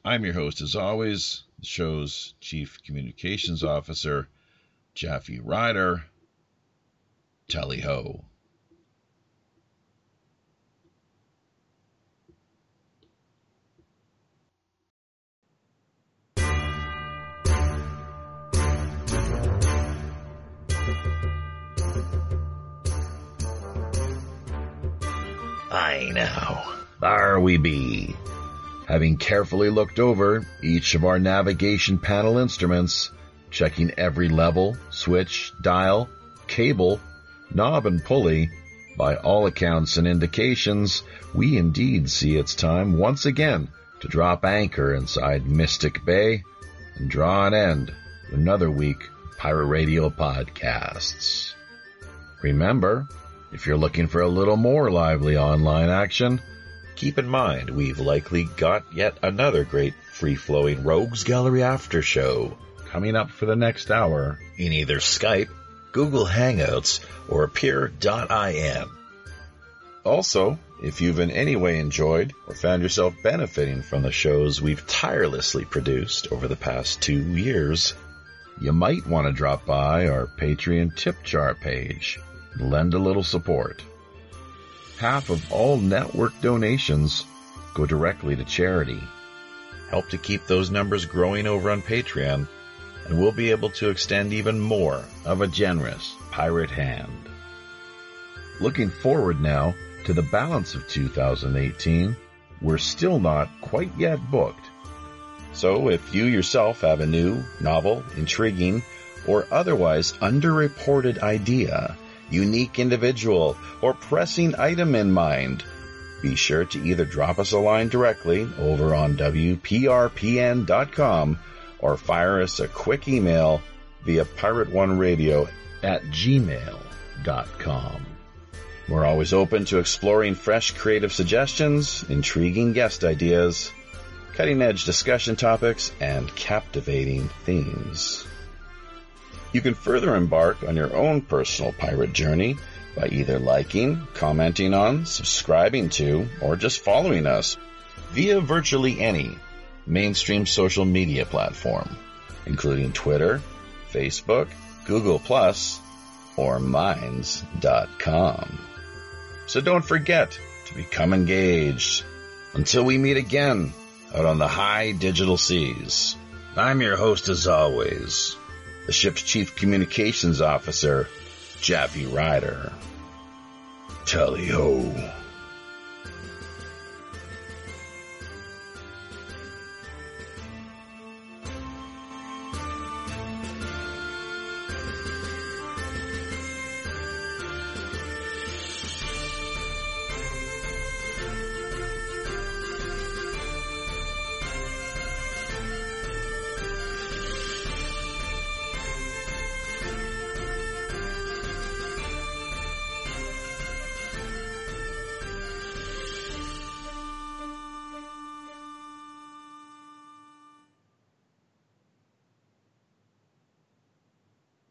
I'm your host, as always, the show's Chief Communications Officer, Jaffe Ryder. Tally-ho. Aye now, there we be. Having carefully looked over each of our navigation panel instruments, checking every level, switch, dial, cable, knob and pulley, by all accounts and indications, we indeed see it's time once again to drop anchor inside Mystic Bay and draw an end to another week of Pirate Radio podcasts. Remember, if you're looking for a little more lively online action, keep in mind we've likely got yet another great free-flowing Rogues Gallery after show coming up for the next hour in either Skype, Google Hangouts, or Appear.in. Also, if you've in any way enjoyed or found yourself benefiting from the shows we've tirelessly produced over the past 2 years, you might want to drop by our Patreon tip jar page and lend a little support. Half of all network donations go directly to charity. Help to keep those numbers growing over on Patreon, and we'll be able to extend even more of a generous pirate hand. Looking forward now to the balance of 2018, we're still not quite yet booked. So if you yourself have a new, novel, intriguing, or otherwise underreported idea, unique individual, or pressing item in mind, be sure to either drop us a line directly over on WPRPN.com or fire us a quick email via pirate1radio@gmail.com. We're always open to exploring fresh creative suggestions, intriguing guest ideas, cutting-edge discussion topics, and captivating themes. You can further embark on your own personal pirate journey by either liking, commenting on, subscribing to, or just following us via virtually any mainstream social media platform, including Twitter, Facebook, Google+, or minds.com. So don't forget to become engaged. Until we meet again out on the high digital seas. I'm your host as always, the ship's Chief Communications Officer, Jaffe Ryder. Tally-ho.